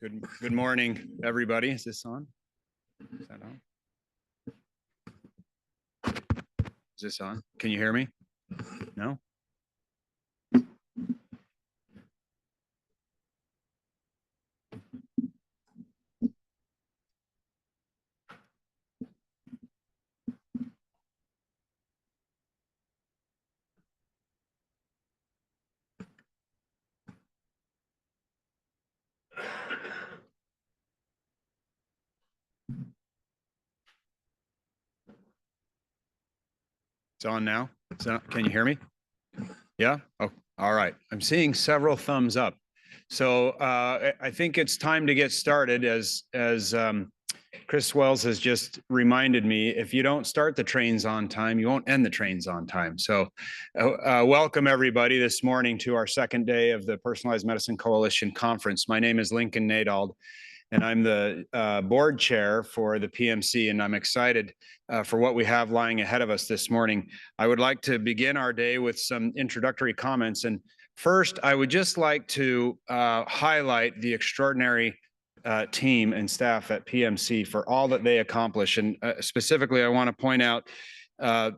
Good morning, everybody. Is this on? Is that on? Is this on? Can you hear me? No? It's on now. Can you hear me? Yeah? Oh, all right. I'm seeing several thumbs up. So I think it's time to get started. As Chris Wells has just reminded me, if you don't start the trains on time, you won't end the trains on time. So welcome everybody this morning to our second day of the Personalized Medicine Coalition Conference. My name is Lincoln Nadald, and I'm the board chair for the PMC, and I'm excited for what we have lying ahead of us this morning. I would like to begin our day with some introductory comments. And first, I would just like to highlight the extraordinary team and staff at PMC for all that they accomplish. And specifically, I want to point out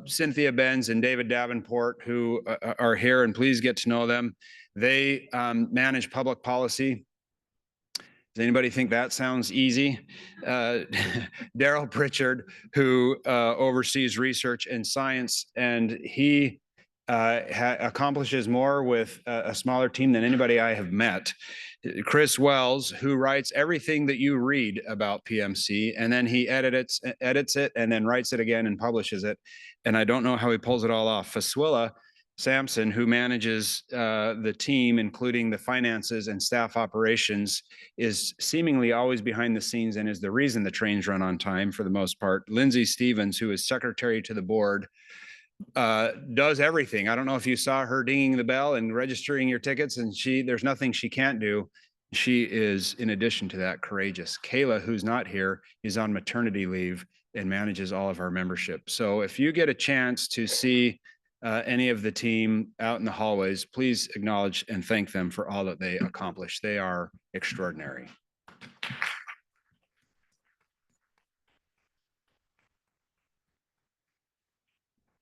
Cynthia Benz and David Davenport, who are here, and please get to know them. They manage public policy. Does anybody think that sounds easy? Daryl Pritchard, who oversees research and science, and he accomplishes more with a smaller team than anybody I have met. Chris Wells, who writes everything that you read about PMC, and then he edits it, and then writes it again and publishes it. And I don't know how he pulls it all off. Faswilla Sampson, who manages the team, including the finances and staff operations, is seemingly always behind the scenes and is the reason the trains run on time for the most part. Lindsay Stevens, who is secretary to the board, does everything. I don't know if you saw her dinging the bell and registering your tickets, and there's nothing she can't do. She is, in addition to that, courageous. Kayla, who's not here, is on maternity leave and manages all of our membership. So if you get a chance to see any of the team out in the hallways, please acknowledge and thank them for all that they accomplish. They are extraordinary.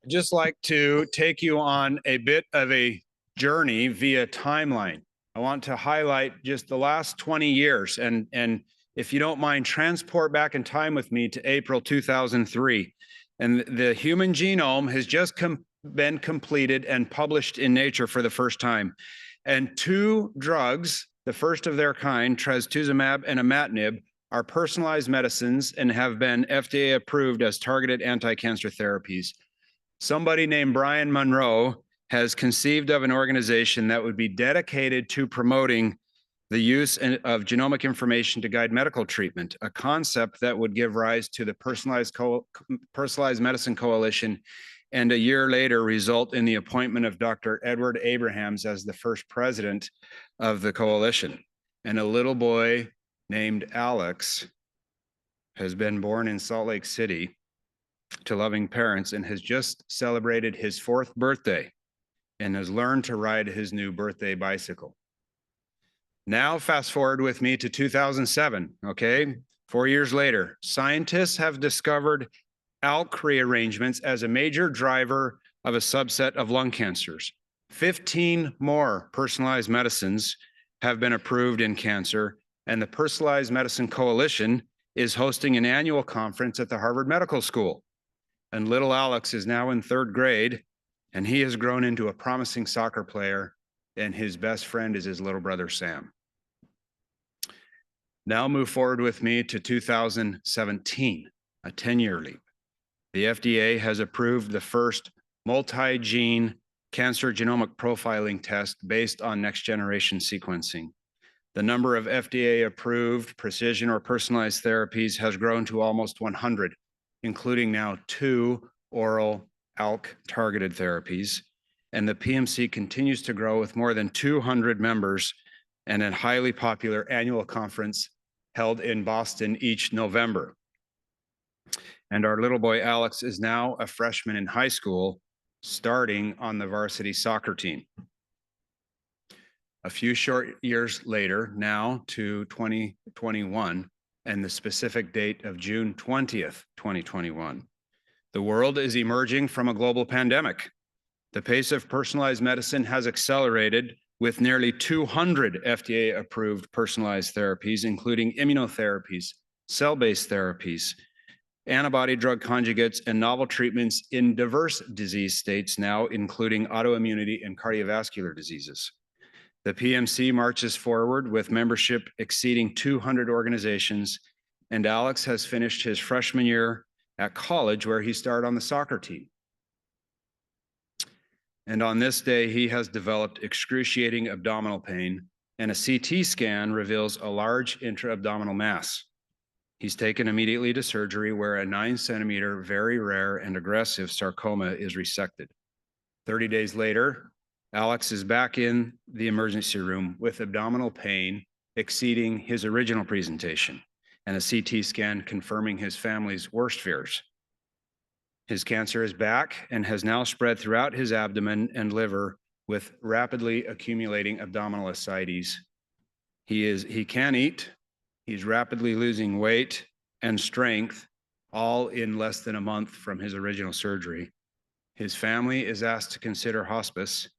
I'd just like to take you on a bit of a journey via timeline. I want to highlight just the last 20 years, and if you don't mind, transport back in time with me to April 2003. And the human genome has just been completed and published in Nature for the first time. And two drugs, the first of their kind, trastuzumab and imatinib, are personalized medicines and have been FDA approved as targeted anti-cancer therapies. Somebody named Brian Monroe has conceived of an organization that would be dedicated to promoting the use of genomic information to guide medical treatment, a concept that would give rise to the Personalized Medicine Coalition, and a year later result in the appointment of Dr. Edward Abrahams as the first president of the coalition. And a little boy named Alex has been born in Salt Lake City to loving parents and has just celebrated his 4th birthday and has learned to ride his new birthday bicycle. Now, fast forward with me to 2007, okay? 4 years later, scientists have discovered ALK rearrangements as a major driver of a subset of lung cancers. 15 more personalized medicines have been approved in cancer, and the Personalized Medicine Coalition is hosting an annual conference at the Harvard Medical School. And little Alex is now in 3rd grade, and he has grown into a promising soccer player, and his best friend is his little brother, Sam. Now move forward with me to 2017, a 10-year leap. The FDA has approved the first multi-gene cancer genomic profiling test based on next-generation sequencing. The number of FDA-approved precision or personalized therapies has grown to almost 100, including now 2 oral ALK-targeted therapies. And the PMC continues to grow with more than 200 members and a highly popular annual conference held in Boston each November. And our little boy Alex is now a freshman in high school, starting on the varsity soccer team. A few short years later, now to 2021, and the specific date of June 20th, 2021. The world is emerging from a global pandemic. The pace of personalized medicine has accelerated with nearly 200 FDA-approved personalized therapies, including immunotherapies, cell-based therapies, antibody drug conjugates, and novel treatments in diverse disease states now, including autoimmunity and cardiovascular diseases. The PMC marches forward with membership exceeding 200 organizations, and Alex has finished his freshman year at college, where he starred on the soccer team. And on this day, he has developed excruciating abdominal pain, and a CT scan reveals a large intra-abdominal mass. He's taken immediately to surgery, where a 9-centimeter, very rare and aggressive sarcoma is resected. 30 days later, Alex is back in the emergency room with abdominal pain exceeding his original presentation, and a CT scan confirming his family's worst fears. His cancer is back and has now spread throughout his abdomen and liver with rapidly accumulating abdominal ascites. He can eat, he's rapidly losing weight and strength, all in less than a month from his original surgery. His family is asked to consider hospice,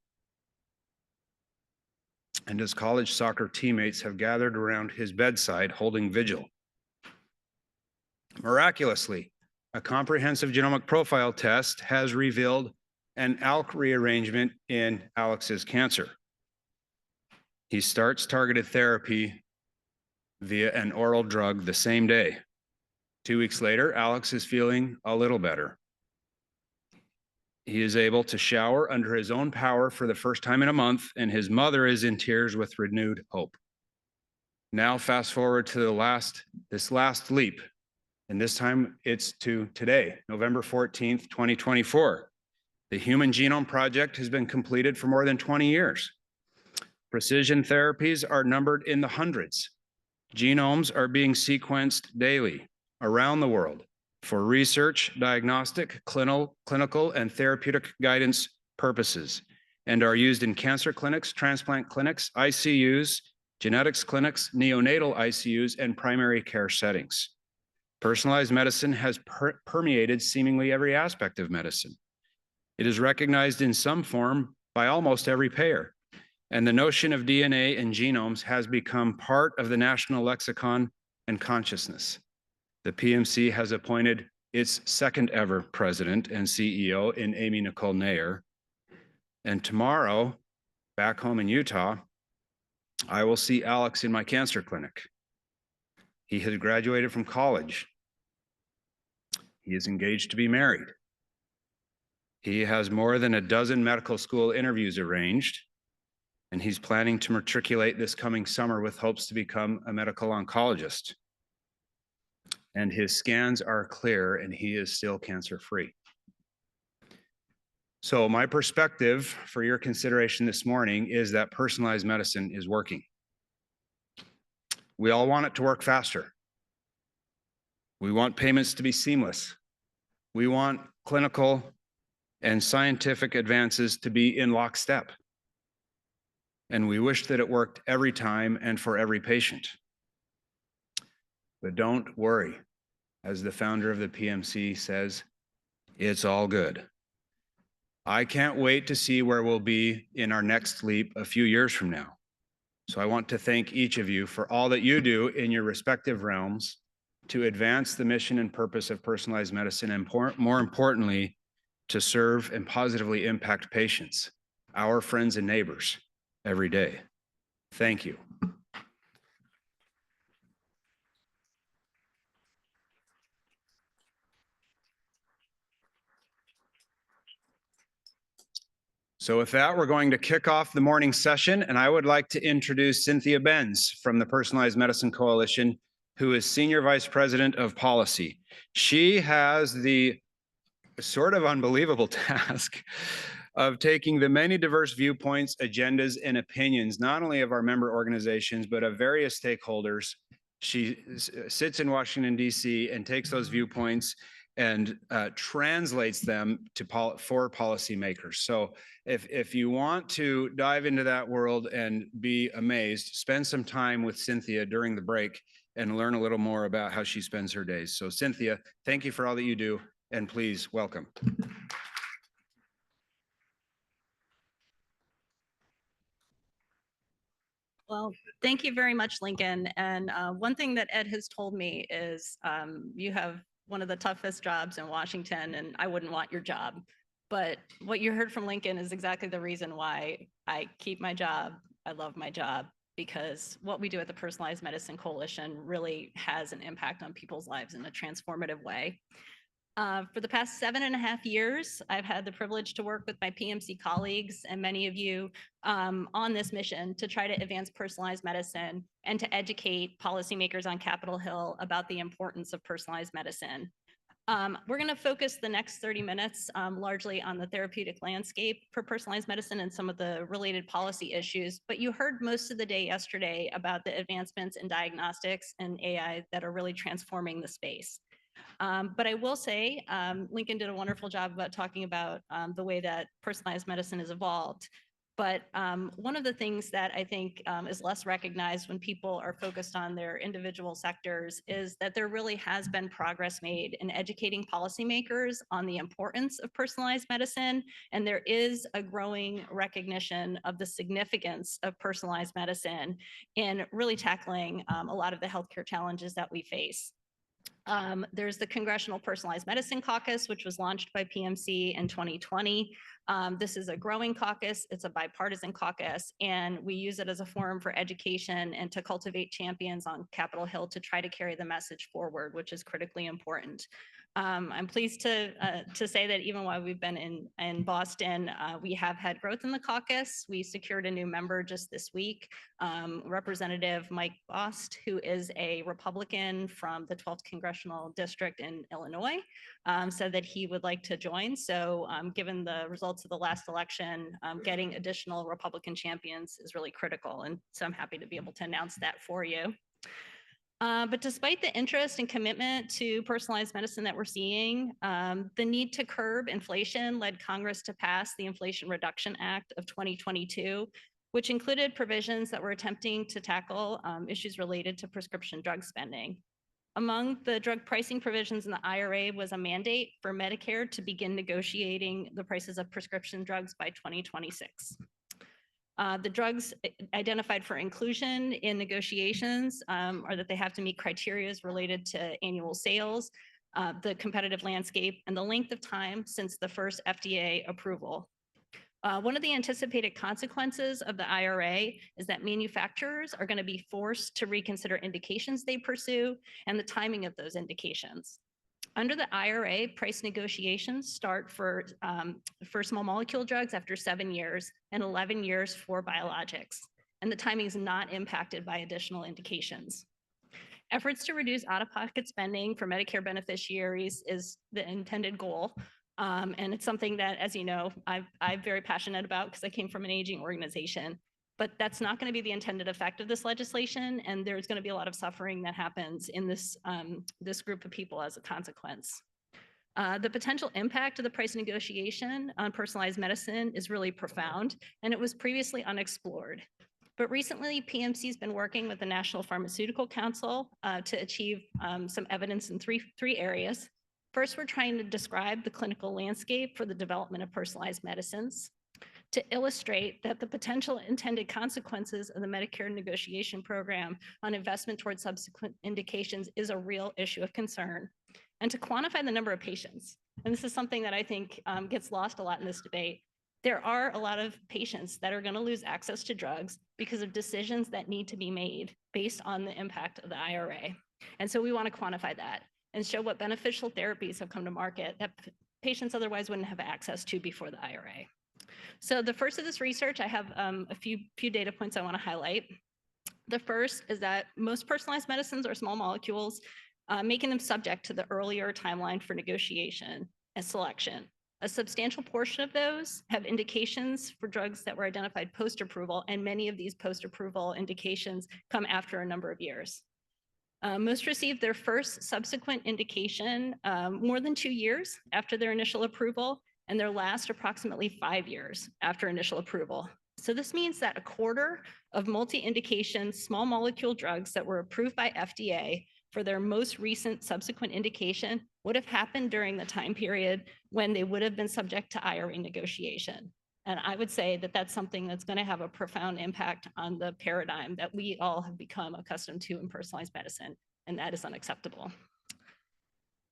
and his college soccer teammates have gathered around his bedside holding vigil. Miraculously, a comprehensive genomic profile test has revealed an ALK rearrangement in Alex's cancer. He starts targeted therapy via an oral drug the same day. 2 weeks later, Alex is feeling a little better. He is able to shower under his own power for the first time in a month, and his mother is in tears with renewed hope. Now, fast forward to this last leap, and this time it's to today, November 14th, 2024. The Human Genome Project has been completed for more than 20 years. Precision therapies are numbered in the hundreds. Genomes are being sequenced daily around the world for research, diagnostic, clinical, and therapeutic guidance purposes, and are used in cancer clinics, transplant clinics, ICUs, genetics clinics, neonatal ICUs, and primary care settings. Personalized medicine has permeated seemingly every aspect of medicine. It is recognized in some form by almost every payer, and the notion of DNA and genomes has become part of the national lexicon and consciousness. The PMC has appointed its second ever president and CEO in Amy Nicole Nair. And tomorrow, back home in Utah, I will see Alex in my cancer clinic. He has graduated from college. He is engaged to be married. He has more than a dozen medical school interviews arranged, and he's planning to matriculate this coming summer with hopes to become a medical oncologist. And his scans are clear, and he is still cancer-free. So my perspective for your consideration this morning is that personalized medicine is working. We all want it to work faster. We want payments to be seamless. We want clinical and scientific advances to be in lockstep. And we wish that it worked every time and for every patient. But don't worry. As the founder of the PMC says, it's all good. I can't wait to see where we'll be in our next leap a few years from now. So I want to thank each of you for all that you do in your respective realms to advance the mission and purpose of personalized medicine, and more importantly, to serve and positively impact patients, our friends and neighbors, every day. Thank you. So with that, we're going to kick off the morning session, and I would like to introduce Cynthia Benz from the Personalized Medicine Coalition, who is Senior Vice President of Policy. She has the sort of unbelievable task of taking the many diverse viewpoints, agendas, and opinions, not only of our member organizations, but of various stakeholders. She sits in Washington, D.C., and takes those viewpoints and translates them to for policymakers. So if you want to dive into that world and be amazed, spend some time with Cynthia during the break and learn a little more about how she spends her days. So Cynthia, thank you for all that you do, and please welcome. Well, thank you very much, Lincoln. And one thing that Ed has told me is you have one of the toughest jobs in Washington, and I wouldn't want your job. But what you heard from Lincoln is exactly the reason why I keep my job. I love my job because what we do at the Personalized Medicine Coalition really has an impact on people's lives in a transformative way. For the past 7.5 years, I've had the privilege to work with my PMC colleagues and many of you on this mission to try to advance personalized medicine and to educate policymakers on Capitol Hill about the importance of personalized medicine. We're going to focus the next 30 minutes largely on the therapeutic landscape for personalized medicine and some of the related policy issues. But you heard most of the day yesterday about the advancements in diagnostics and AI that are really transforming the space. But I will say, Lincoln did a wonderful job about talking about the way that personalized medicine has evolved. But one of the things that I think is less recognized when people are focused on their individual sectors is that there really has been progress made in educating policymakers on the importance of personalized medicine. And there is a growing recognition of the significance of personalized medicine in really tackling a lot of the healthcare challenges that we face. There's the Congressional Personalized Medicine Caucus, which was launched by PMC in 2020. This is a growing caucus. It's a bipartisan caucus, and we use it as a forum for education and to cultivate champions on Capitol Hill to try to carry the message forward, which is critically important. I'm pleased to say that even while we've been in Boston, we have had growth in the caucus. We secured a new member just this week, Representative Mike Bost, who is a Republican from the 12th Congressional District in Illinois, said that he would like to join. So given the results of the last election, getting additional Republican champions is really critical. And so I'm happy to be able to announce that for you. But despite the interest and commitment to personalized medicine that we're seeing, the need to curb inflation led Congress to pass the Inflation Reduction Act of 2022, which included provisions that were attempting to tackle issues related to prescription drug spending. Among the drug pricing provisions in the IRA was a mandate for Medicare to begin negotiating the prices of prescription drugs by 2026. The drugs identified for inclusion in negotiations are that they have to meet criteria related to annual sales, the competitive landscape, and the length of time since the first FDA approval. One of the anticipated consequences of the IRA is that manufacturers are going to be forced to reconsider indications they pursue and the timing of those indications. Under the IRA, price negotiations start for small molecule drugs after 7 years and 11 years for biologics, and the timing is not impacted by additional indications. Efforts to reduce out-of-pocket spending for Medicare beneficiaries is the intended goal, and it's something that, as you know, I'm very passionate about because I came from an aging organization. But that's not going to be the intended effect of this legislation, and there's going to be a lot of suffering that happens in this group of people as a consequence. The potential impact of the price negotiation on personalized medicine is really profound, and it was previously unexplored. But recently, PMC has been working with the National Pharmaceutical Council to achieve some evidence in three areas. First, we're trying to describe the clinical landscape for the development of personalized medicines, to illustrate that the potential intended consequences of the Medicare negotiation program on investment towards subsequent indications is a real issue of concern, and to quantify the number of patients. And this is something that I think gets lost a lot in this debate. There are a lot of patients that are going to lose access to drugs because of decisions that need to be made based on the impact of the IRA. And so we want to quantify that and show what beneficial therapies have come to market that patients otherwise wouldn't have access to before the IRA. So the first of this research, I have a few data points I want to highlight. The first is that most personalized medicines are small molecules, making them subject to the earlier timeline for negotiation and selection. A substantial portion of those have indications for drugs that were identified post-approval, and many of these post-approval indications come after a number of years. Most received their first subsequent indication more than 2 years after their initial approval, and their last approximately 5 years after initial approval. So this means that a quarter of multi-indication small molecule drugs that were approved by FDA for their most recent subsequent indication would have happened during the time period when they would have been subject to IRA negotiation. And I would say that that's something that's going to have a profound impact on the paradigm that we all have become accustomed to in personalized medicine, and that is unacceptable.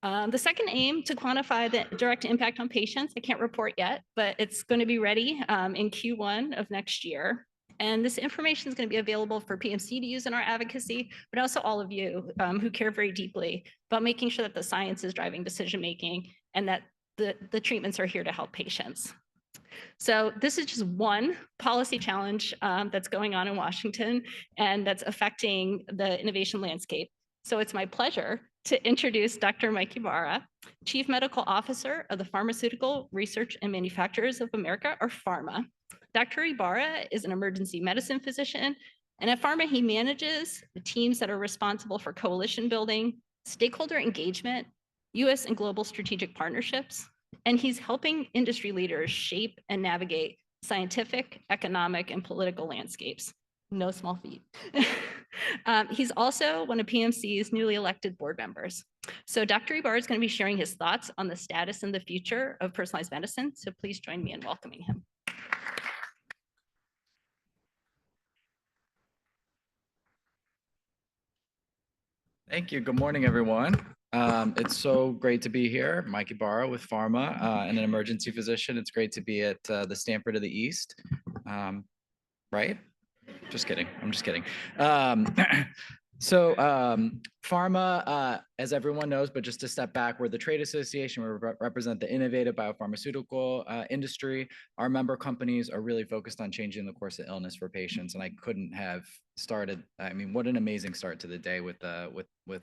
The second aim to quantify the direct impact on patients, I can't report yet, but it's going to be ready in Q1 of next year. And this information is going to be available for PMC to use in our advocacy, but also all of you who care very deeply about making sure that the science is driving decision-making and that the treatments are here to help patients. So this is just one policy challenge that's going on in Washington and that's affecting the innovation landscape. So it's my pleasure to introduce Dr. Mike Ibarra, Chief Medical Officer of the Pharmaceutical Research and Manufacturers of America, or PhRMA. Dr. Ibarra is an emergency medicine physician, and at PhRMA, he manages the teams that are responsible for coalition building, stakeholder engagement, US and global strategic partnerships, and he's helping industry leaders shape and navigate scientific, economic, and political landscapes. No small feat. He's also one of PMC's newly elected board members. So Dr. Ibarra is going to be sharing his thoughts on the status and the future of personalized medicine. So please join me in welcoming him. Thank you. Good morning, everyone. It's so great to be here. Mike Ibarra with PhRMA and an emergency physician. It's great to be at the Stanford of the East, right? Just kidding. I'm just kidding. PhRMA, as everyone knows, but just to step back, we're the trade association. We represent the innovative biopharmaceutical industry. Our member companies are really focused on changing the course of illness for patients, and I couldn't have started. I mean, what an amazing start to the day with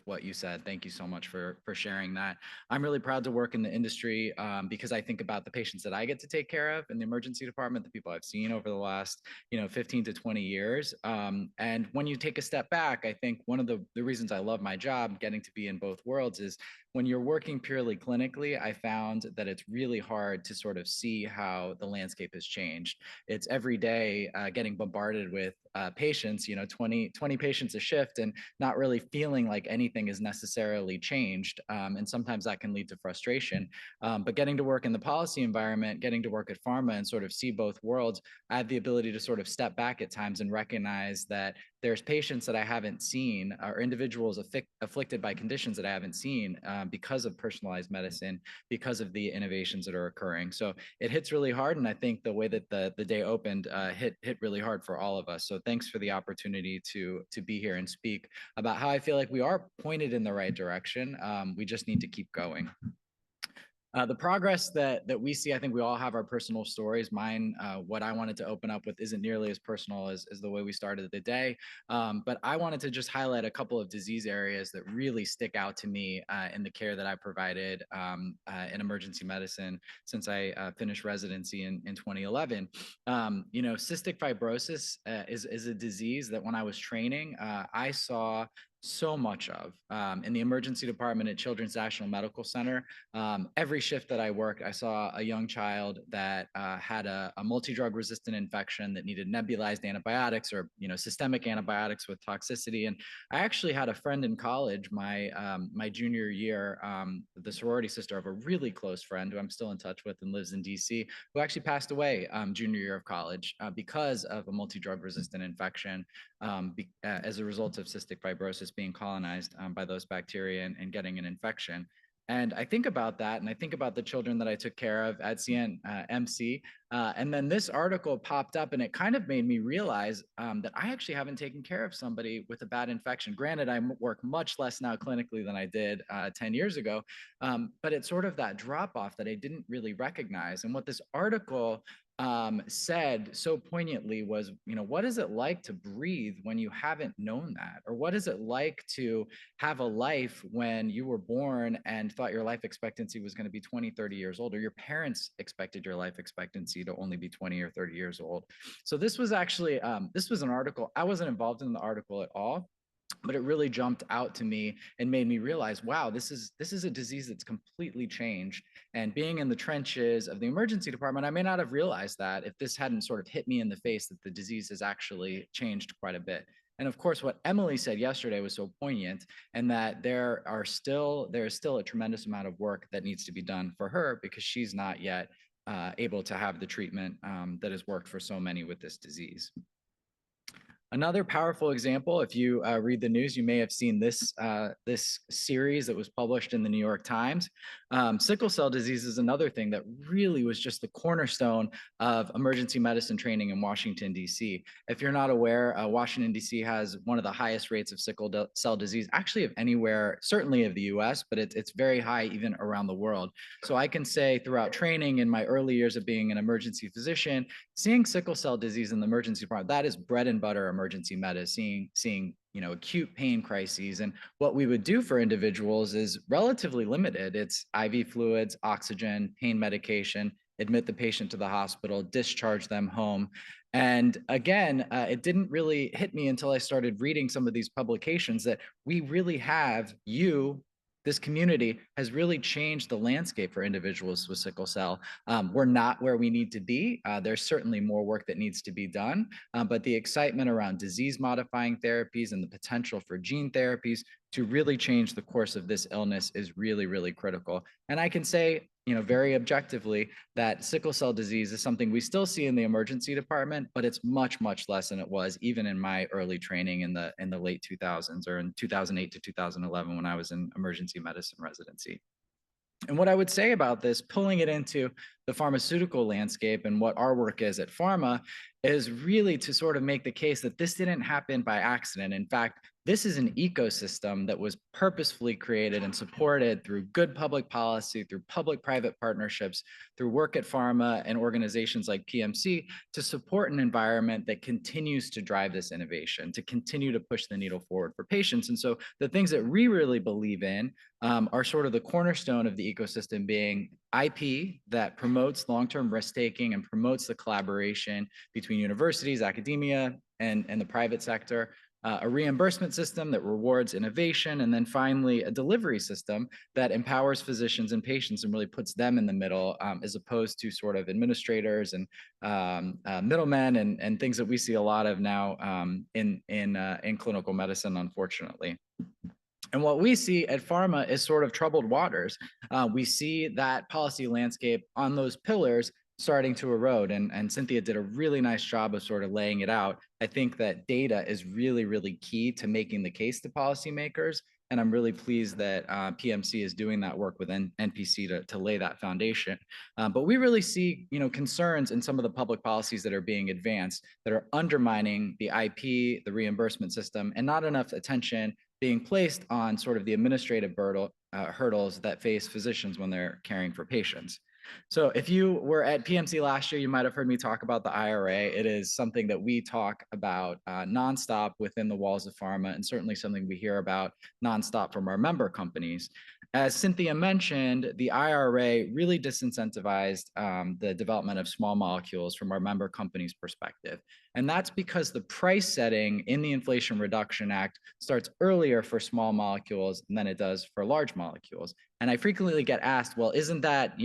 what you said. Thank you so much for sharing that. I'm really proud to work in the industry because I think about the patients that I get to take care of in the emergency department, the people I've seen over the last 15 to 20 years. And when you take a step back, I think one of the reasons I love my job, getting to be in both worlds, is when you're working purely clinically, I found that it's really hard to sort of see how the landscape has changed. It's every day getting bombarded with patients, 20 patients a shift, and not really feeling like anything is necessarily changed. And sometimes that can lead to frustration. But getting to work in the policy environment, getting to work at PhRMA and sort of see both worlds, I have the ability to sort of step back at times and recognize that there's patients that I haven't seen or individuals afflicted by conditions that I haven't seen because of personalized medicine, because of the innovations that are occurring. So it hits really hard. And I think the way that the day opened hit really hard for all of us. So thanks for the opportunity to be here and speak about how I feel like we are pointed in the right direction. We just need to keep going. The progress that we see, I think we all have our personal stories. Mine, what I wanted to open up with isn't nearly as personal as the way we started the day. But I wanted to just highlight a couple of disease areas that really stick out to me in the care that I provided in emergency medicine since I finished residency in 2011. Cystic fibrosis is a disease that when I was training, I saw so much of in the emergency department at Children's National Medical Center. Every shift that I worked, I saw a young child that had a multi-drug resistant infection that needed nebulized antibiotics or systemic antibiotics with toxicity. And I actually had a friend in college, my junior year, the sorority sister of a really close friend who I'm still in touch with and lives in DC, who actually passed away junior year of college because of a multi-drug resistant infection as a result of cystic fibrosis being colonized by those bacteria and getting an infection. And I think about that, and I think about the children that I took care of at CNMC. And then this article popped up, and it kind of made me realize that I actually haven't taken care of somebody with a bad infection. Granted, I work much less now clinically than I did 10 years ago, but it's sort of that drop off that I didn't really recognize. And what this article said so poignantly was, what is it like to breathe when you haven't known that? Or what is it like to have a life when you were born and thought your life expectancy was going to be 20, 30 years old, or your parents expected your life expectancy to only be 20 or 30 years old? So this was actually, this was an article. I wasn't involved in the article at all. but it really jumped out to me and made me realize, wow, this is a disease that's completely changed. And being in the trenches of the emergency department, I may not have realized that if this hadn't sort of hit me in the face, that the disease has actually changed quite a bit. And of course, what Emily said yesterday was so poignant, and that there is still a tremendous amount of work that needs to be done for her because she's not yet able to have the treatment that has worked for so many with this disease. Another powerful example, if you read the news, you may have seen this series that was published in the New York Times. Sickle cell disease is another thing that really was just the cornerstone of emergency medicine training in Washington, D.C. If you're not aware, Washington, D.C. has one of the highest rates of sickle cell disease, actually of anywhere, certainly of the U.S., but it's very high even around the world. So I can say throughout training in my early years of being an emergency physician, seeing sickle cell disease in the emergency department, that is bread and butter emergency medicine, seeing acute pain crises. And what we would do for individuals is relatively limited. It's IV fluids, oxygen, pain medication, admit the patient to the hospital, discharge them home. And again, it didn't really hit me until I started reading some of these publications that we really have this community has really changed the landscape for individuals with sickle cell. We're not where we need to be. There's certainly more work that needs to be done, but the excitement around disease-modifying therapies and the potential for gene therapies to really change the course of this illness is really, really critical. And I can say, very objectively, that sickle cell disease is something we still see in the emergency department, but it's much, much less than it was even in my early training in the late 2000s or in 2008 to 2011 when I was in emergency medicine residency. And what I would say about this, pulling it into the pharmaceutical landscape and what our work is at pharma, is really to sort of make the case that this didn't happen by accident. In fact, this is an ecosystem that was purposefully created and supported through good public policy, through public-private partnerships, through work at pharma and organizations like PMC to support an environment that continues to drive this innovation, to continue to push the needle forward for patients. And so the things that we really believe in are sort of the cornerstone of the ecosystem being IP that promotes long-term risk-taking and promotes the collaboration between universities, academia, and the private sector, a reimbursement system that rewards innovation, and then finally a delivery system that empowers physicians and patients and really puts them in the middle, as opposed to sort of administrators and middlemen and things that we see a lot of now in clinical medicine, unfortunately. And what we see at pharma is sort of troubled waters. We see that policy landscape on those pillars starting to erode. And Cynthia did a really nice job of sort of laying it out. I think that data is really, really key to making the case to policymakers. And I'm really pleased that PMC is doing that work with NPC to lay that foundation. But we really see, concerns in some of the public policies that are being advanced that are undermining the IP, the reimbursement system, and not enough attention being placed on sort of the administrative hurdles that face physicians when they're caring for patients. So if you were at PMC last year, you might have heard me talk about the IRA. It is something that we talk about nonstop within the walls of pharma, and certainly something we hear about nonstop from our member companies. As Cynthia mentioned, the IRA really disincentivized the development of small molecules from our member companies' perspective. And that's because the price setting in the Inflation Reduction Act starts earlier for small molecules than it does for large molecules. And I frequently get asked, well, isn't that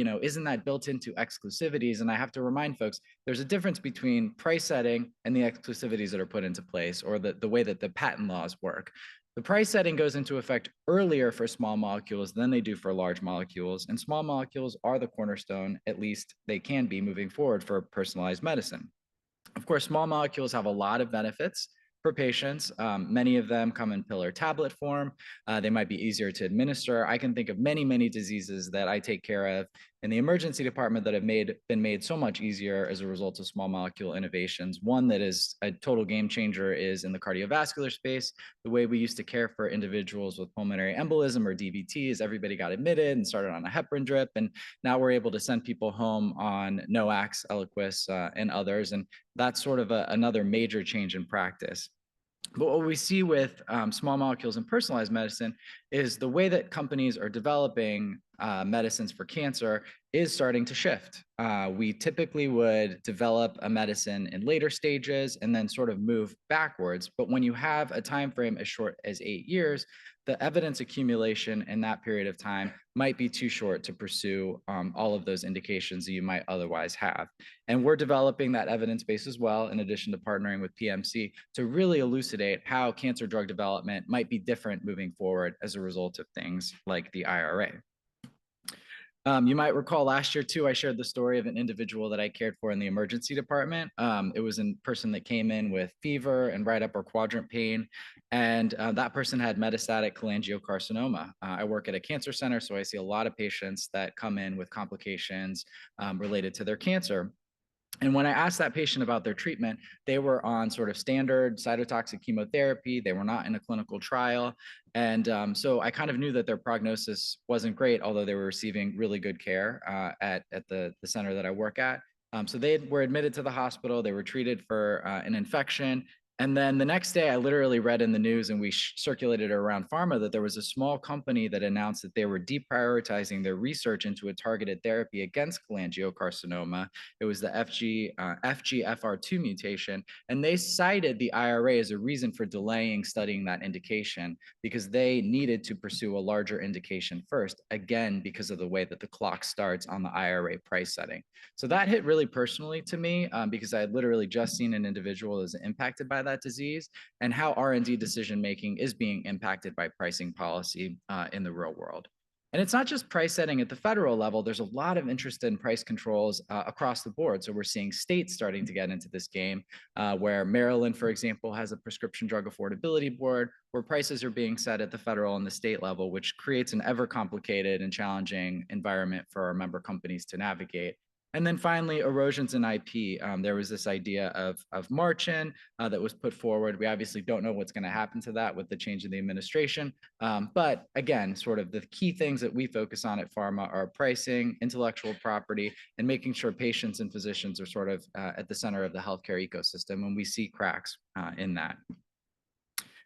built into exclusivities? And I have to remind folks, there's a difference between price setting and the exclusivities that are put into place, or the way that the patent laws work. The price setting goes into effect earlier for small molecules than they do for large molecules, and small molecules are the cornerstone, at least they can be moving forward, for personalized medicine. Of course, small molecules have a lot of benefits for patients. Many of them come in pill or tablet form. They might be easier to administer. I can think of many, many diseases that I take care of in the emergency department that have been made so much easier as a result of small molecule innovations. One that is a total game changer is in the cardiovascular space. The way we used to care for individuals with pulmonary embolism or DVT is everybody got admitted and started on a heparin drip, and now we're able to send people home on NOACs, Eliquis, and others, and that's sort of another major change in practice. But what we see with small molecules and personalized medicine is the way that companies are developing medicines for cancer is starting to shift. We typically would develop a medicine in later stages and then sort of move backwards. But when you have a time frame as short as 8 years, the evidence accumulation in that period of time might be too short to pursue all of those indications that you might otherwise have. And we're developing that evidence base as well, in addition to partnering with PMC to really elucidate how cancer drug development might be different moving forward as a result of things like the IRA. You might recall last year too, I shared the story of an individual that I cared for in the emergency department. It was a person that came in with fever and right upper quadrant pain. And that person had metastatic cholangiocarcinoma. I work at a cancer center, so I see a lot of patients that come in with complications related to their cancer. And when I asked that patient about their treatment, they were on sort of standard cytotoxic chemotherapy. They were not in a clinical trial. And so I kind of knew that their prognosis wasn't great, although they were receiving really good care at the center that I work at. So they were admitted to the hospital. They were treated for an infection. And then the next day, I literally read in the news and we circulated around pharma that there was a small company that announced that they were deprioritizing their research into a targeted therapy against cholangiocarcinoma. It was the FGFR2 mutation. And they cited the IRA as a reason for delaying studying that indication because they needed to pursue a larger indication first, again, because of the way that the clock starts on the IRA price setting. So that hit really personally to me because I had literally just seen an individual that was impacted by that disease and how R&D decision making is being impacted by pricing policy in the real world. And it's not just price setting at the federal level. There's a lot of interest in price controls across the board. So we're seeing states starting to get into this game where Maryland, for example, has a prescription drug affordability board where prices are being set at the federal and the state level, which creates an ever complicated and challenging environment for our member companies to navigate. And then finally, erosions in IP. There was this idea of margin that was put forward. We obviously don't know what's going to happen to that with the change in the administration. But again, sort of the key things that we focus on at pharma are pricing, intellectual property, and making sure patients and physicians are sort of at the center of the healthcare ecosystem. And we see cracks in that.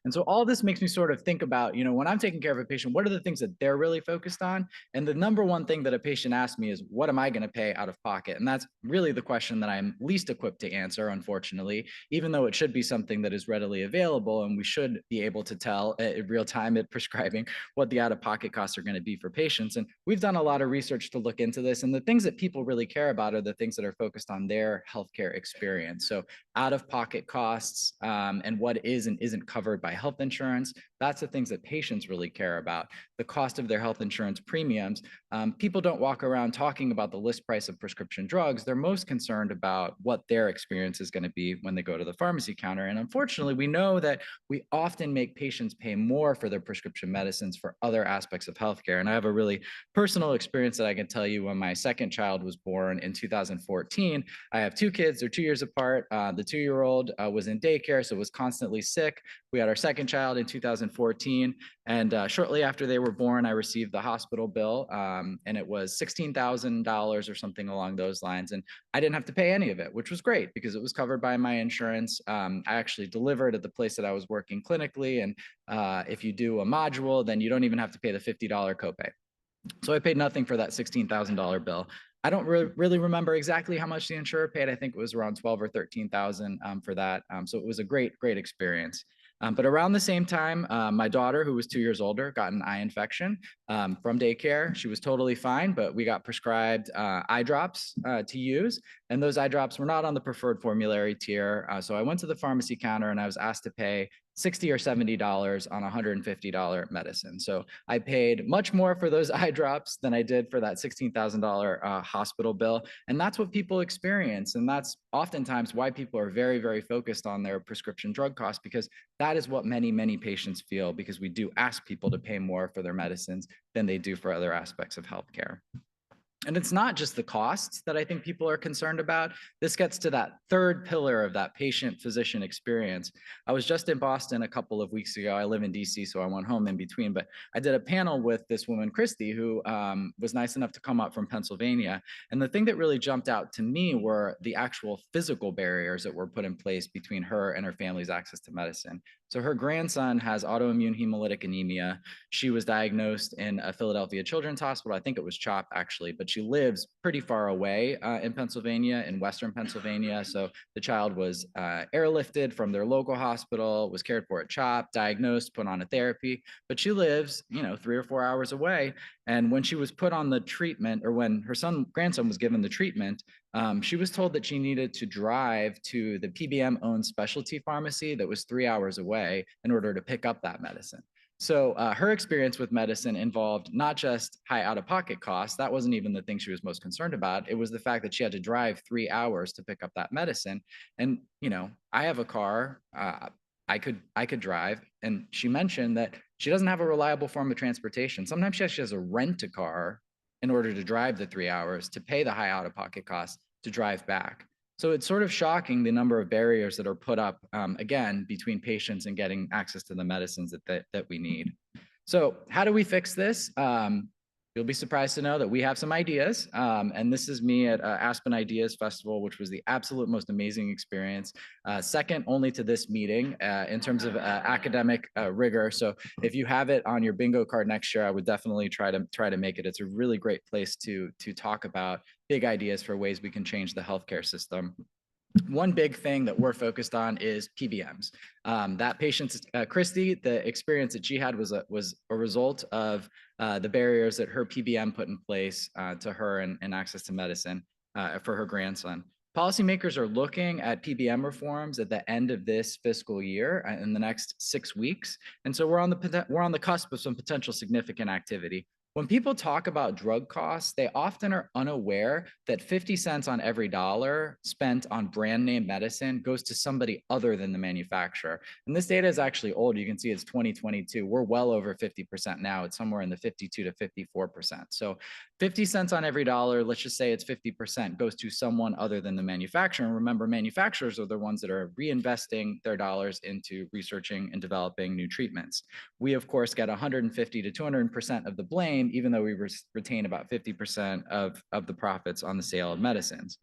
And so all this makes me sort of think about, when I'm taking care of a patient, what are the things that they're really focused on? And the number one thing that a patient asks me is, what am I going to pay out of pocket? And that's really the question that I'm least equipped to answer, unfortunately, even though it should be something that is readily available. And we should be able to tell in real time at prescribing what the out-of-pocket costs are going to be for patients. And we've done a lot of research to look into this. And the things that people really care about are the things that are focused on their healthcare experience. So out-of-pocket costs and what is and isn't covered by health insurance. That's the things that patients really care about. The cost of their health insurance premiums. People don't walk around talking about the list price of prescription drugs. They're most concerned about what their experience is going to be when they go to the pharmacy counter. And unfortunately, we know that we often make patients pay more for their prescription medicines for other aspects of healthcare. And I have a really personal experience that I can tell you. When my second child was born in 2014, I have two kids, they're 2 years apart. The 2-year-old was in daycare, so was constantly sick. We had our second child in 2014. And shortly after they were born, I received the hospital bill, and it was $16,000 or something along those lines. And I didn't have to pay any of it, which was great because it was covered by my insurance. I actually delivered at the place that I was working clinically. And if you do a module, then you don't even have to pay the $50 copay. So I paid nothing for that $16,000 bill. I don't really remember exactly how much the insurer paid. I think it was around 12 or 13,000 for that. So it was a great experience. But around the same time, my daughter, who was 2 years older, got an eye infection from daycare. She was totally fine, but we got prescribed eye drops to use. And those eye drops were not on the preferred formulary tier. So I went to the pharmacy counter and I was asked to pay $60 or $70 on $150 medicine. So I paid much more for those eye drops than I did for that $16,000 hospital bill. And that's what people experience. And that's oftentimes why people are very focused on their prescription drug costs, because that is what many patients feel, because we do ask people to pay more for their medicines than they do for other aspects of healthcare. And it's not just the costs that I think people are concerned about. This gets to that third pillar of that patient-physician experience. I was just in Boston a couple of weeks ago. I live in DC, so I went home in between, but I did a panel with this woman, Christy, who was nice enough to come up from Pennsylvania. And the thing that really jumped out to me were the actual physical barriers that were put in place between her and her family's access to medicine. So her grandson has autoimmune hemolytic anemia. She was diagnosed in a Philadelphia Children's Hospital. I think it was CHOP actually, but she lives pretty far away in Pennsylvania, in Western Pennsylvania. So the child was airlifted from their local hospital, was cared for at CHOP, diagnosed, put on a therapy, but she lives, 3 or 4 hours away. And when she was put on the treatment, or when her grandson was given the treatment, she was told that she needed to drive to the PBM-owned specialty pharmacy that was 3 hours away in order to pick up that medicine. So her experience with medicine involved not just high out-of-pocket costs. That wasn't even the thing she was most concerned about. It was the fact that she had to drive 3 hours to pick up that medicine. And I have a car. I could drive. And she mentioned that she doesn't have a reliable form of transportation. Sometimes she has to rent a car in order to drive the 3 hours to pay the high out-of-pocket costs to drive back. So it's sort of shocking the number of barriers that are put up, again, between patients and getting access to the medicines that we need. So how do we fix this? You'll be surprised to know that we have some ideas. And this is me at Aspen Ideas Festival, which was the absolute most amazing experience, second only to this meeting in terms of academic rigor. So if you have it on your bingo card next year, I would definitely try to make it. It's a really great place to talk about big ideas for ways we can change the healthcare system. One big thing that we're focused on is PBMs. That patient's, Christy, the experience that she had was a result of the barriers that her PBM put in place to her and access to medicine for her grandson. Policymakers are looking at PBM reforms at the end of this fiscal year in the next 6 weeks. And so we're on the cusp of some potential significant activity. When people talk about drug costs, they often are unaware that 50 cents on every dollar spent on brand name medicine goes to somebody other than the manufacturer. And this data is actually old. You can see it's 2022. We're well over 50% now. It's somewhere in the 52 to 54%. So 50 cents on every dollar, let's just say it's 50%, goes to someone other than the manufacturer. And remember, manufacturers are the ones that are reinvesting their dollars into researching and developing new treatments. We, of course, get 150 to 200% of the blame, even though we retain about 50% of the profits on the sale of medicines.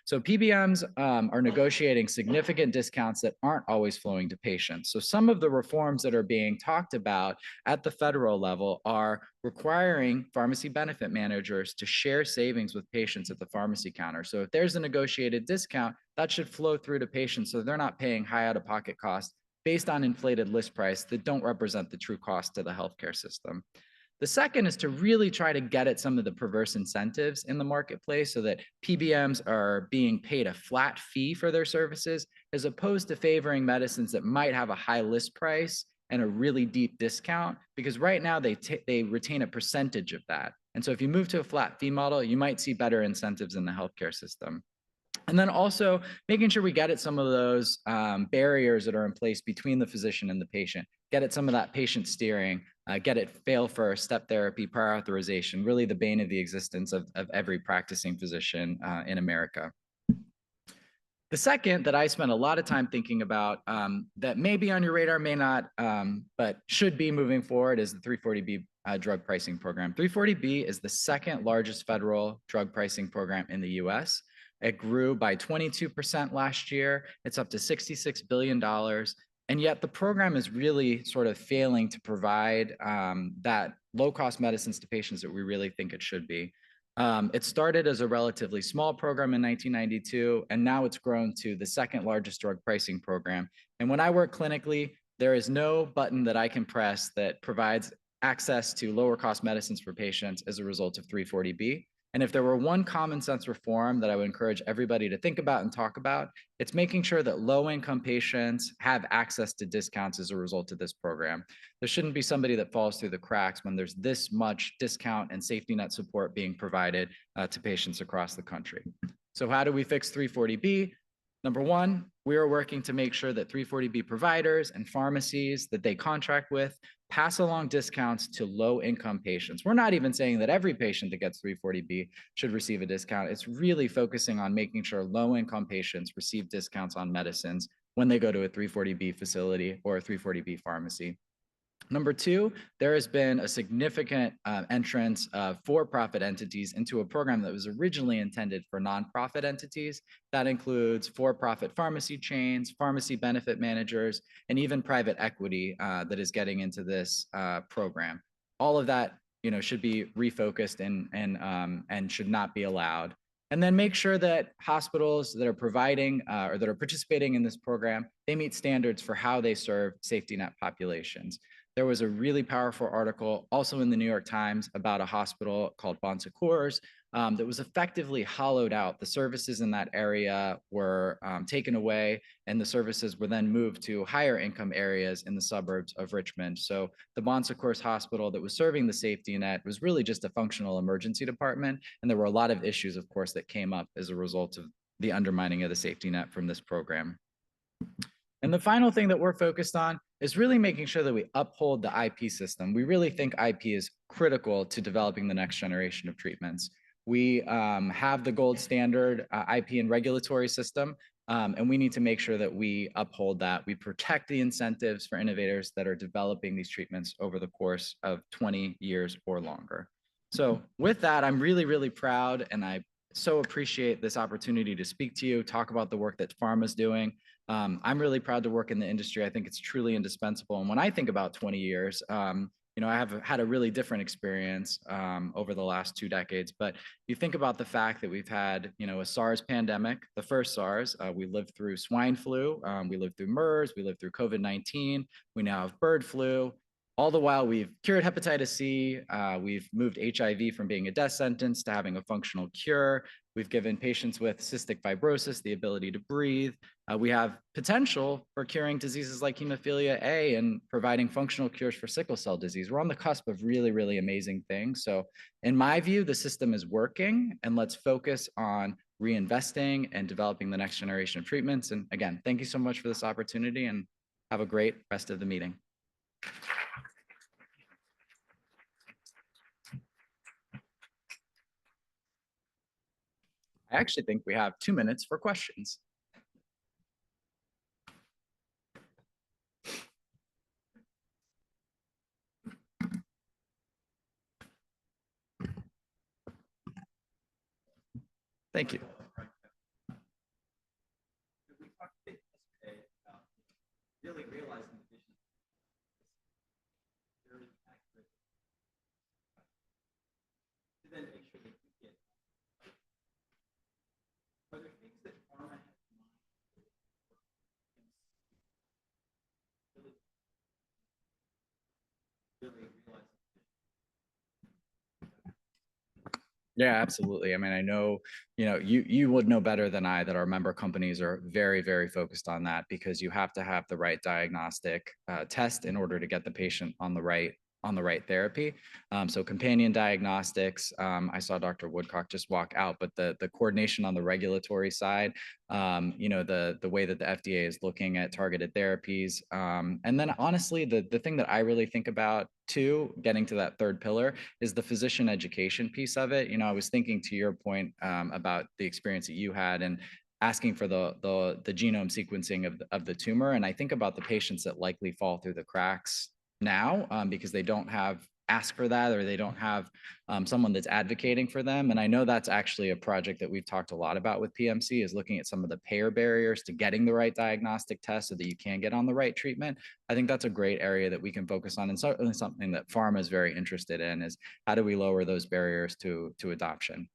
So PBMs are negotiating significant discounts that aren't always flowing to patients. So some of the reforms that are being talked about at the federal level are requiring pharmacy benefit managers to share savings with patients at the pharmacy counter. So if there's a negotiated discount, that should flow through to patients so they're not paying high out-of-pocket costs based on inflated list price that don't represent the true cost to the healthcare system. The second is to really try to get at some of the perverse incentives in the marketplace so that PBMs are being paid a flat fee for their services, as opposed to favoring medicines that might have a high list price and a really deep discount, because right now they retain a percentage of that. And so if you move to a flat fee model, you might see better incentives in the healthcare system. And then also making sure we get at some of those barriers that are in place between the physician and the patient, get at some of that patient steering, get it fail first, step therapy, prior authorization, really the bane of the existence of every practicing physician in America. The second that I spent a lot of time thinking about that may be on your radar, may not, but should be moving forward is the 340B drug pricing program. 340B is the second largest federal drug pricing program in the US. It grew by 22% last year. It's up to $66 billion. And yet the program is really sort of failing to provide that low-cost medicines to patients that we really think it should be. It started as a relatively small program in 1992, and now it's grown to the second largest drug pricing program. And when I work clinically, there is no button that I can press that provides access to lower cost medicines for patients as a result of 340B. And if there were one common sense reform that I would encourage everybody to think about and talk about, it's making sure that low-income patients have access to discounts as a result of this program. There shouldn't be somebody that falls through the cracks when there's this much discount and safety net support being provided to patients across the country. So how do we fix 340B? Number one, we are working to make sure that 340B providers and pharmacies that they contract with pass along discounts to low-income patients. We're not even saying that every patient that gets 340B should receive a discount. It's really focusing on making sure low-income patients receive discounts on medicines when they go to a 340B facility or a 340B pharmacy. Number two, there has been a significant entrance of for-profit entities into a program that was originally intended for nonprofit entities. That includes for-profit pharmacy chains, pharmacy benefit managers, and even private equity that is getting into this program. All of that, should be refocused and should not be allowed. And then make sure that hospitals that are providing or that are participating in this program, they meet standards for how they serve safety net populations. There was a really powerful article also in the New York Times about a hospital called Bon Secours that was effectively hollowed out. The services in that area were taken away, and the services were then moved to higher income areas in the suburbs of Richmond. So the Bon Secours Hospital that was serving the safety net was really just a functional emergency department. And there were a lot of issues, of course, that came up as a result of the undermining of the safety net from this program. And the final thing that we're focused on is really making sure that we uphold the IP system. We really think IP is critical to developing the next generation of treatments. We have the gold standard IP and regulatory system, and we need to make sure that we uphold that. We protect the incentives for innovators that are developing these treatments over the course of 20 years or longer. So with that, I'm really, really proud, and I so appreciate this opportunity to speak to you, talk about the work that pharma's doing. I'm really proud to work in the industry. I think it's truly indispensable. And when I think about 20 years, I have had a really different experience over the last 2 decades. But you think about the fact that we've had, a SARS pandemic, the first SARS. We lived through swine flu. We lived through MERS. We lived through COVID-19. We now have bird flu. All the while, we've cured hepatitis C. We've moved HIV from being a death sentence to having a functional cure. We've given patients with cystic fibrosis the ability to breathe. We have potential for curing diseases like hemophilia A and providing functional cures for sickle cell disease. We're on the cusp of really, really amazing things. So in my view, the system is working, and let's focus on reinvesting and developing the next generation of treatments. And again, thank you so much for this opportunity, and have a great rest of the meeting. I actually think we have 2 minutes for questions. Thank you. We talked a bit yesterday about really realizing the vision. Very accurate. To then make sure that we get. Are there things that pharma has in mind? Really realize. Yeah, absolutely. I mean, I know, you would know better than I that our member companies are very, very focused on that, because you have to have the right diagnostic test in order to get the patient on the right therapy. So companion diagnostics, I saw Dr. Woodcock just walk out, but the coordination on the regulatory side, the way that the FDA is looking at targeted therapies. And then honestly, the thing that I really think about too, getting to that third pillar, is the physician education piece of it. I was thinking to your point about the experience that you had and asking for the genome sequencing of the tumor. And I think about the patients that likely fall through the cracks now because they don't have ask for that, or they don't have someone that's advocating for them. And I know that's actually a project that we've talked a lot about with PMC, is looking at some of the payer barriers to getting the right diagnostic test so that you can get on the right treatment. I think that's a great area that we can focus on, and certainly something that pharma is very interested in, is how do we lower those barriers to adoption.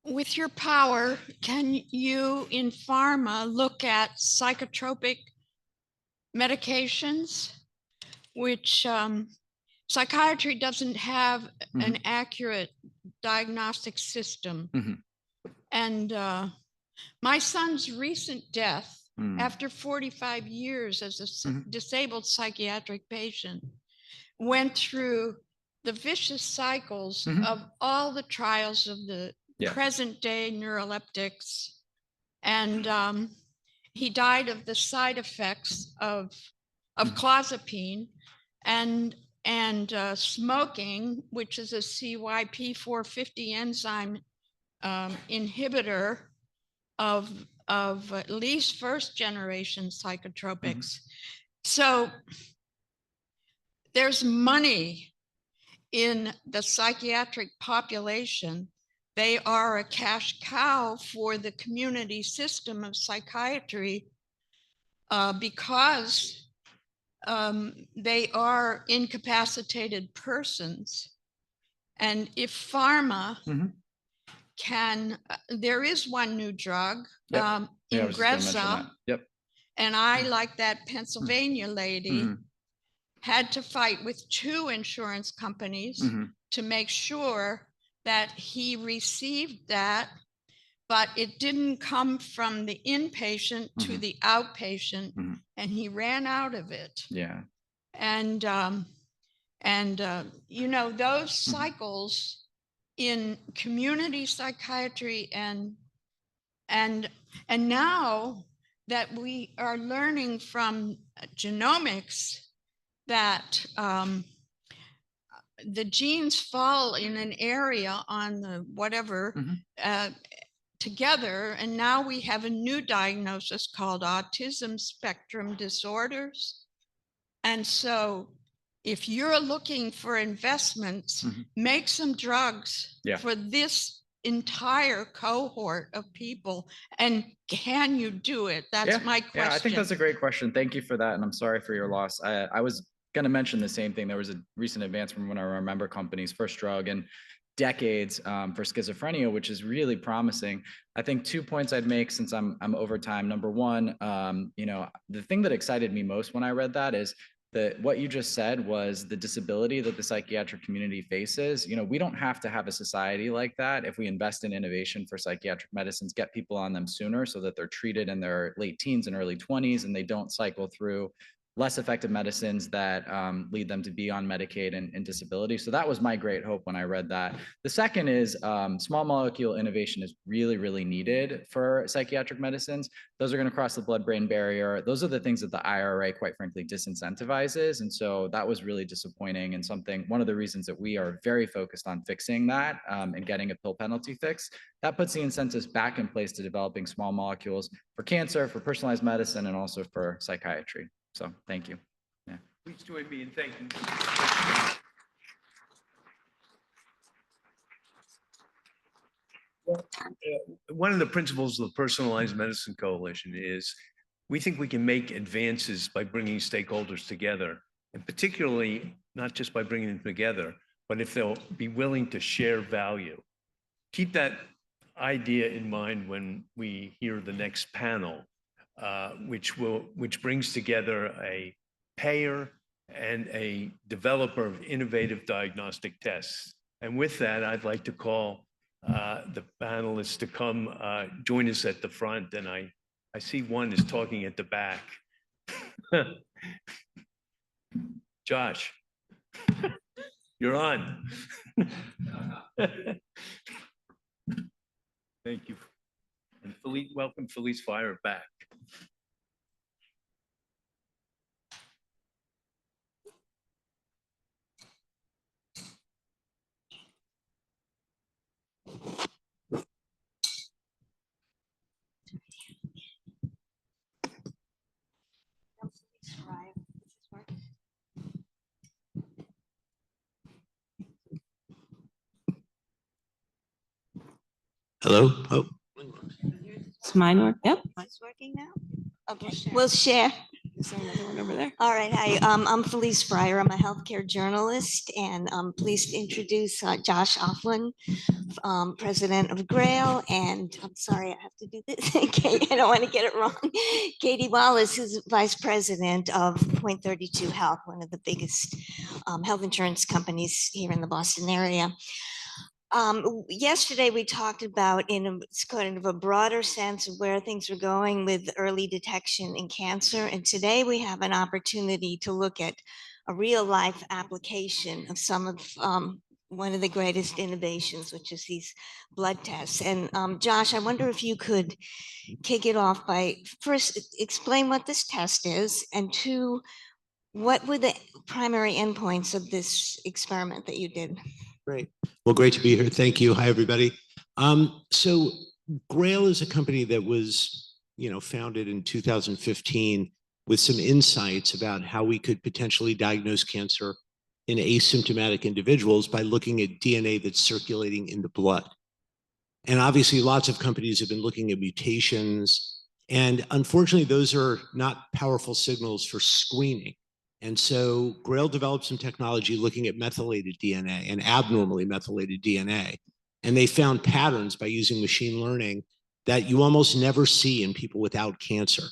With your power, can you in pharma look at psychotropic medications, which psychiatry doesn't have an accurate diagnostic system? And my son's recent death, after 45 years as a disabled psychiatric patient, went through the vicious cycles of all the trials of the present day neuroleptics. And he died of the side effects of clozapine and smoking, which is a CYP450 enzyme inhibitor, of at least first generation psychotropics. So there's money in the psychiatric population. They are a cash cow for the community system of psychiatry because they are incapacitated persons. And if pharma can, there is one new drug Yeah, I in was just gonna mention that. Greza, Yep. and I, like that Pennsylvania lady, had to fight with 2 insurance companies to make sure that he received that, but it didn't come from the inpatient to the outpatient, and he ran out of it. Yeah. And you know, those cycles in community psychiatry and now that we are learning from genomics that the genes fall in an area on the whatever together, and now we have a new diagnosis called autism spectrum disorders. And so if you're looking for investments, make some drugs for this entire cohort of people. And can you do it? That's my question. Yeah, I think that's a great question. Thank you for that. And I'm sorry for your loss. I was going to mention the same thing. There was a recent advance from one of our member companies, first drug in decades for schizophrenia, which is really promising. I think 2 points I'd make since I'm over time. Number one, you know, the thing that excited me most when I read that is that what you just said was the disability that the psychiatric community faces. You know, we don't have to have a society like that if we invest in innovation for psychiatric medicines, get people on them sooner so that they're treated in their late teens and early 20s, and they don't cycle through less effective medicines that lead them to be on Medicaid and disability. So that was my great hope when I read that. The second is small molecule innovation is really, really needed for psychiatric medicines. Those are going to cross the blood-brain barrier. Those are the things that the IRA, quite frankly, disincentivizes. And so that was really disappointing, and one of the reasons that we are very focused on fixing that and getting a pill penalty fix. That puts the incentives back in place to developing small molecules for cancer, for personalized medicine, and also for psychiatry. So thank you. Yeah. Please join me in thanking. One of the principles of the Personalized Medicine Coalition is we think we can make advances by bringing stakeholders together, and particularly not just by bringing them together, but if they'll be willing to share value. Keep that idea in mind when we hear the next panel. Which brings together a payer and a developer of innovative diagnostic tests. And with that, I'd like to call the panelists to come join us at the front. And I see one is talking at the back. Josh, you're on. Thank you. And Felice, welcome Felice Fire back. Hello? Oh. Is mine work? Yep. Mine's working now? Okay, we'll share. Is there another one over there? All right, hi, I'm Felice Fryer. I'm a healthcare journalist, and I'm pleased to introduce Josh Offlin, president of Grail, and I'm sorry, I have to do this. I don't want to get it wrong. Katie Wallace is vice president of Point 32 Health, one of the biggest health insurance companies here in the Boston area. Yesterday, we talked about in a kind of a broader sense of where things are going with early detection in cancer. And today we have an opportunity to look at a real life application of some of one of the greatest innovations, which is these blood tests. And Josh, I wonder if you could kick it off by first explain what this test is, and two, what were the primary endpoints of this experiment that you did? Great. Well, great to be here. Thank you. Hi, everybody. So Grail is a company that was, founded in 2015 with some insights about how we could potentially diagnose cancer in asymptomatic individuals by looking at DNA that's circulating in the blood. And obviously, lots of companies have been looking at mutations. And unfortunately, those are not powerful signals for screening. And so Grail developed some technology looking at methylated DNA and abnormally methylated DNA. And they found patterns by using machine learning that you almost never see in people without cancer.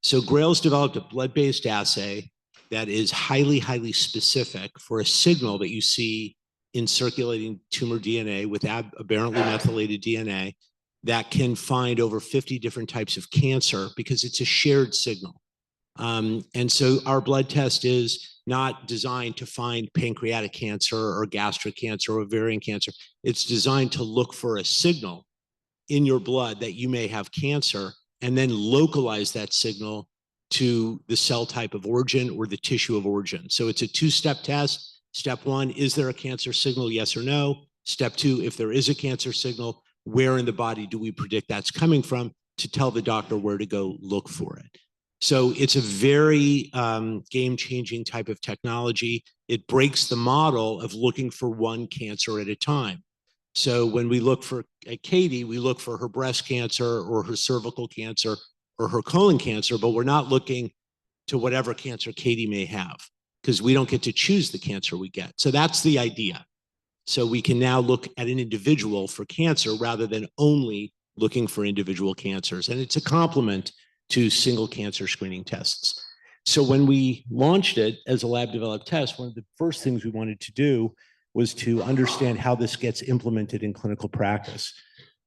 So Grail's developed a blood-based assay that is highly, highly specific for a signal that you see in circulating tumor DNA with aberrantly methylated DNA that can find over 50 different types of cancer because it's a shared signal. And so our blood test is not designed to find pancreatic cancer or gastric cancer or ovarian cancer. It's designed to look for a signal in your blood that you may have cancer and then localize that signal to the cell type of origin or the tissue of origin. So it's a two-step test. Step one, is there a cancer signal? Yes or no. Step two, if there is a cancer signal, where in the body do we predict that's coming from to tell the doctor where to go look for it? So it's a very game-changing type of technology. It breaks the model of looking for one cancer at a time. So when we look at Katie, we look for her breast cancer or her cervical cancer or her colon cancer, but we're not looking to whatever cancer Katie may have because we don't get to choose the cancer we get. So that's the idea. So we can now look at an individual for cancer rather than only looking for individual cancers. And it's a complement to single cancer screening tests. So when we launched it as a lab developed test, one of the first things we wanted to do was to understand how this gets implemented in clinical practice.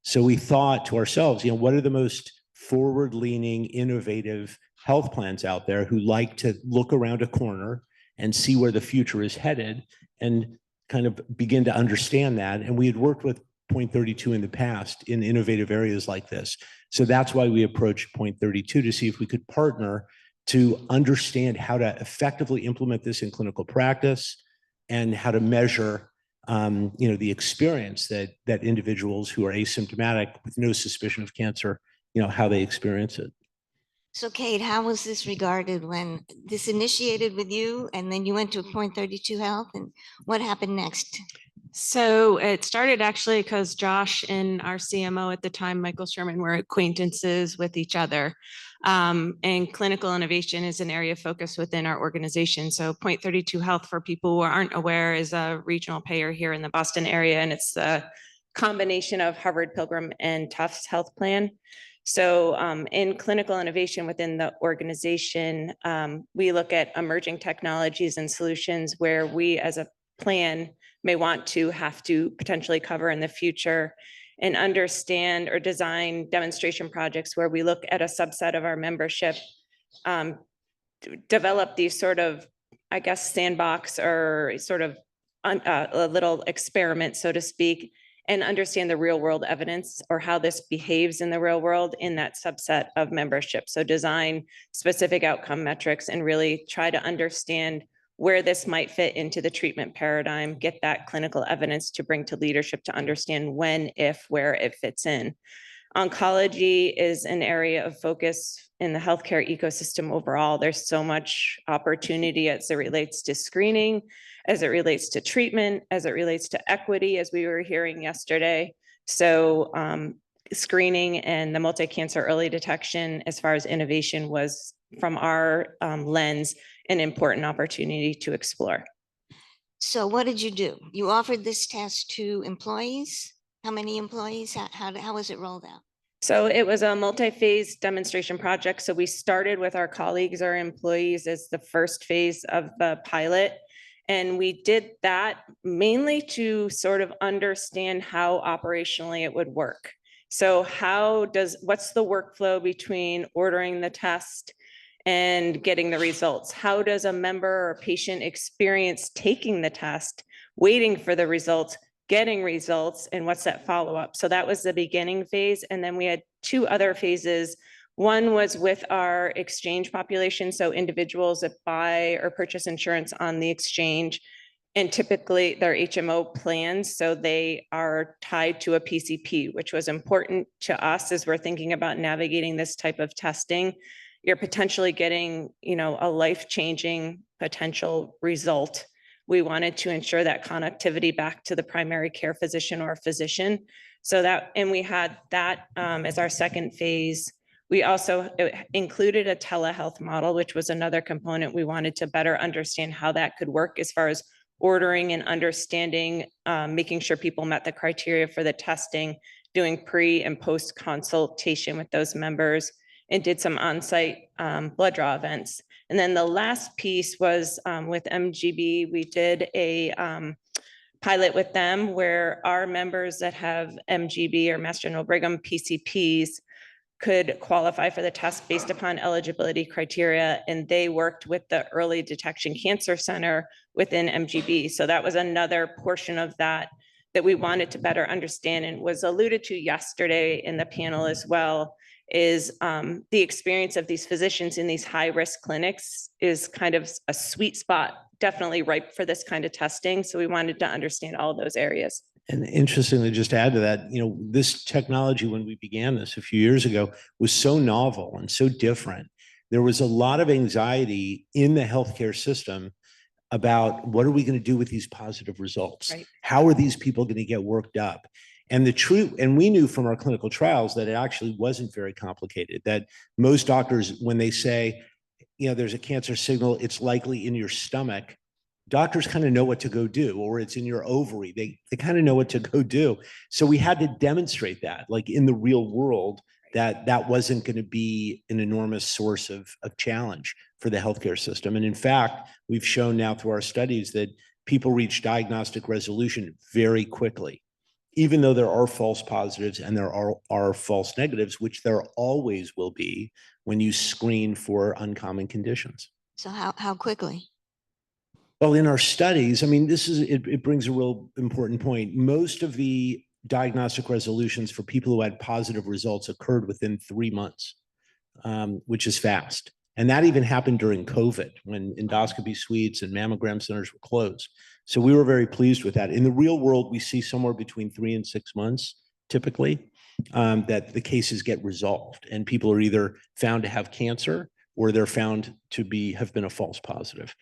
So we thought to ourselves, what are the most forward-leaning, innovative health plans out there who like to look around a corner and see where the future is headed and kind of begin to understand that. And we had worked with Point 32 in the past in innovative areas like this. So that's why we approached Point 32 to see if we could partner to understand how to effectively implement this in clinical practice and how to measure the experience that individuals who are asymptomatic with no suspicion of cancer, how they experience it. So Kate, how was this regarded when this initiated with you and then you went to Point 32 Health, and what happened next? So it started actually because Josh and our CMO at the time, Michael Sherman, were acquaintances with each other. And clinical innovation is an area of focus within our organization. So Point 32 Health, for people who aren't aware, is a regional payer here in the Boston area, and it's a combination of Harvard Pilgrim and Tufts Health Plan. So in clinical innovation within the organization, we look at emerging technologies and solutions where we as a plan may want to have to potentially cover in the future, and understand or design demonstration projects where we look at a subset of our membership, develop these sort of, I guess, sandbox or sort of a little experiment, so to speak, and understand the real world evidence or how this behaves in the real world in that subset of membership. So design specific outcome metrics and really try to understand where this might fit into the treatment paradigm, get that clinical evidence to bring to leadership to understand when, if, where it fits in. Oncology is an area of focus in the healthcare ecosystem overall. There's so much opportunity as it relates to screening, as it relates to treatment, as it relates to equity, as we were hearing yesterday. So screening and the multi-cancer early detection as far as innovation was, from our lens, an important opportunity to explore. So what did you do? You offered this test to employees? How many employees? How was it rolled out? So it was a multi-phase demonstration project. So we started with our colleagues, our employees, as the first phase of the pilot. And we did that mainly to sort of understand how operationally it would work. So what's the workflow between ordering the test and getting the results? How does a member or patient experience taking the test, waiting for the results, getting results, and what's that follow-up? So that was the beginning phase. And then we had two other phases. One was with our exchange population, so individuals that buy or purchase insurance on the exchange, And typically they're HMO plans, so they are tied to a PCP, which was important to us as we're thinking about navigating this type of testing. You're potentially getting, a life-changing potential result. We wanted to ensure that connectivity back to the primary care physician or physician. And we had that as our second phase. We also included a telehealth model, which was another component we wanted to better understand how that could work as far as ordering and understanding, making sure people met the criteria for the testing, doing pre and post consultation with those members, and did some on-site blood draw events. And then the last piece was with MGB, we did a pilot with them where our members that have MGB or Mass General Brigham PCPs could qualify for the test based upon eligibility criteria. And they worked with the Early Detection Cancer Center within MGB. So that was another portion of that we wanted to better understand, and was alluded to yesterday in the panel as well, is the experience of these physicians in these high-risk clinics is kind of a sweet spot, definitely ripe for this kind of testing. So we wanted to understand all of those areas. And interestingly, just to add to that, this technology, when we began this a few years ago, was so novel and so different. There was a lot of anxiety in the healthcare system about what are we going to do with these positive results? Right. How are these people going to get worked up? And we knew from our clinical trials that it actually wasn't very complicated, that most doctors, when they say, there's a cancer signal, it's likely in your stomach, doctors kind of know what to go do, or it's in your ovary. They kind of know what to go do. So we had to demonstrate that, like in the real world, that wasn't going to be an enormous source of challenge for the healthcare system. And in fact, we've shown now through our studies that people reach diagnostic resolution very quickly, even though there are false positives and there are false negatives, which there always will be when you screen for uncommon conditions. So how quickly? Well, in our studies, it brings a real important point. Most of the diagnostic resolutions for people who had positive results occurred within 3 months, which is fast. And that even happened during COVID, when endoscopy suites and mammogram centers were closed. So we were very pleased with that. In the real world, we see somewhere between 3 and 6 months, typically, that the cases get resolved, and people are either found to have cancer or they're found to have been a false positive.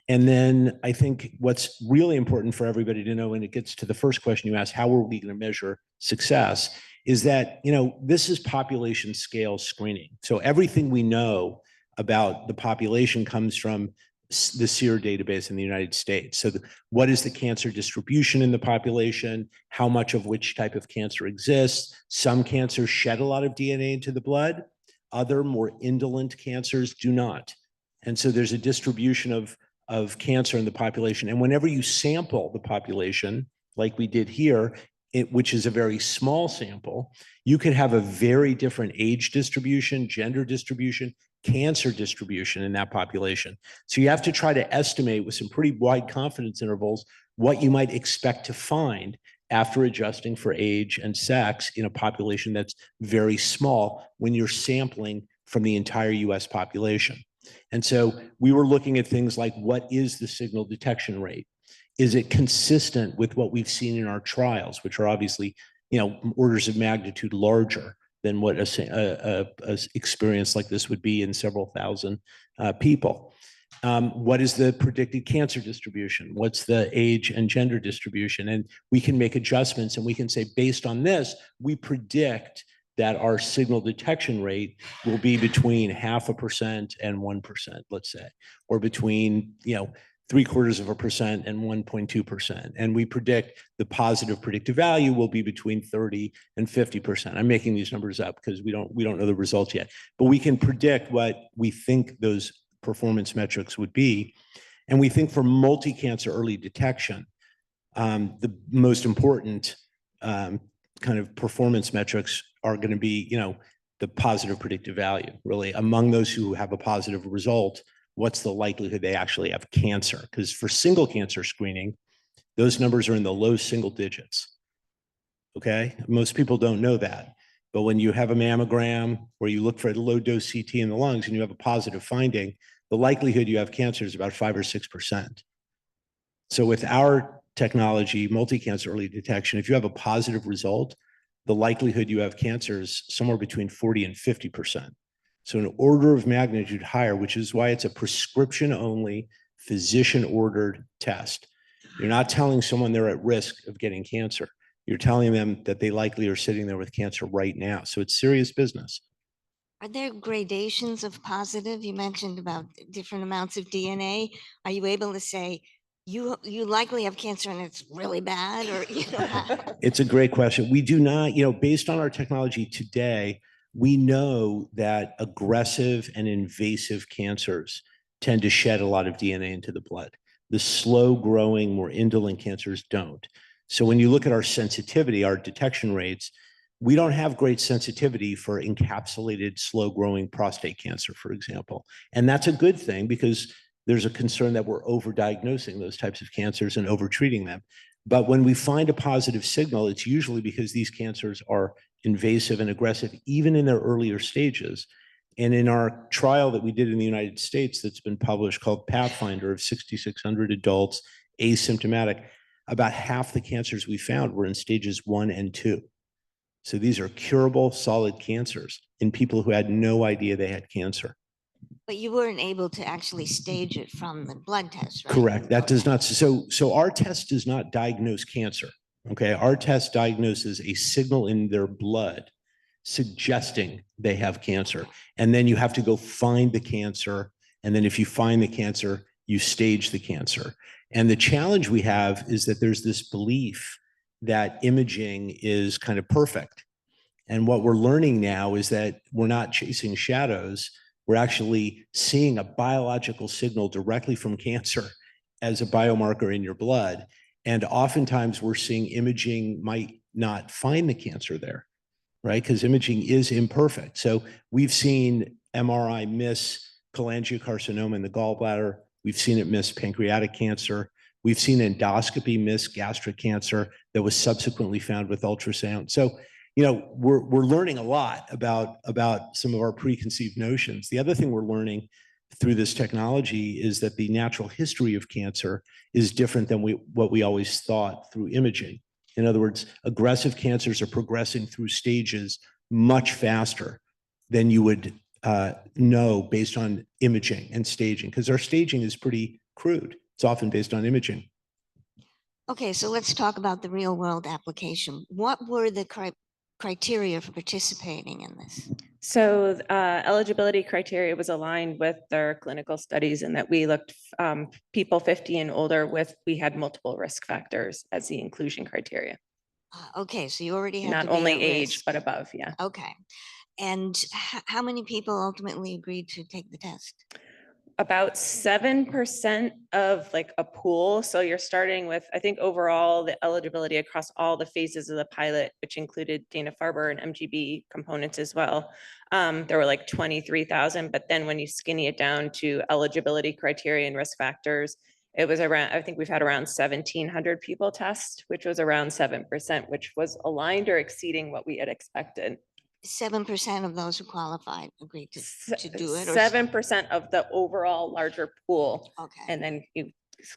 And then I think what's really important for everybody to know, when it gets to the first question you asked, how are we going to measure success, is that, this is population scale screening. So everything we know about the population comes from the SEER database in the United States. So what is the cancer distribution in the population? How much of which type of cancer exists? Some cancers shed a lot of DNA into the blood. Other more indolent cancers do not. And so there's a distribution of cancer in the population. And whenever you sample the population, like we did here, which is a very small sample, you could have a very different age distribution, gender distribution, cancer distribution in that population. So you have to try to estimate with some pretty wide confidence intervals what you might expect to find after adjusting for age and sex in a population that's very small when you're sampling from the entire US population. And so we were looking at things like, what is the signal detection rate? Is it consistent with what we've seen in our trials, which are obviously, orders of magnitude larger than what a experience like this would be in several thousand people? What is the predicted cancer distribution? What's the age and gender distribution? And we can make adjustments, and we can say, based on this, we predict that our signal detection rate will be between 0.5% and 1%, let's say, or between 0.75% and 1.2%. And we predict the positive predictive value will be between 30 and 50%. I'm making these numbers up because we don't know the results yet, but we can predict what we think those performance metrics would be. And we think for multi-cancer early detection, the most important kind of performance metrics are going to be, the positive predictive value. Really, among those who have a positive result, what's the likelihood they actually have cancer? Because for single cancer screening, those numbers are in the low single digits. Okay, most people don't know that. But when you have a mammogram where you look for a low dose CT in the lungs and you have a positive finding, the likelihood you have cancer is about 5 or 6%. So with our technology, multi-cancer early detection, if you have a positive result, the likelihood you have cancer is somewhere between 40 and 50%. So an order of magnitude higher, which is why it's a prescription only, physician ordered test. You're not telling someone they're at risk of getting cancer. You're telling them that they likely are sitting there with cancer right now. So it's serious business. Are there gradations of positive? You mentioned about different amounts of DNA. Are you able to say, you likely have cancer and it's really bad, or It's a great question. We do not, based on our technology today, we know that aggressive and invasive cancers tend to shed a lot of DNA into the blood. The slow growing, more indolent cancers don't. So when you look at our sensitivity, our detection rates, we don't have great sensitivity for encapsulated slow growing prostate cancer, for example. And that's a good thing because there's a concern that we're overdiagnosing those types of cancers and overtreating them. But when we find a positive signal, it's usually because these cancers are invasive and aggressive, even in their earlier stages. And in our trial that we did in the United States that's been published called Pathfinder of 6,600 adults, asymptomatic, about half the cancers we found were in stages 1 and 2. So these are curable, solid cancers in people who had no idea they had cancer. But you weren't able to actually stage it from the blood test, right? Correct. That does not. So our test does not diagnose cancer. Okay. Our test diagnoses a signal in their blood suggesting they have cancer. And then you have to go find the cancer. And then if you find the cancer, you stage the cancer. And the challenge we have is that there's this belief that imaging is kind of perfect. And what we're learning now is that we're not chasing shadows. We're actually seeing a biological signal directly from cancer as a biomarker in your blood. And oftentimes we're seeing imaging might not find the cancer there, right? Because imaging is imperfect. So we've seen MRI miss cholangiocarcinoma in the gallbladder. We've seen it miss pancreatic cancer. We've seen endoscopy miss gastric cancer that was subsequently found with ultrasound. So, we're learning a lot about some of our preconceived notions. The other thing we're learning through this technology is that the natural history of cancer is different than what we always thought through imaging. In other words, aggressive cancers are progressing through stages much faster than you would know based on imaging and staging, because our staging is pretty crude. It's often based on imaging. Okay, so let's talk about the real world application. What were the criteria for participating in this? So eligibility criteria was aligned with their clinical studies in that we looked people 50 and older we had multiple risk factors as the inclusion criteria. Okay, so you already had not to be only at age, risk. but above, yeah. Okay. And how many people ultimately agreed to take the test? About 7% of like a pool. So you're starting with, I think overall the eligibility across all the phases of the pilot, which included Dana-Farber and MGB components as well. There were like 23,000, but then when you skinny it down to eligibility criteria and risk factors, it was around, I think we've had around 1,700 people test, which was around 7%, which was aligned or exceeding what we had expected. 7% of those who qualified agreed to do it? 7% of the overall larger pool. Okay. And then you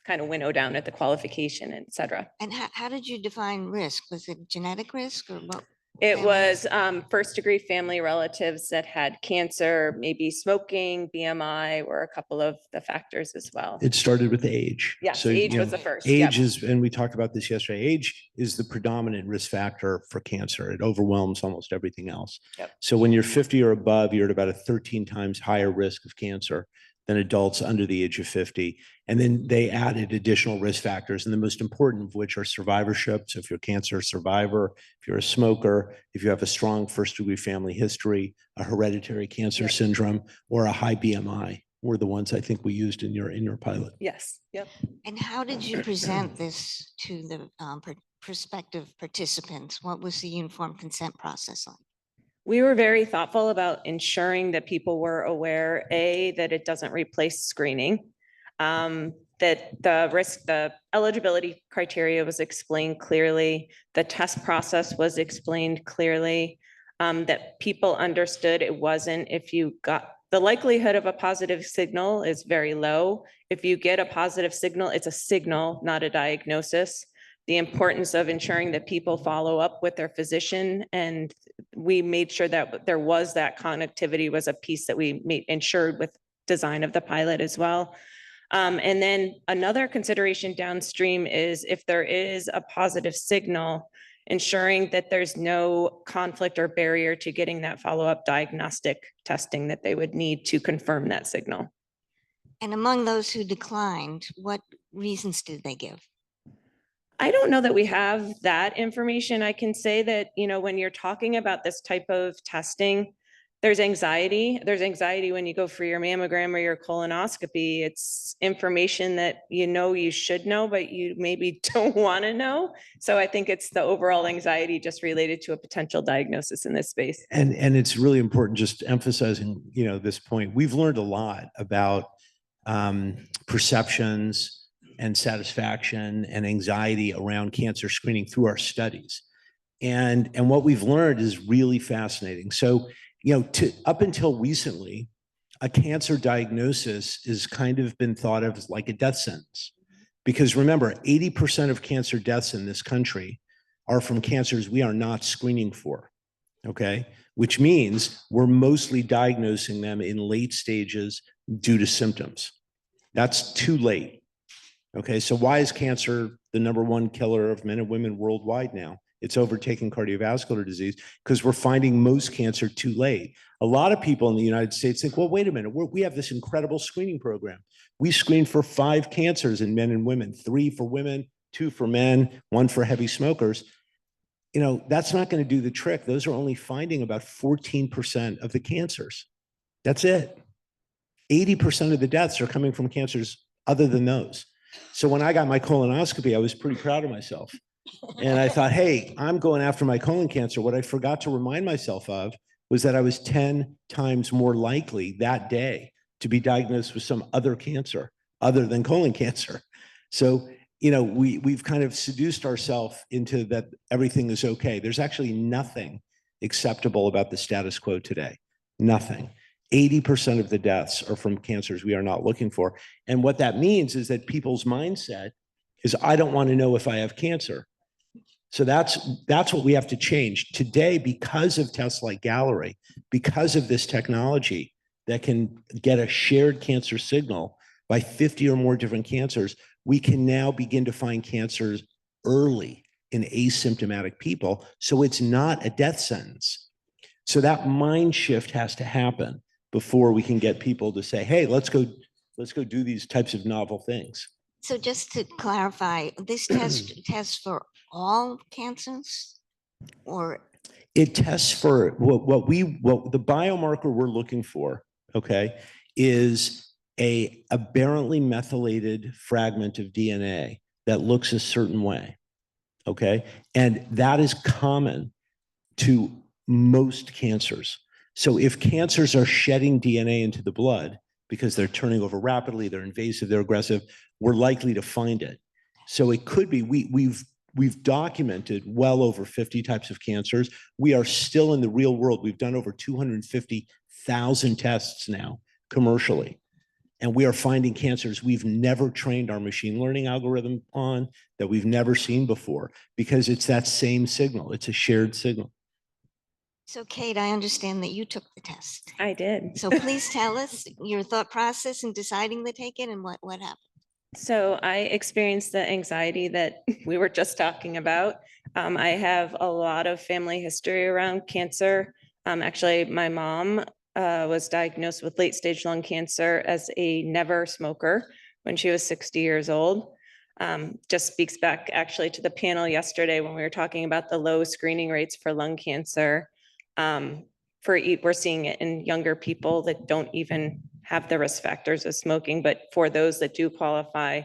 kind of winnow down at the qualification, et cetera. And how did you define risk? Was it genetic risk or what? It was first degree family relatives that had cancer, maybe smoking, BMI were a couple of the factors as well. It started with age. Yes, So, age was the first. Age is, and we talked about this yesterday, age is the predominant risk factor for cancer. It overwhelms almost everything else. Yep. So when you're 50 or above, you're at about a 13 times higher risk of cancer than adults under the age of 50. And then they added additional risk factors, and the most important of which are survivorship. So if you're a cancer survivor, if you're a smoker, if you have a strong first degree family history, a hereditary cancer syndrome, or a high BMI were the ones I think we used in your pilot. Yes. Yep. And how did you present this to the prospective participants? What was the uniform consent process like? We were very thoughtful about ensuring that people were aware, that it doesn't replace screening, that the eligibility criteria was explained clearly, the test process was explained clearly, that people understood it wasn't if you got the likelihood of a positive signal is very low. If you get a positive signal, it's a signal, not a diagnosis. The importance of ensuring that people follow up with their physician, and we made sure that there was that connectivity was a piece that we ensured with design of the pilot as well. And then another consideration downstream is if there is a positive signal, ensuring that there's no conflict or barrier to getting that follow-up diagnostic testing that they would need to confirm that signal. And among those who declined, what reasons did they give? I don't know that we have that information. I can say that, you know, when you're talking about this type of testing, there's anxiety. There's anxiety when you go for your mammogram or your colonoscopy. It's information that you should know, but you maybe don't want to know. So I think it's the overall anxiety just related to a potential diagnosis in this space. And it's really important, just emphasizing, this point. We've learned a lot about perceptions and satisfaction and anxiety around cancer screening through our studies. And what we've learned is really fascinating. So, up until recently, a cancer diagnosis is kind of been thought of as like a death sentence. Because remember, 80% of cancer deaths in this country are from cancers we are not screening for, okay? Which means we're mostly diagnosing them in late stages due to symptoms. That's too late. Okay, so why is cancer the #1 killer of men and women worldwide now? It's overtaking cardiovascular disease because we're finding most cancer too late. A lot of people in the United States think, well, wait a minute, we have this incredible screening program. We screen for 5 cancers in men and women, 3 for women, 2 for men, 1 for heavy smokers. That's not going to do the trick. Those are only finding about 14% of the cancers. That's it. 80% of the deaths are coming from cancers other than those. So when I got my colonoscopy, I was pretty proud of myself. And I thought, hey, I'm going after my colon cancer. What I forgot to remind myself of was that I was 10 times more likely that day to be diagnosed with some other cancer other than colon cancer. So, we've kind of seduced ourselves into that everything is okay. There's actually nothing acceptable about the status quo today. Nothing. 80% of the deaths are from cancers we are not looking for. And what that means is that people's mindset is, I don't want to know if I have cancer. So that's what we have to change today, because of tests like Gallery, because of this technology that can get a shared cancer signal by 50 or more different cancers. We can now begin to find cancers early in asymptomatic people. So it's not a death sentence. So that mind shift has to happen before we can get people to say, hey, let's go do these types of novel things. So just to clarify, this test tests for all cancers, or? It tests for what the biomarker we're looking for, okay, is a aberrantly methylated fragment of DNA that looks a certain way, okay? And that is common to most cancers. So if cancers are shedding DNA into the blood because they're turning over rapidly, they're invasive, they're aggressive, we're likely to find it. So it could be, we've documented well over 50 types of cancers. We are still in the real world. We've done over 250,000 tests now commercially. And we are finding cancers we've never trained our machine learning algorithm on, that we've never seen before, because it's that same signal. It's a shared signal. So Kate, I understand that you took the test. I did. So please tell us your thought process in deciding to take it and what happened. So I experienced the anxiety that we were just talking about. I have a lot of family history around cancer. Actually, my mom was diagnosed with late stage lung cancer as a never smoker when she was 60 years old. Just speaks back actually to the panel yesterday when we were talking about the low screening rates for lung cancer. We're seeing it in younger people that don't even have the risk factors of smoking, but for those that do qualify,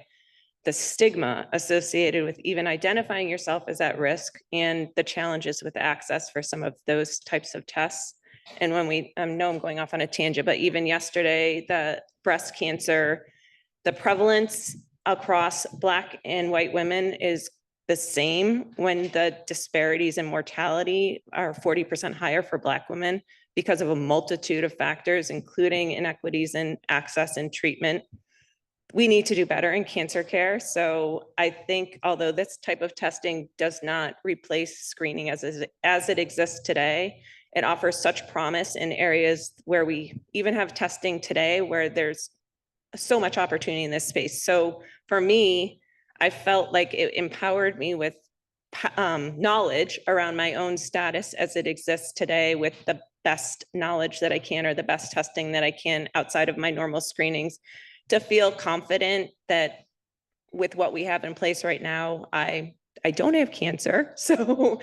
the stigma associated with even identifying yourself as at risk and the challenges with access for some of those types of tests. And when we know I'm going off on a tangent, but even yesterday, the breast cancer, the prevalence across Black and white women is the same, when the disparities in mortality are 40% higher for Black women because of a multitude of factors, including inequities in access and treatment. We need to do better in cancer care. So I think although this type of testing does not replace screening as it exists today, it offers such promise in areas where we even have testing today where there's so much opportunity in this space. So for me, I felt like it empowered me with knowledge around my own status as it exists today with the best knowledge that I can, or the best testing that I can outside of my normal screenings, to feel confident that with what we have in place right now, I don't have cancer. So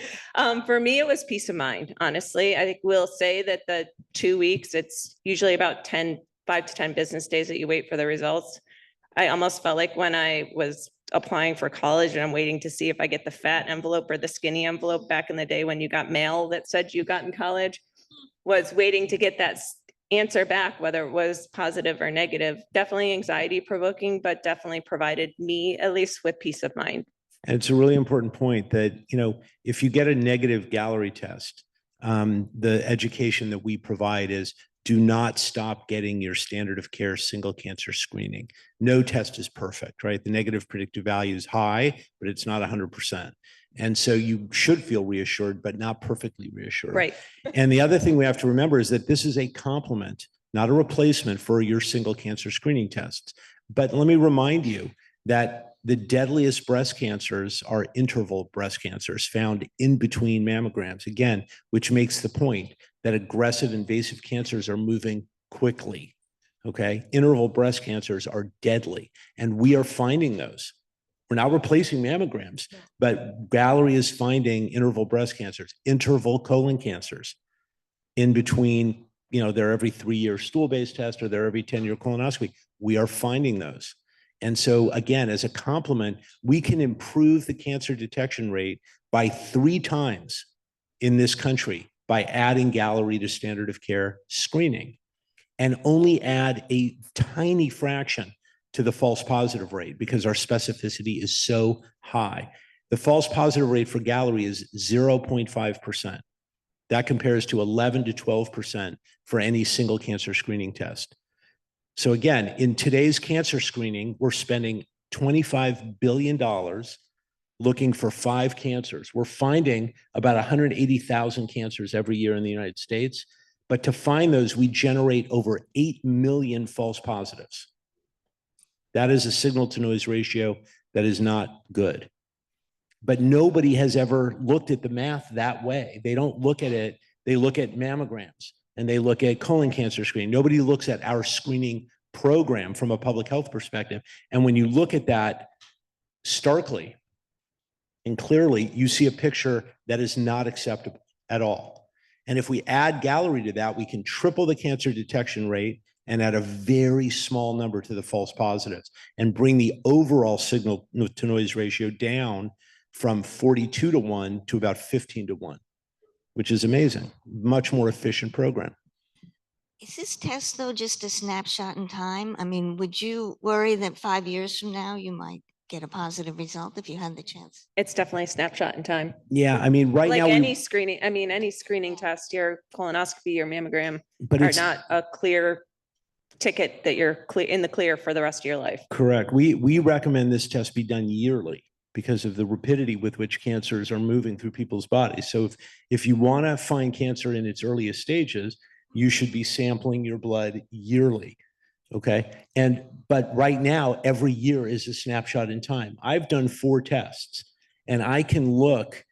for me, it was peace of mind, honestly. I think we'll say that the 2 weeks, it's usually about 5 to 10 business days that you wait for the results. I almost felt like when I was applying for college and I'm waiting to see if I get the fat envelope or the skinny envelope back in the day when you got mail that said you got in college, was waiting to get that answer back, whether it was positive or negative. Definitely anxiety provoking, but definitely provided me at least with peace of mind. And it's a really important point that, you know, if you get a negative Gallery test, the education that we provide is do not stop getting your standard of care single cancer screening. No test is perfect, right? The negative predictive value is high, but it's not 100%. And so you should feel reassured, but not perfectly reassured. Right. And the other thing we have to remember is that this is a complement, not a replacement for your single cancer screening tests. But let me remind you that the deadliest breast cancers are interval breast cancers found in between mammograms, again, which makes the point that aggressive invasive cancers are moving quickly. Okay. Interval breast cancers are deadly, and we are finding those. We're not replacing mammograms, but Gallery is finding interval breast cancers, interval colon cancers in between, you know, their every 3-year stool-based test or their every 10-year colonoscopy. We are finding those. And so again, as a complement, we can improve the cancer detection rate by 3 times in this country by adding Gallery to standard of care screening, and only add a tiny fraction to the false positive rate because our specificity is so high. The false positive rate for Gallery is 0.5%. That compares to 11 to 12% for any single cancer screening test. So again, in today's cancer screening, we're spending $25 billion looking for 5 cancers. We're finding about 180,000 cancers every year in the United States. But to find those, we generate over 8 million false positives. That is a signal to noise ratio that is not good. But nobody has ever looked at the math that way. They don't look at it. They look at mammograms and they look at colon cancer screening. Nobody looks at our screening program from a public health perspective. And when you look at that starkly and clearly, you see a picture that is not acceptable at all. And if we add Gallery to that, we can triple the cancer detection rate and add a very small number to the false positives and bring the overall signal to noise ratio down from 42 to 1 to about 15 to 1, which is amazing. Much more efficient program. Is this test though just a snapshot in time? I mean, would you worry that 5 years from now you might get a positive result if you had the chance? It's definitely a snapshot in time. Yeah, I mean, right Like now, any screening, I mean, any screening test, your colonoscopy, your mammogram but are it's not a clear ticket that you're in the clear for the rest of your life. correct. We recommend this test be done yearly because of the rapidity with which cancers are moving through people's bodies. So if you want to find cancer in its earliest stages, you should be sampling your blood yearly. Okay. But right now, every year is a snapshot in time. I've done 4 tests and I can look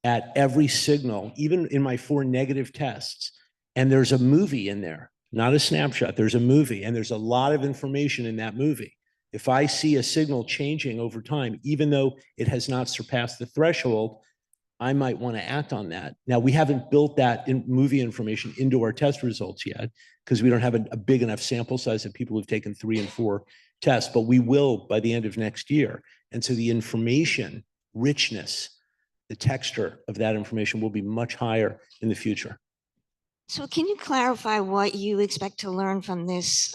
at every signal, even in my 4 negative tests, and there's a movie in there, not a snapshot. There's a movie, and there's a lot of information in that movie. If I see a signal changing over time, even though it has not surpassed the threshold, I might want to act on that. Now, we haven't built that movie information into our test results yet because we don't have a big enough sample size of people who've taken 3 and 4 tests, but we will by the end of next year. And so the information richness, the texture of that information will be much higher in the future. So can you clarify what you expect to learn from this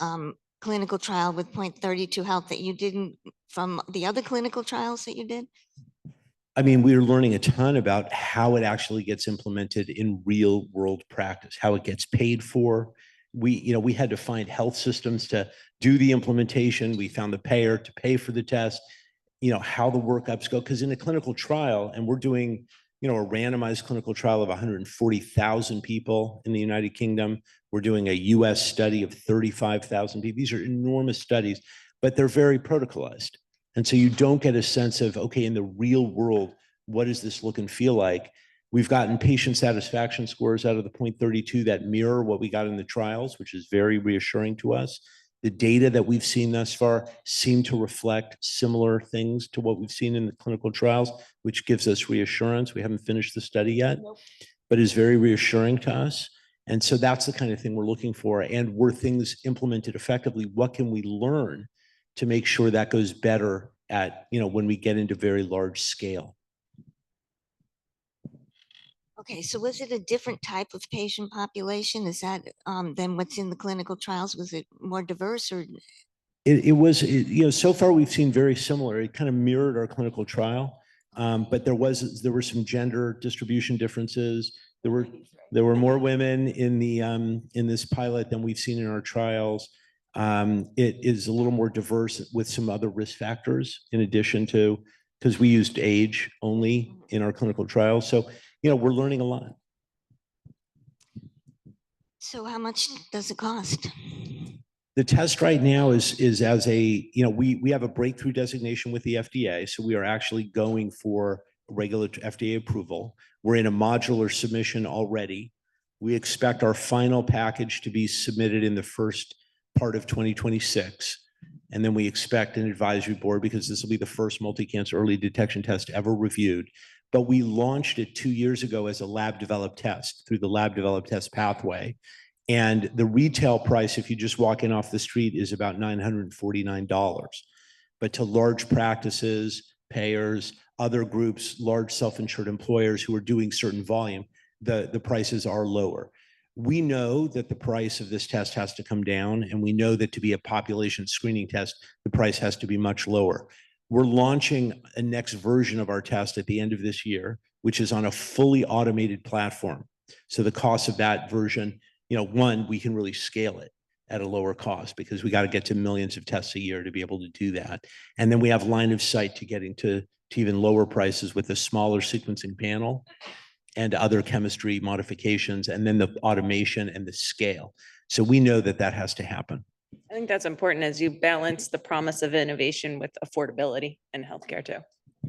clinical trial with 0.32 health that you didn't from the other clinical trials that you did? I mean, we're learning a ton about how it actually gets implemented in real world practice, how it gets paid for. We had to find health systems to do the implementation. We found the payer to pay for the test, how the workups go. Because in a clinical trial, and we're doing, a randomized clinical trial of 140,000 people in the United Kingdom. We're doing a US study of 35,000 people. These are enormous studies, but they're very protocolized. And so you don't get a sense of, okay, in the real world, what does this look and feel like? We've gotten patient satisfaction scores out of the 0.32 that mirror what we got in the trials, which is very reassuring to us. The data that we've seen thus far seem to reflect similar things to what we've seen in the clinical trials, which gives us reassurance. We haven't finished the study yet, but is very reassuring to us. And so that's the kind of thing we're looking for. And were things implemented effectively? What can we learn to make sure that goes better at, when we get into very large scale? Okay, so was it a different type of patient population? Is that than what's in the clinical trials? Was it more diverse or? It was, so far we've seen very similar. It kind of mirrored our clinical trial, but there were some gender distribution differences. There were more women in this pilot than we've seen in our trials. It is a little more diverse with some other risk factors in addition to, because we used age only in our clinical trials. So, we're learning a lot. So how much does it cost? The test right now is as a, we have a breakthrough designation with the FDA. So we are actually going for regular FDA approval. We're in a modular submission already. We expect our final package to be submitted in the first part of 2026. And then we expect an advisory board, because this will be the first multi-cancer early detection test ever reviewed. But we launched it 2 years ago as a lab developed test through the lab developed test pathway. And the retail price, if you just walk in off the street, is about $949. But to large practices, payers, other groups, large self-insured employers who are doing certain volume, the prices are lower. We know that the price of this test has to come down, and we know that to be a population screening test, the price has to be much lower. We're launching a next version of our test at the end of this year, which is on a fully automated platform. So the cost of that version, one, we can really scale it at a lower cost because we got to get to millions of tests a year to be able to do that. And then we have line of sight to getting to even lower prices with a smaller sequencing panel and other chemistry modifications, and then the automation and the scale. So we know that that has to happen. I think that's important as you balance the promise of innovation with affordability in healthcare too.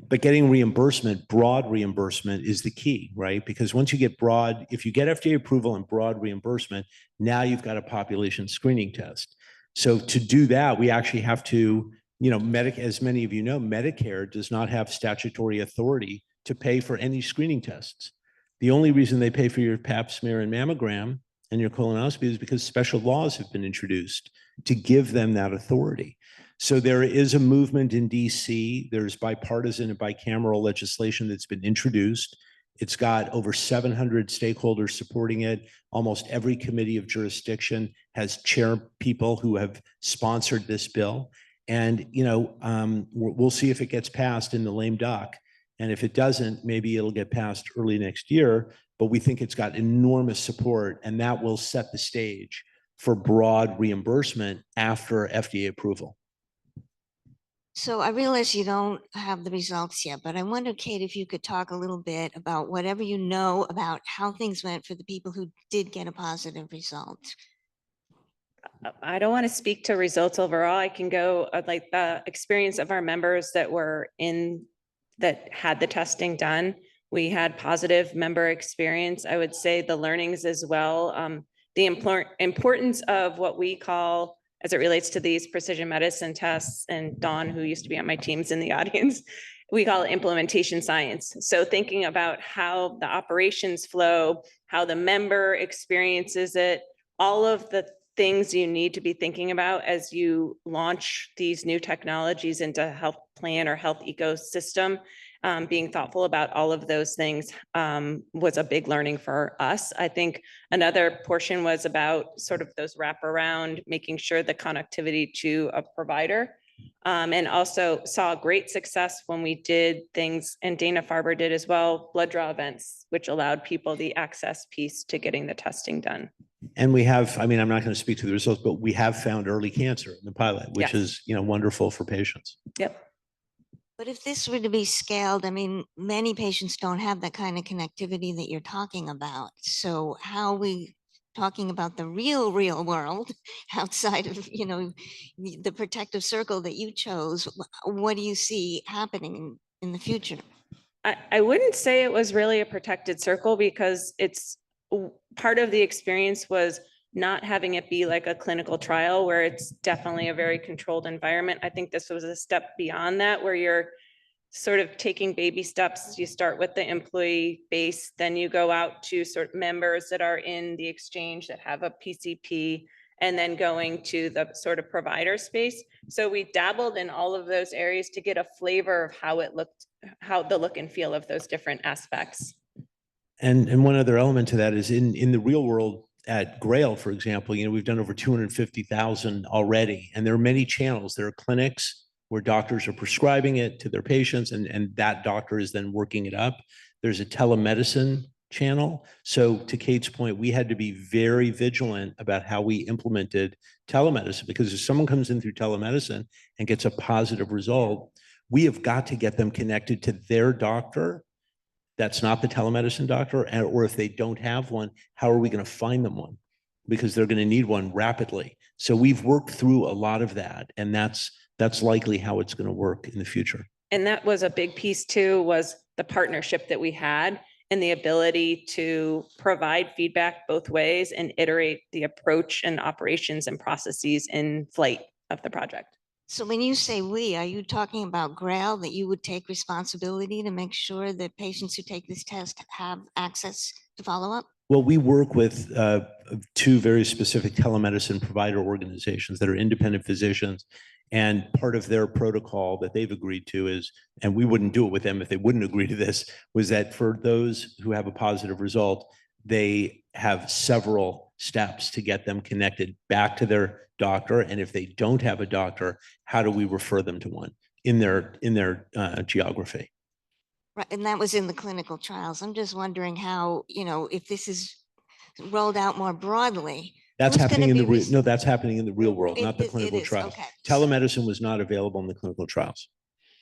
But getting reimbursement, broad reimbursement is the key, right? Because once you get broad, if you get FDA approval and broad reimbursement, now you've got a population screening test. So to do that, we actually have to, as many of you know, Medicare does not have statutory authority to pay for any screening tests. The only reason they pay for your pap smear and mammogram and your colonoscopy is because special laws have been introduced to give them that authority. So there is a movement in DC. There's bipartisan and bicameral legislation that's been introduced. It's got over 700 stakeholders supporting it. Almost every committee of jurisdiction has chair people who have sponsored this bill. And, we'll see if it gets passed in the lame duck. And if it doesn't, maybe it'll get passed early next year. But we think it's got enormous support, and that will set the stage for broad reimbursement after FDA approval. So I realize you don't have the results yet, but I wonder, Kate, if you could talk a little bit about whatever you know about how things went for the people who did get a positive result. I don't want to speak to results overall. I can go like the experience of our members that had the testing done. We had positive member experience. I would say the learnings as well. The importance of what we call, as it relates to these precision medicine tests, and Dawn, who used to be on my teams in the audience, we call it implementation science. So thinking about how the operations flow, how the member experiences it, all of the things you need to be thinking about as you launch these new technologies into health plan or health ecosystem. Being thoughtful about all of those things was a big learning for us. I think another portion was about sort of those wraparound, making sure the connectivity to a provider And also saw great success when we did things, and Dana-Farber did as well, blood draw events, which allowed people the access piece to getting the testing done. And we have, I mean, I'm not going to speak to the results, but we have found early cancer in the pilot, which Yes. is, wonderful for patients. Yep. But if this were to be scaled, I mean, many patients don't have that kind of connectivity that you're talking about. So how are we talking about the real world outside of, the protective circle that you chose? What do you see happening in the future? I wouldn't say it was really a protected circle, because part of the experience was not having it be like a clinical trial where it's definitely a very controlled environment. I think this was a step beyond that, where you're sort of taking baby steps. You start with the employee base, then you go out to sort of members that are in the exchange that have a PCP, and then going to the sort of provider space. So we dabbled in all of those areas to get a flavor of how it looked, how the look and feel of those different aspects. And one other element to that is in the real world at Grail, for example, we've done over 250,000 already, and there are many channels. There are clinics where doctors are prescribing it to their patients, and that doctor is then working it up. There's a telemedicine channel. So to Kate's point, we had to be very vigilant about how we implemented telemedicine, because if someone comes in through telemedicine and gets a positive result, we have got to get them connected to their doctor. That's not the telemedicine doctor, or if they don't have one, how are we going to find them one? Because they're going to need one rapidly. So we've worked through a lot of that, and that's likely how it's going to work in the future. And that was a big piece too, was the partnership that we had and the ability to provide feedback both ways and iterate the approach and operations and processes in flight of the project. So when you say we, are you talking about Grail, that you would take responsibility to make sure that patients who take this test have access to follow up? Well, we work with two very specific telemedicine provider organizations that are independent physicians. And part of their protocol that they've agreed to is, and we wouldn't do it with them if they wouldn't agree to this, was that for those who have a positive result, they have several steps to get them connected back to their doctor. And if they don't have a doctor, how do we refer them to one in their geography? Right, and that was in the clinical trials. I'm just wondering how, if this is rolled out more broadly. That's who's happening gonna in the be no, that's happening in the real world, It not the is- it clinical is, trials. okay. Telemedicine was not available in the clinical trials.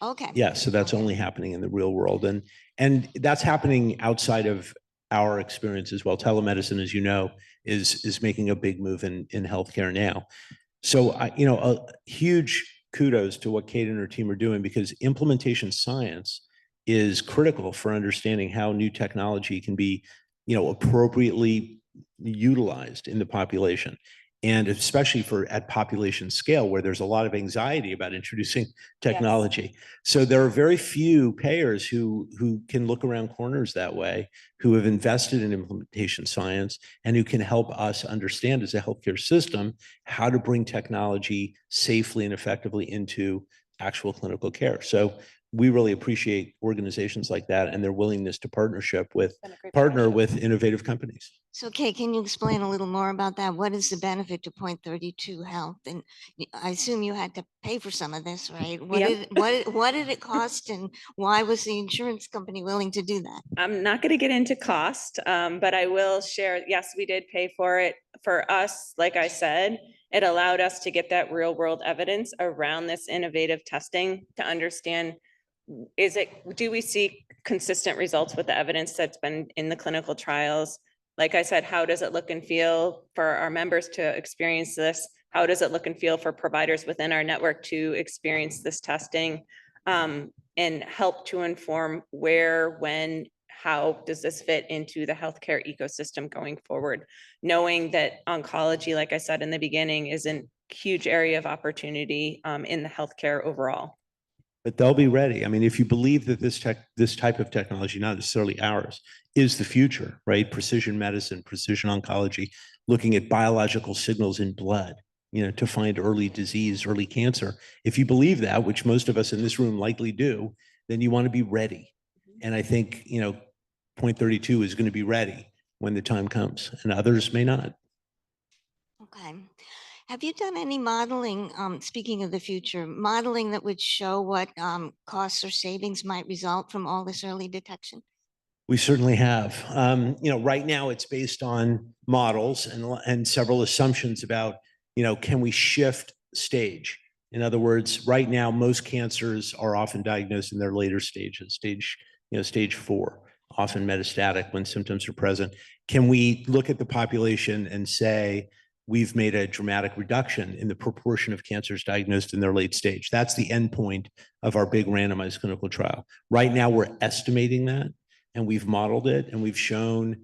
Okay. Yeah, so that's Okay. only happening in the real world, and that's happening outside of our experience as well. Telemedicine, as you know, is making a big move in healthcare now. So a huge kudos to what Kate and her team are doing, because implementation science is critical for understanding how new technology can be, appropriately utilized in the population. And especially at population scale, where there's a lot of anxiety about introducing technology. So there are very few payers who can look around corners that way, who have invested in implementation science, and who can help us understand as a healthcare system how to bring technology safely and effectively into actual clinical care. So we really appreciate organizations like that and their willingness to partner with innovative companies. So Kate, can you explain a little more about that? What is the benefit to Point 32 Health? And I assume you had to pay for some of this, right? Yep. What did it cost, and why was the insurance company willing to do that? I'm not going to get into cost, but I will share, yes, we did pay for it. For us, like I said, it allowed us to get that real world evidence around this innovative testing to understand, do we see consistent results with the evidence that's been in the clinical trials? Like I said, how does it look and feel for our members to experience this? How does it look and feel for providers within our network to experience this testing? And help to inform where, when, how does this fit into the healthcare ecosystem going forward? Knowing that oncology, like I said in the beginning, is a huge area of opportunity in the healthcare overall. But they'll be ready. I mean, if you believe that this type of technology, not necessarily ours, is the future, right? Precision medicine, precision oncology, looking at biological signals in blood, to find early disease, early cancer. If you believe that, which most of us in this room likely do, then you want to be ready. And I think, Point 32 is going to be ready when the time comes, and others may not. Okay. Have you done any modeling, speaking of the future, modeling that would show what costs or savings might result from all this early detection? We certainly have. Right now it's based on models and several assumptions about, can we shift stage? In other words, right now, most cancers are often diagnosed in their later stages, stage 4, often metastatic when symptoms are present. Can we look at the population and say, we've made a dramatic reduction in the proportion of cancers diagnosed in their late stage? That's the endpoint of our big randomized clinical trial. Right now, we're estimating that, and we've modeled it, and we've shown,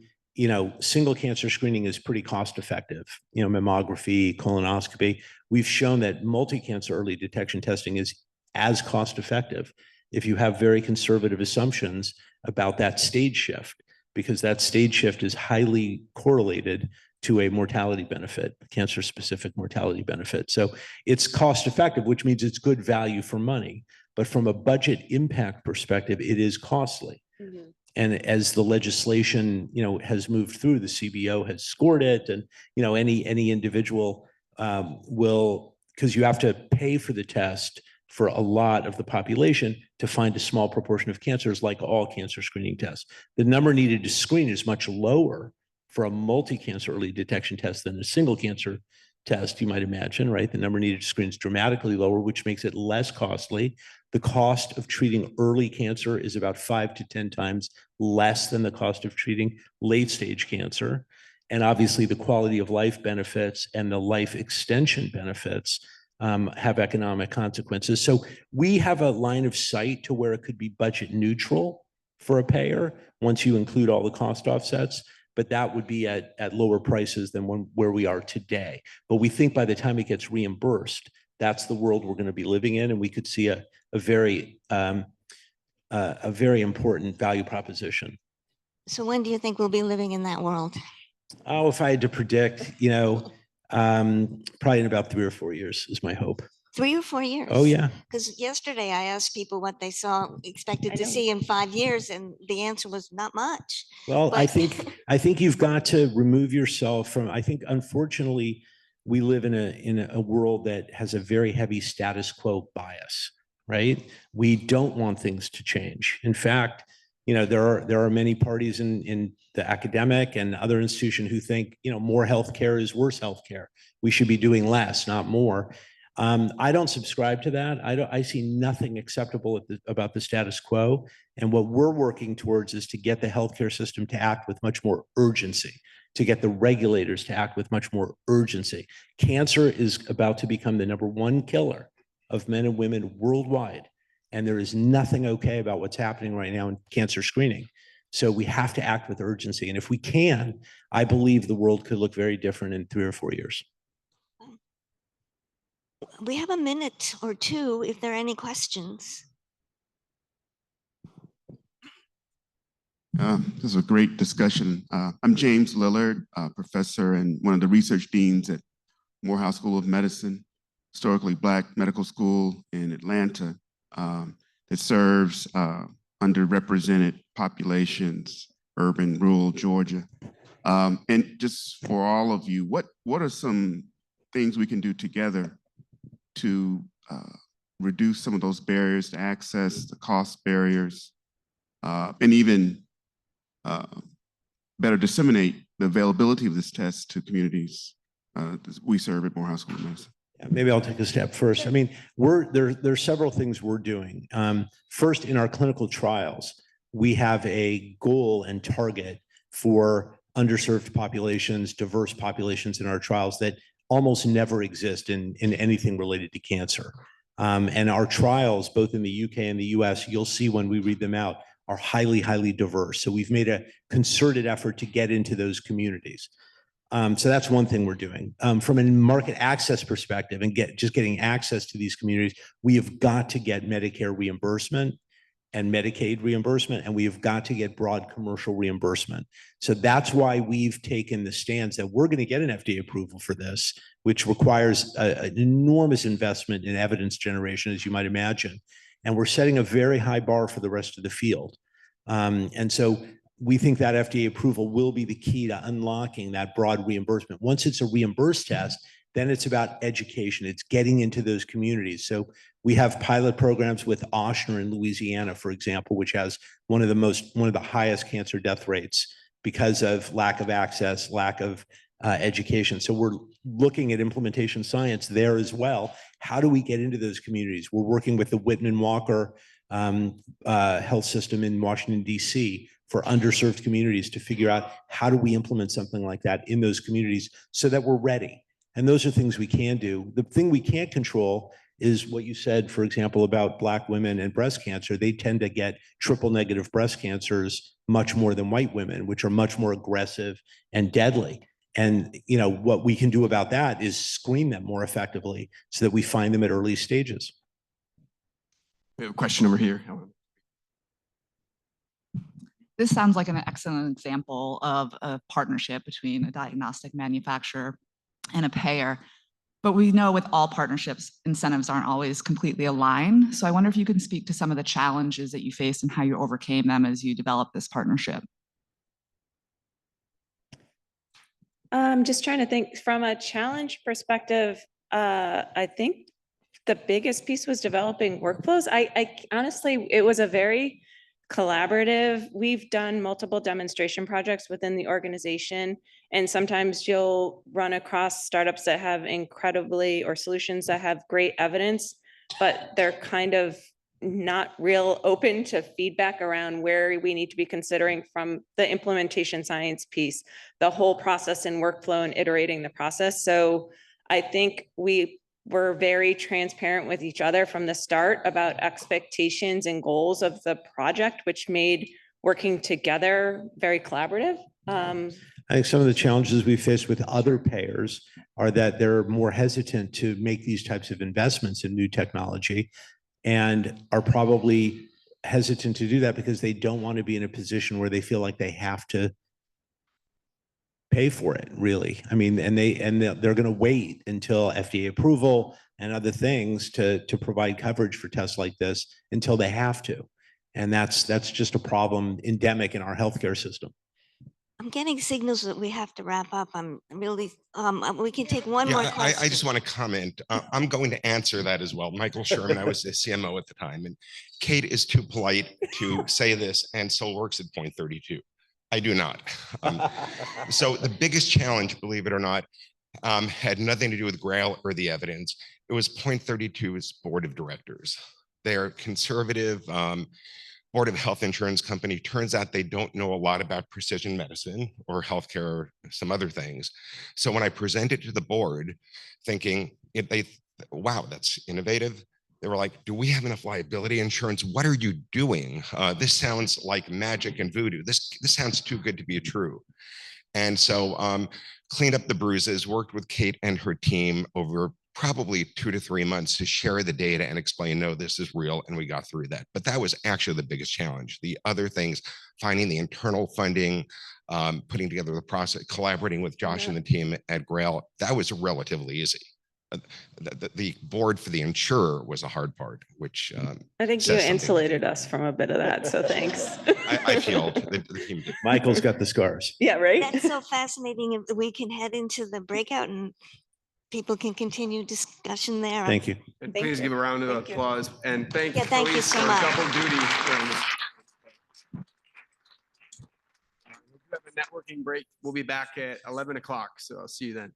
single cancer screening is pretty cost effective, mammography, colonoscopy. We've shown that multi-cancer early detection testing is as cost effective if you have very conservative assumptions about that stage shift, because that stage shift is highly correlated to a mortality benefit, cancer-specific mortality benefit. So it's cost effective, which means it's good value for money. But from a budget impact perspective, it is costly. Mm-hmm. And as the legislation, has moved through, the CBO has scored it, and any individual will, because you have to pay for the test for a lot of the population to find a small proportion of cancers, like all cancer screening tests. The number needed to screen is much lower for a multi-cancer early detection test than a single cancer test, you might imagine, right? The number needed to screen is dramatically lower, which makes it less costly. The cost of treating early cancer is about 5 to 10 times less than the cost of treating late stage cancer. And obviously the quality of life benefits and the life extension benefits have economic consequences. So we have a line of sight to where it could be budget neutral for a payer once you include all the cost offsets, but that would be at lower prices than where we are today. But we think by the time it gets reimbursed, that's the world we're going to be living in, and we could see a very important value proposition. So when do you think we'll be living in that world? Oh, if I had to predict, probably in about 3 or 4 years is my hope. 3 or 4 years? Oh, yeah. Because yesterday I asked people what they expected to see in 5 years, and the answer was not much. Well, but I think you've got to remove yourself from, I think, unfortunately, we live in a world that has a very heavy status quo bias, right? We don't want things to change. In fact, there are many parties in the academic and other institutions who think, more healthcare is worse healthcare. We should be doing less, not more. I don't subscribe to that. I see nothing acceptable about the status quo. And what we're working towards is to get the healthcare system to act with much more urgency, to get the regulators to act with much more urgency. Cancer is about to become the #1 killer of men and women worldwide. And there is nothing okay about what's happening right now in cancer screening. So we have to act with urgency. And if we can, I believe the world could look very different in 3 or 4 years. We have a minute or two if there are any questions. This is a great discussion. I'm James Lillard, professor and one of the research deans at Morehouse School of Medicine, historically Black medical school in Atlanta, that serves underrepresented populations, urban, rural Georgia. And just for all of you, what are some things we can do together to reduce some of those barriers to access, the cost barriers, and even better disseminate the availability of this test to communities we serve at Morehouse School of Medicine? Maybe I'll take a step first. I mean, there's several things we're doing. First, in our clinical trials, we have a goal and target for underserved populations, diverse populations in our trials that almost never exist in anything related to cancer. And our trials, both in the UK and the US, you'll see when we read them out, are highly, highly diverse. So we've made a concerted effort to get into those communities. So that's one thing we're doing. From a market access perspective and getting access to these communities, we have got to get Medicare reimbursement and Medicaid reimbursement, and we have got to get broad commercial reimbursement. So that's why we've taken the stance that we're going to get an FDA approval for this, which requires an enormous investment in evidence generation, as you might imagine. And we're setting a very high bar for the rest of the field. And so we think that FDA approval will be the key to unlocking that broad reimbursement. Once it's a reimbursed test, Then it's about education. It's getting into those communities. So we have pilot programs with Ochsner in Louisiana, for example, which has one of the highest cancer death rates because of lack of access, lack of education. So we're looking at implementation science there as well. How do we get into those communities? We're working with the Whitman Walker health system in Washington, D.C. for underserved communities to figure out how do we implement something like that in those communities so that we're ready. And those are things we can do. The thing we can't control is what you said, for example, about Black women and breast cancer. They tend to get triple negative breast cancers much more than white women, which are much more aggressive and deadly. And what we can do about that is screen them more effectively so that we find them at early stages. We have a question over here. This sounds like an excellent example of a partnership between a diagnostic manufacturer and a payer. But we know with all partnerships, incentives aren't always completely aligned. So I wonder if you can speak to some of the challenges that you faced and how you overcame them as you developed this partnership. I'm just trying to think from a challenge perspective. I think the biggest piece was developing workflows. I honestly, it was a very collaborative. We've done multiple demonstration projects within the organization, and sometimes you'll run across startups that have or solutions that have great evidence, but they're kind of not real open to feedback around where we need to be considering from the implementation science piece, the whole process and workflow and iterating the process. So I think we were very transparent with each other from the start about expectations and goals of the project, which made working together very collaborative. I think some of the challenges we face with other payers are that they're more hesitant to make these types of investments in new technology and are probably hesitant to do that because they don't want to be in a position where they feel like they have to pay for it, really. I mean, they're going to wait until FDA approval and other things to provide coverage for tests like this until they have to. And that's just a problem endemic in our healthcare system. I'm getting signals that we have to wrap up. I'm really, we can take one more question. I just want to comment. I'm going to answer that as well. Michael Sherman, I was the CMO at the time, and Kate is too polite to say this and still works at point 32. I do not. So the biggest challenge, believe it or not, had nothing to do with GRAIL or the evidence. It was point 32's board of directors. They're conservative, board of health insurance company. Turns out they don't know a lot about precision medicine or healthcare or some other things. So when I presented to the board thinking, wow, that's innovative. They were like, do we have enough liability insurance? What are you doing? This sounds like magic and voodoo. This sounds too good to be true. And so cleaned up the bruises, worked with Kate and her team over probably 2 to 3 months to share the data and explain, no, this is real. And we got through that. But that was actually the biggest challenge. The other things, finding the internal funding, putting together the process, collaborating with Josh and the team at GRAIL, that was relatively easy. The board for the insurer was a hard part, which I think you insulated us from a bit of that. So thanks. I feel the team did. Michael's got the scars. Yeah, right. That's so fascinating. If we can head into the breakout and people can continue discussion there. Thank you. And please give a round of applause and thank you you so for much. double duty. We have a networking break. We'll be back at 11 o'clock. So I'll see you then.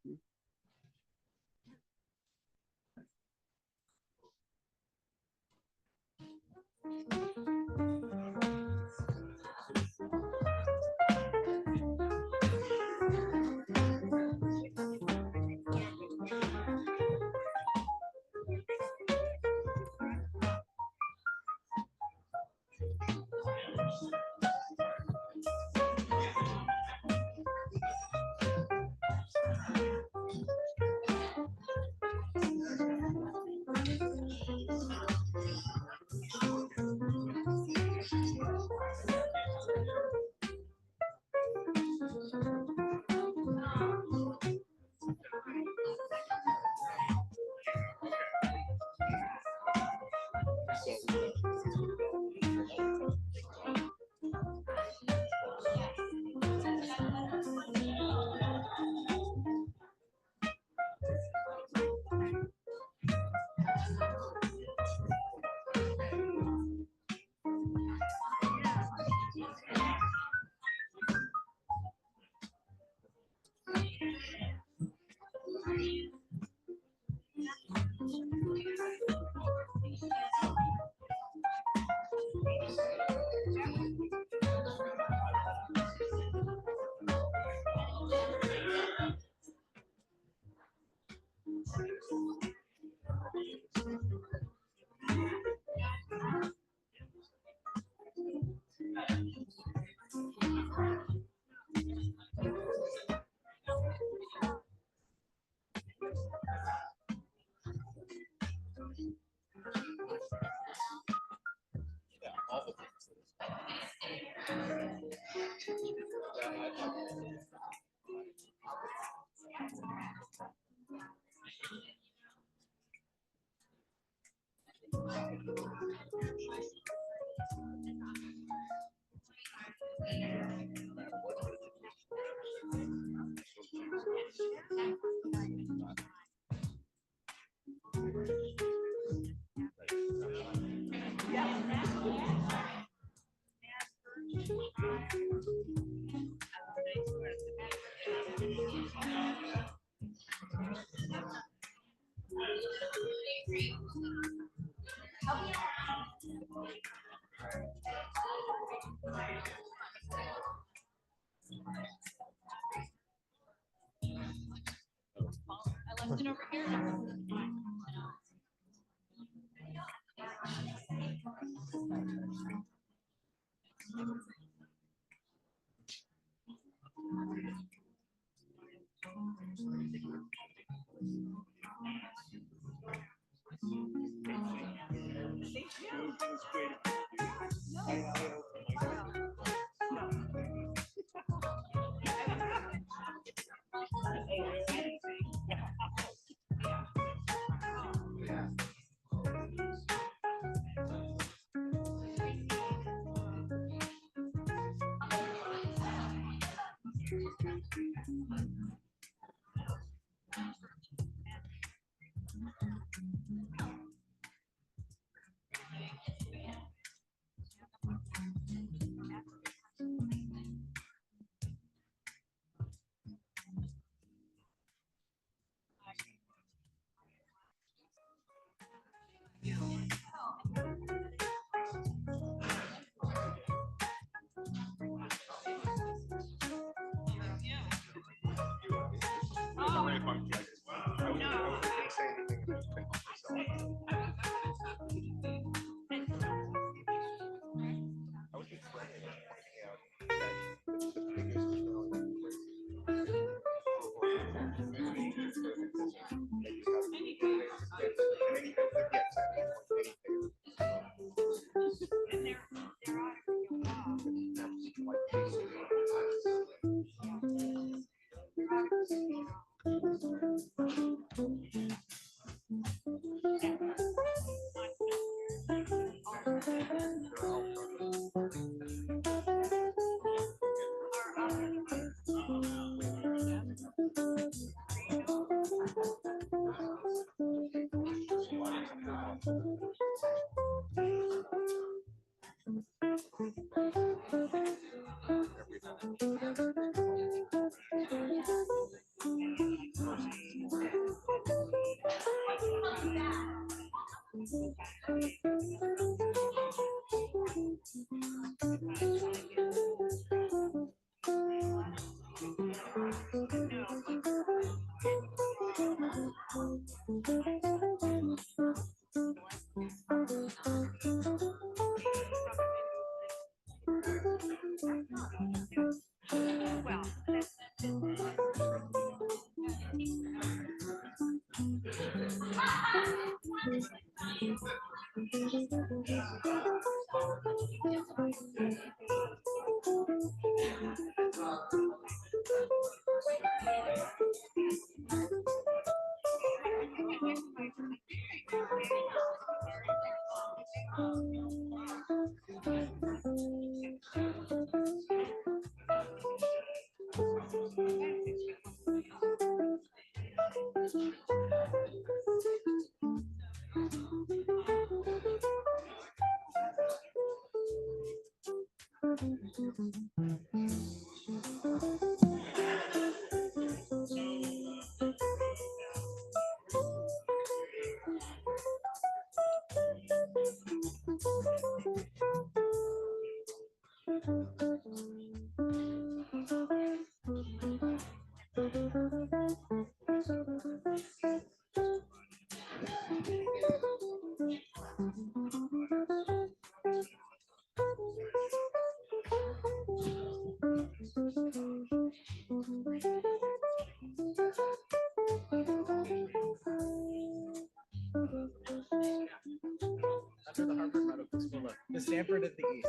That's where the Harvard Medical School look. The Stanford of the East.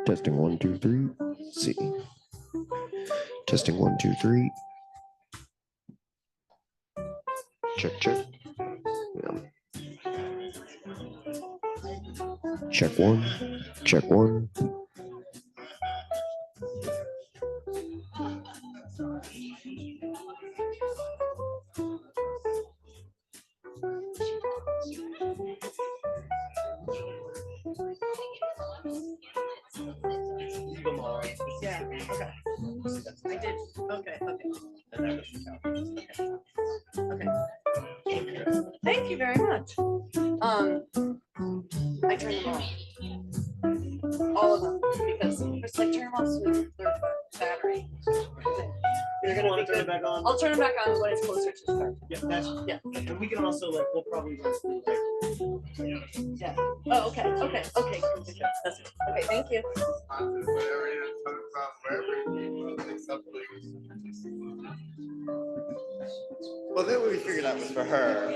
Testing 1, 2, 3. C. Testing 1, 2, 3. Check, check. Yeah. Check 1. Check 1. Yeah, okay. I did, okay, okay. Okay. Thank you very much. I turned them off. All of them, because it's like turn them off so there's battery. You're gonna turn it back on? I'll turn it back on when it's closer to start. Yeah, yeah. And we can also like, we'll probably run through like. Yeah. Oh, okay, okay, okay. That's it. Okay, thank you. Well, then what we figured out was for her.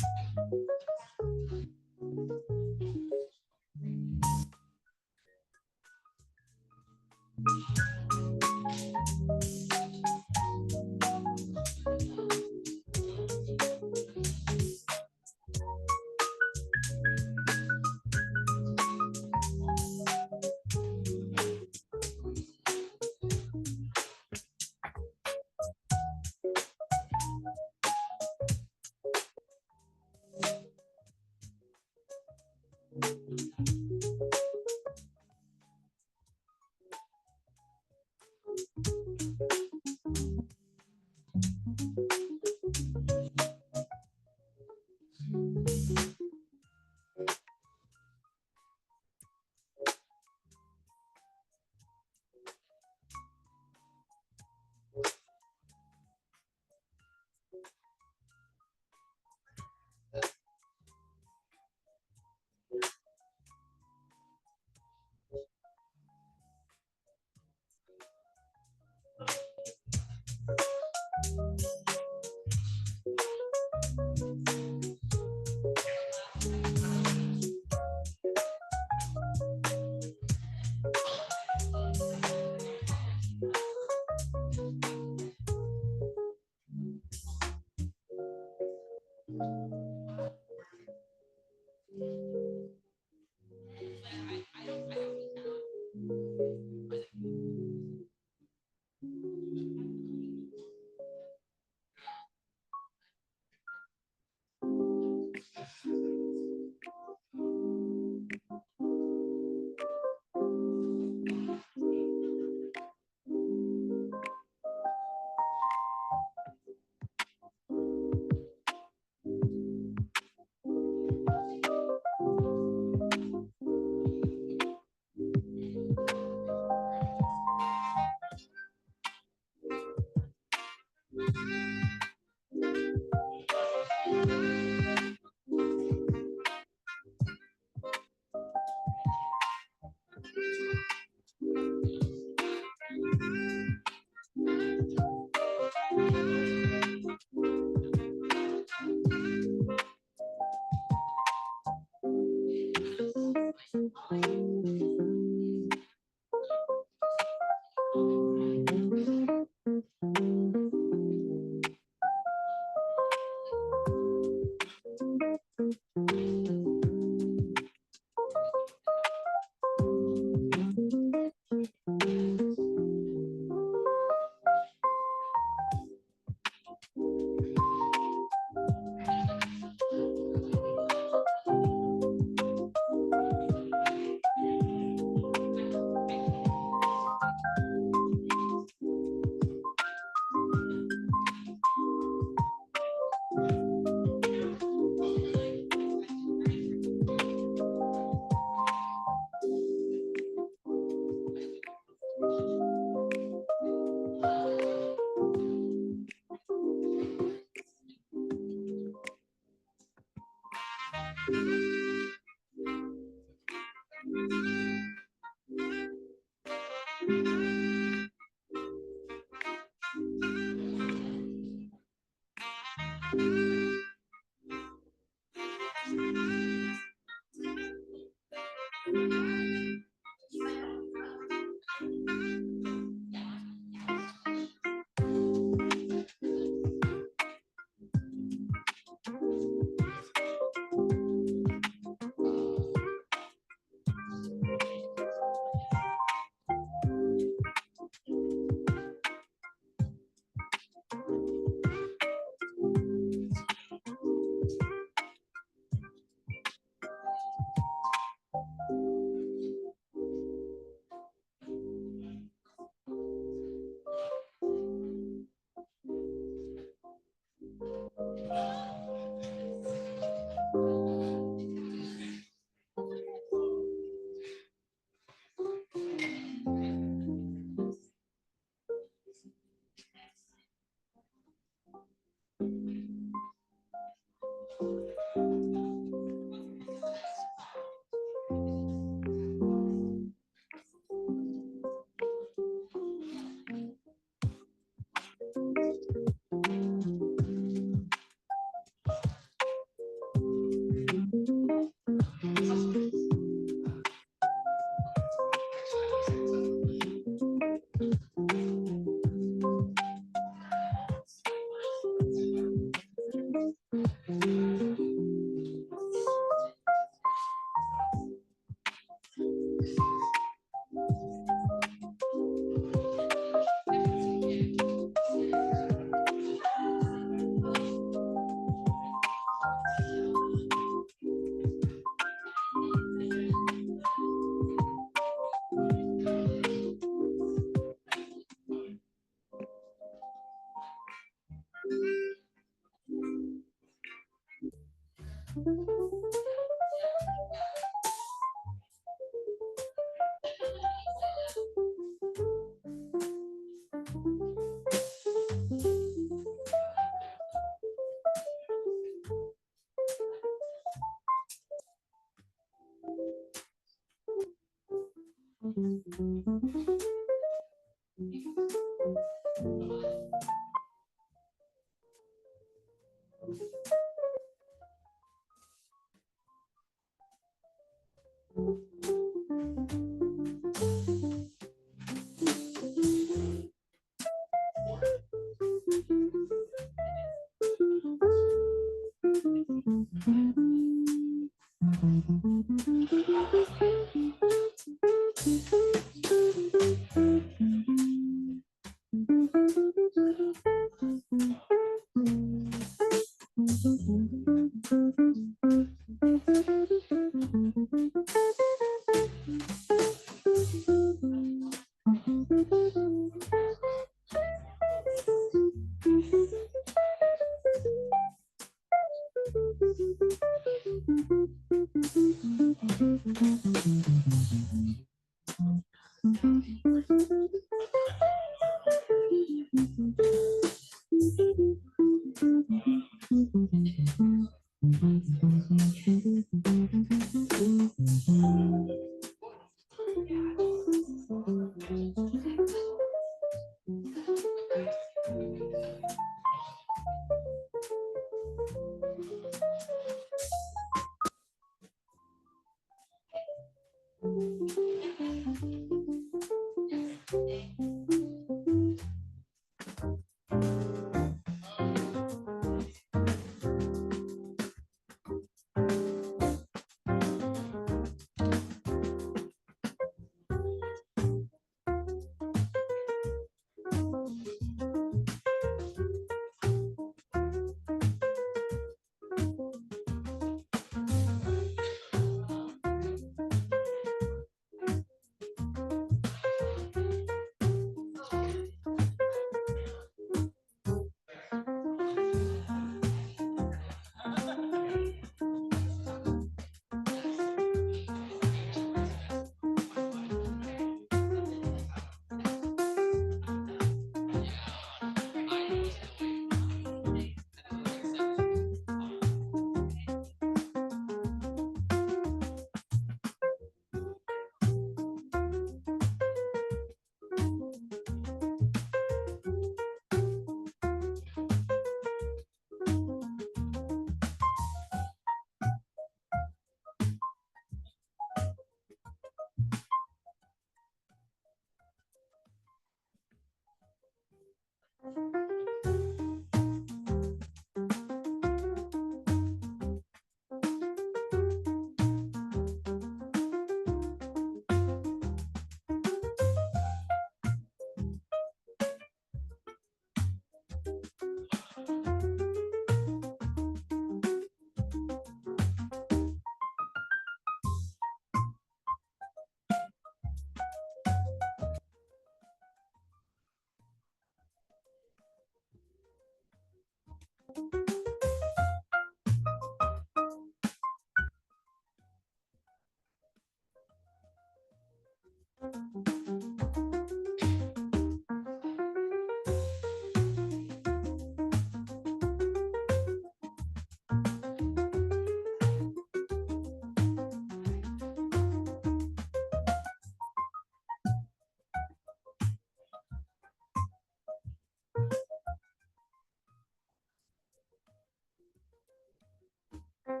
Thank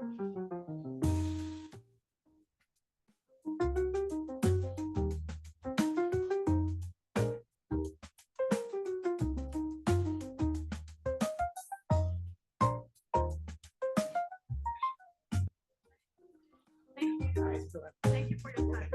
you for your time.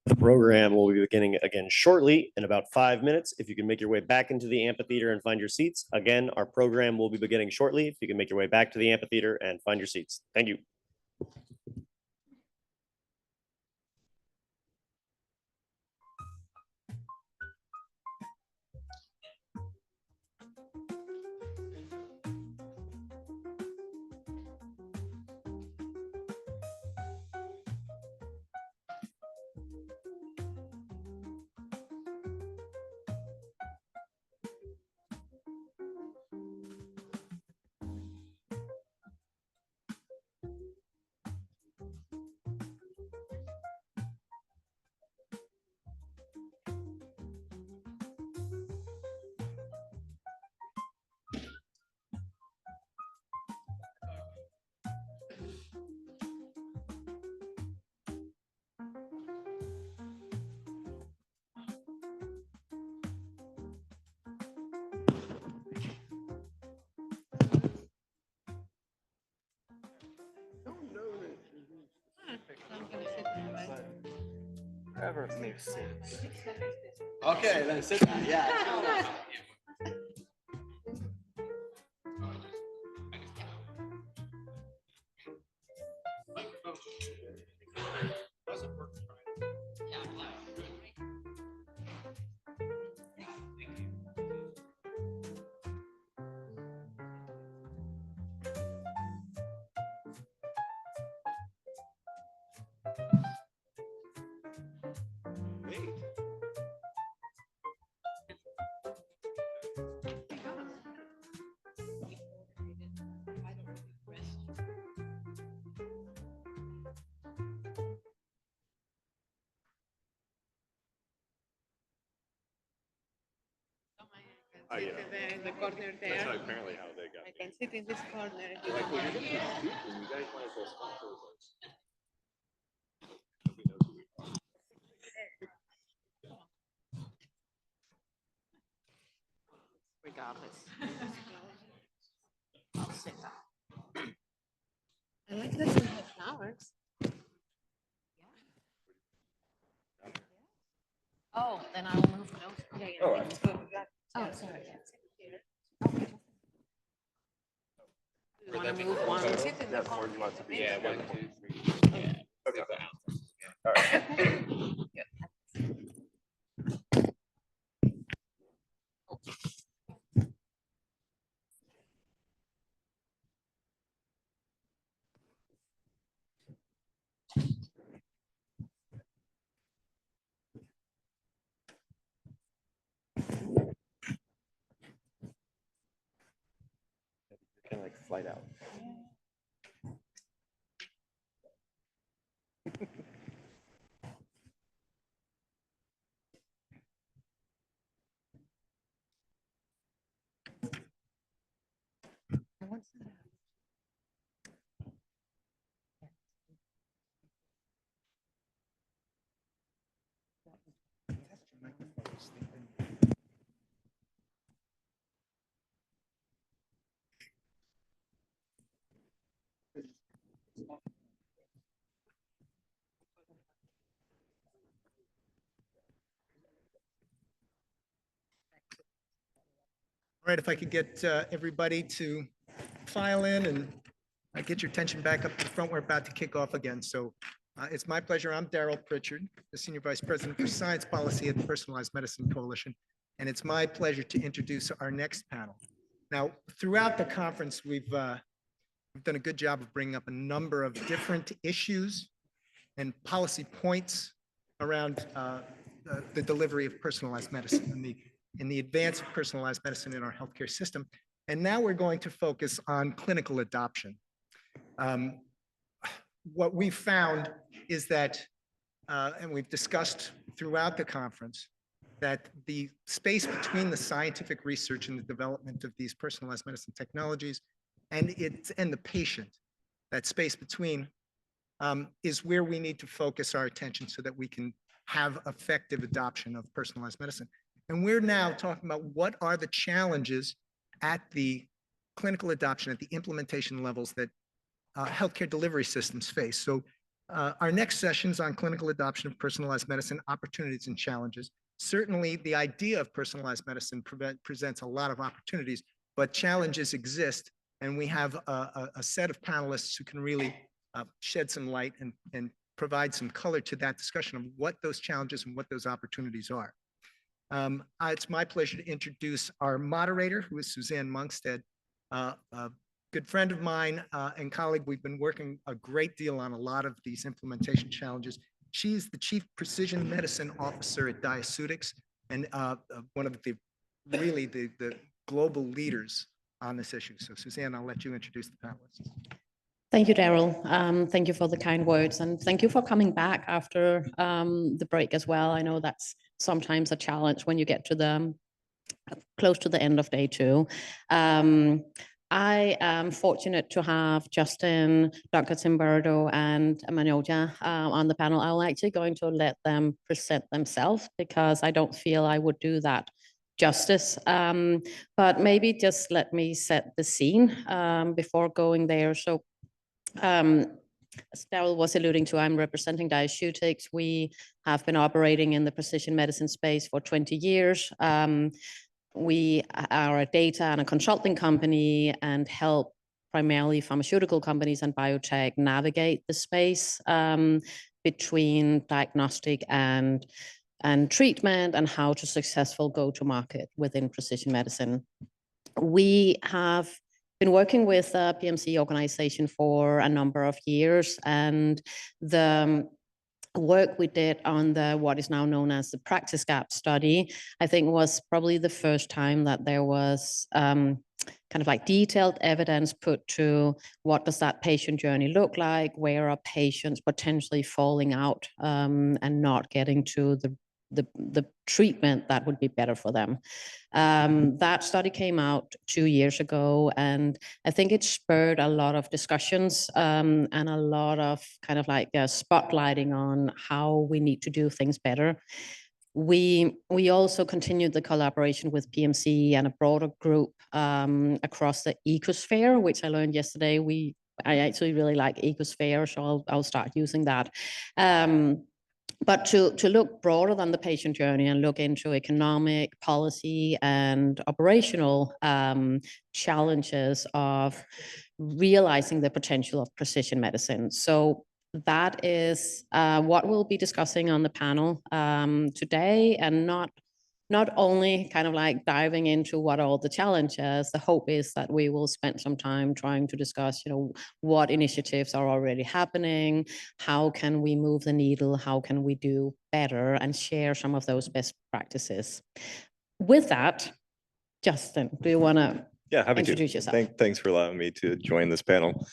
The program will be beginning again shortly in about 5 minutes. If you can make your way back into the amphitheater and find your seats. Again, our program will be beginning shortly. If you can make your way back to the amphitheater and find your seats. Thank you. Whatever makes sense. Okay, then sit down. Yeah. Oh, yeah. In the corner there. That's apparently how they got. I can sit in this corner. Like, well, you're gonna be speaking. You guys might as well sponsor us. Regardless. I'll sit down. I like that we have flowers. Oh, then I will move closer. Yeah, yeah. All right. Oh, sorry. You want to move one? Sit in the corner. Yeah, 1, 2, 3. Yeah. Okay. All right. Kind of like slide out. All right, if I could get everybody to file in and get your attention back up to the front, we're about to kick off again. So it's my pleasure. I'm Daryl Pritchard, the Senior Vice President for Science Policy at the Personalized Medicine Coalition. And it's my pleasure to introduce our next panel. Now, throughout the conference, we've done a good job of bringing up a number of different issues and policy points around the delivery of personalized medicine and the advance of personalized medicine in our healthcare system. And now we're going to focus on clinical adoption. What we found is that and we've discussed throughout the conference, that the space between the scientific research and the development of these personalized medicine technologies and the patient, that space between, is where we need to focus our attention so that we can have effective adoption of personalized medicine. And we're now talking about what are the challenges at the clinical adoption, at the implementation levels that healthcare delivery systems face. So our next session's on clinical adoption of personalized medicine, opportunities and challenges. Certainly, the idea of personalized medicine presents a lot of opportunities, but challenges exist. And we have a set of panelists who can really shed some light and provide some color to that discussion of what those challenges and what those opportunities are. It's my pleasure to introduce our moderator, who is Suzanne Monkstead, a good friend of mine and colleague. We've been working a great deal on a lot of these implementation challenges. She's the Chief Precision Medicine Officer at Diaceutics and one of the really the global leaders on this issue. So Suzanne, I'll let you introduce the panelists. Thank you, Daryl. Thank you for the kind words, and thank you for coming back after the break as well. I know that's sometimes a challenge when you get to the close to the end of day 2. I am fortunate to have Justin, Dr. Timberdo, and Manoja on the panel. I'm actually going to let them present themselves because I don't feel I would do that justice. But maybe just let me set the scene before going there. So as Daryl was alluding to, I'm representing Diaceutics. We have been operating in the precision medicine space for 20 years. We are a data and a consulting company and help primarily pharmaceutical companies and biotech navigate the space between diagnostic and treatment and how to successful go to market within precision medicine. We have been working with the PMC organization for a number of years, and the work we did on the what is now known as the practice gap study, I think was probably the first time that there was kind of like detailed evidence put to what does that patient journey look like, where are patients potentially falling out and not getting to the treatment that would be better for them. That study came out 2 years ago, and I think it spurred a lot of discussions and a lot of kind of like spotlighting on how we need to do things better. We also continued the collaboration with PMC and a broader group across the ecosphere, which I learned yesterday. I actually really like ecosphere, so I'll start using that. But to look broader than the patient journey and look into economic, policy, and operational challenges of realizing the potential of precision medicine. So that is what we'll be discussing on the panel today, and not only kind of like diving into what are all the challenges. The hope is that we will spend some time trying to discuss, what initiatives are already happening, how can we move the needle, how can we do better, and share some of those best practices. With that, Justin, do you want to introduce yourself? Thanks for allowing me to join this panel.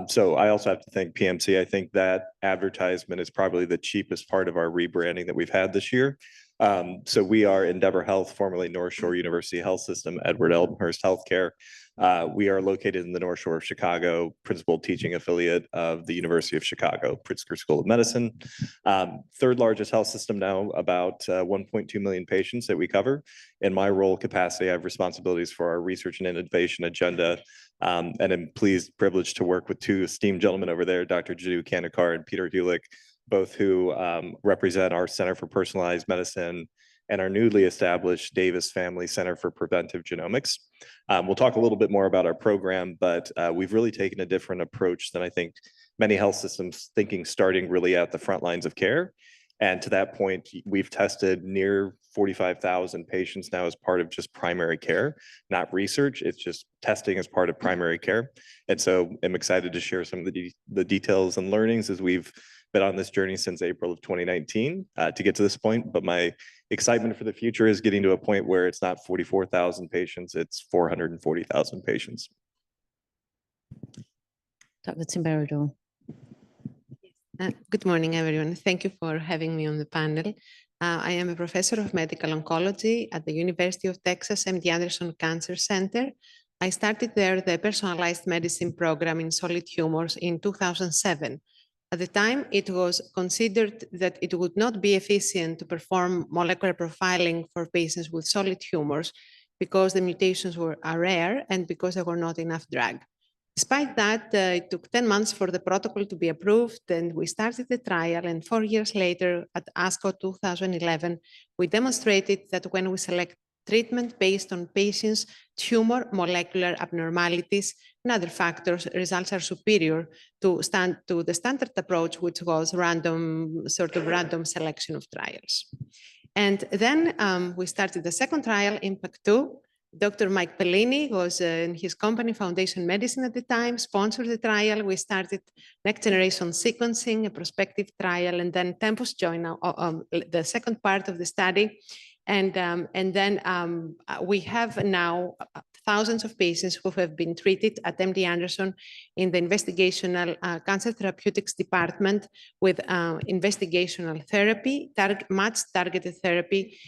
So I also have to thank PMC. I think that advertisement is probably the cheapest part of our rebranding that we've had this year. So we are Endeavor Health, formerly North Shore University Health System, Edward Elmhurst Healthcare. We are located in the North Shore of Chicago, principal teaching affiliate of the University of Chicago, Pritzker School of Medicine. Third largest health system now, about 1.2 million patients that we cover. In my role capacity, I have responsibilities for our research and innovation agenda. And I'm privileged to work with 2 esteemed gentlemen over there, Dr. Jiddu Kandekar and Peter Hulick, both who represent our Center for Personalized Medicine and our newly established Davis Family Center for Preventive Genomics. We'll talk a little bit more about our program, but we've really taken a different approach than I think many health systems thinking, starting really at the front lines of care. And to that point, we've tested near 45,000 patients now as part of just primary care, not research. It's just testing as part of primary care. And so I'm excited to share some of the details and learnings as we've been on this journey since April of 2019 to get to this point. But my excitement for the future is getting to a point where it's not 44,000 patients, it's 440,000 patients. Dr. Timberdo. Good morning, everyone. Thank you for having me on the panel. I am a professor of medical oncology at the University of Texas MD Anderson Cancer Center. I started there the personalized medicine program in solid tumors in 2007. At the time, it was considered that it would not be efficient to perform molecular profiling for patients with solid tumors because the mutations are rare and because there were not enough drug. Despite that, it took 10 months for the protocol to be approved, and we started the trial. And 4 years later, at ASCO 2011, we demonstrated that when we select treatment based on patients' tumor molecular abnormalities and other factors, results are superior to the standard approach, which was random selection of trials. And then we started the second trial, Impact 2. Dr. Mike Pellini was in his company, Foundation Medicine at the time, sponsored the trial. We started next generation sequencing, a prospective trial, and then Tempus joined the second part of the study. And then we have now thousands of patients who have been treated at MD Anderson in the investigational cancer therapeutics department with investigational therapy, matched targeted therapy,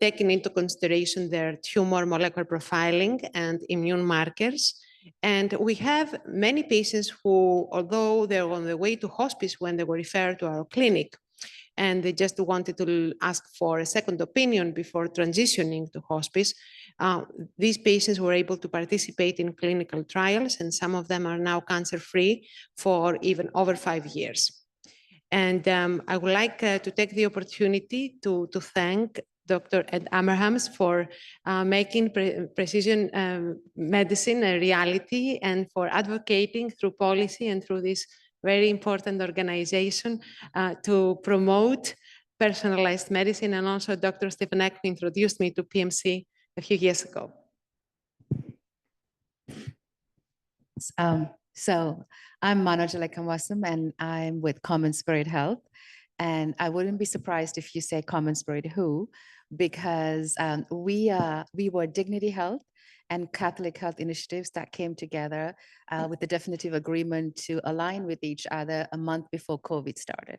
taking into consideration their tumor molecular profiling and immune markers. And we have many patients who, although they're on the way to hospice when they were referred to our clinic, and they just wanted to ask for a second opinion before transitioning to hospice, these patients were able to participate in clinical trials, and some of them are now cancer-free for even over 5 years. And I would like to take the opportunity to thank Dr. Ed Abrahams for making precision medicine a reality and for advocating through policy and through this very important organization to promote personalized medicine. And also Dr. Stephen Eck introduced me to PMC a few years ago. So I'm Manojala Kamwasam, and I'm with Common Spirit Health. And I wouldn't be surprised if you say Common Spirit Who, because we were Dignity Health and Catholic Health initiatives that came together with the definitive agreement to align with each other a month before COVID started.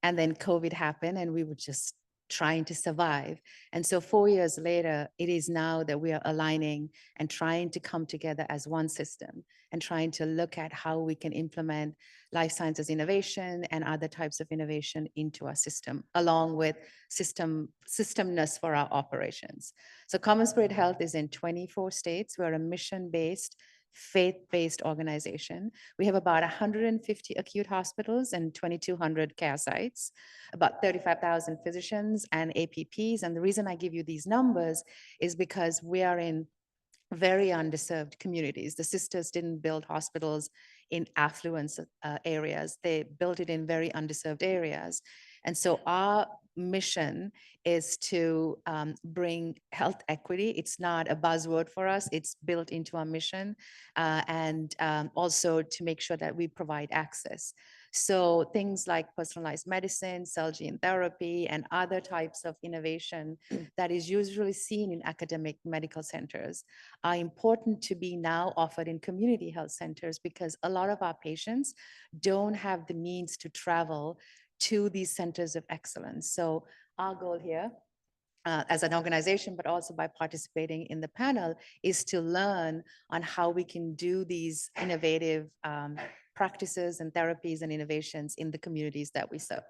And then COVID happened and we were just trying to survive. And so 4 years later, it is now that we are aligning and trying to come together as one system and trying to look at how we can implement life sciences innovation and other types of innovation into our system, along with systemness for our operations. So Common Spirit Health is in 24 states. We're a mission-based, faith-based organization. We have about 150 acute hospitals and 2,200 care sites, about 35,000 physicians and APPs. And the reason I give you these numbers is because we are in very underserved communities. The sisters didn't build hospitals in affluent areas. They built it in very underserved areas. And so our mission is to bring health equity. It's not a buzzword for us. It's built into our mission, and also to make sure that we provide access. So things like personalized medicine, cell gene therapy, and other types of innovation that is usually seen in academic medical centers are important to be now offered in community health centers, because a lot of our patients don't have the means to travel to these centers of excellence. So our goal here as an organization, but also by participating in the panel, is to learn on how we can do these innovative practices and therapies and innovations in the communities that we serve.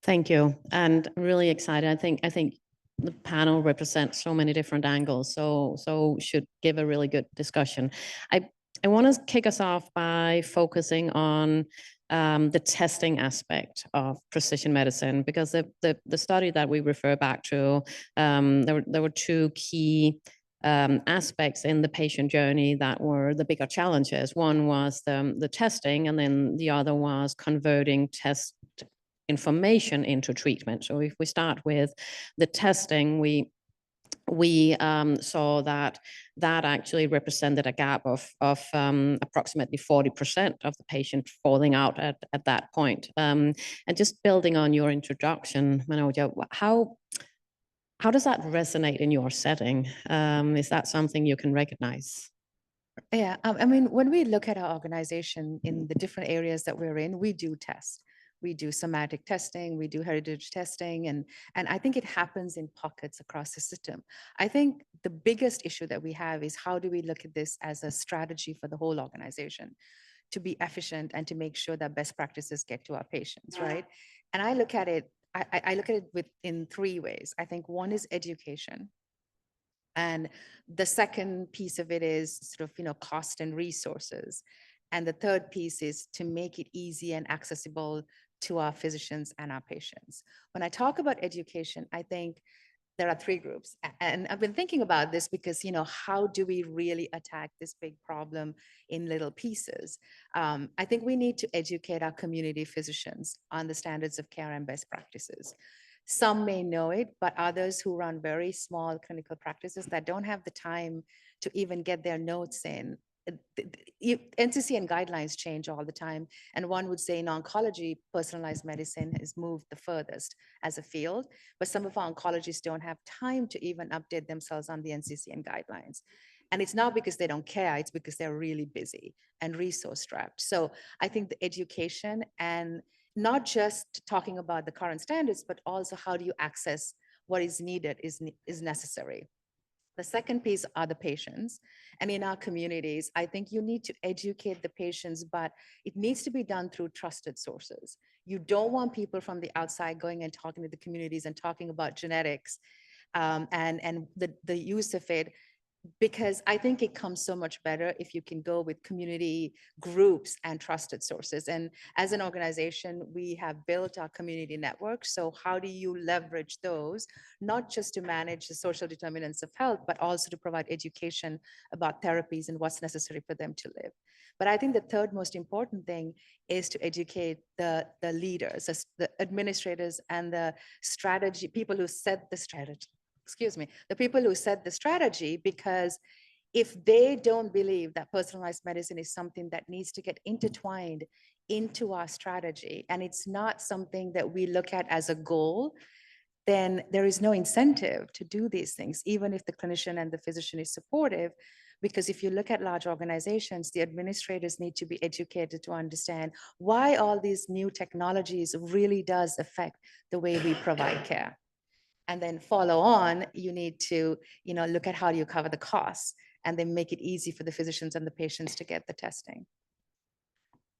Thank you. And really excited. I think the panel represents so many different angles, so should give a really good discussion. I want to kick us off by focusing on the testing aspect of precision medicine, because the study that we refer back to, there were two key aspects in the patient journey that were the bigger challenges. One was the testing, and then the other was converting test information into treatment. So if we start with the testing, we saw that actually represented a gap of approximately 40% of the patient falling out at that point. And just building on your introduction, Manoja, how does that resonate in your setting? Is that something you can recognize? Yeah, I mean, when we look at our organization in the different areas that we're in, we do test. We do somatic testing, we do heritage testing, and I think it happens in pockets across the system. I think the biggest issue that we have is how do we look at this as a strategy for the whole organization to be efficient and to make sure that best practices get to our patients, right? And I look at it, I look at it in three ways. I think one is education. And the second piece of it is sort of, cost and resources. And the third piece is to make it easy and accessible to our physicians and our patients. When I talk about education, I think there are three groups. And I've been thinking about this because, how do we really attack this big problem in little pieces? I think we need to educate our community physicians on the standards of care and best practices. Some may know it, but others who run very small clinical practices that don't have the time to even get their notes in. NCCN guidelines change all the time. And one would say in oncology, personalized medicine has moved the furthest as a field, but some of our oncologists don't have time to even update themselves on the NCCN guidelines. And it's not because they don't care, it's because they're really busy and resource strapped. So I think the education and not just talking about the current standards, but also how do you access what is needed is necessary. The second piece are the patients. And in our communities, I think you need to educate the patients, but it needs to be done through trusted sources. You don't want people from the outside going and talking to the communities and talking about genetics and the use of it, because I think it comes so much better if you can go with community groups and trusted sources. And as an organization, we have built our community network. So how do you leverage those, not just to manage the social determinants of health, but also to provide education about therapies and what's necessary for them to live? But I think the third most important thing is to educate the leaders, the administrators and the strategy, people who set the strategy. The people who set the strategy, because if they don't believe that personalized medicine is something that needs to get intertwined into our strategy, and it's not something that we look at as a goal, then there is no incentive to do these things, even if the clinician and the physician is supportive. Because if you look at large organizations, the administrators need to be educated to understand why all these new technologies really does affect the way we provide care. And then follow on, you need to, look at how do you cover the costs and then make it easy for the physicians and the patients to get the testing.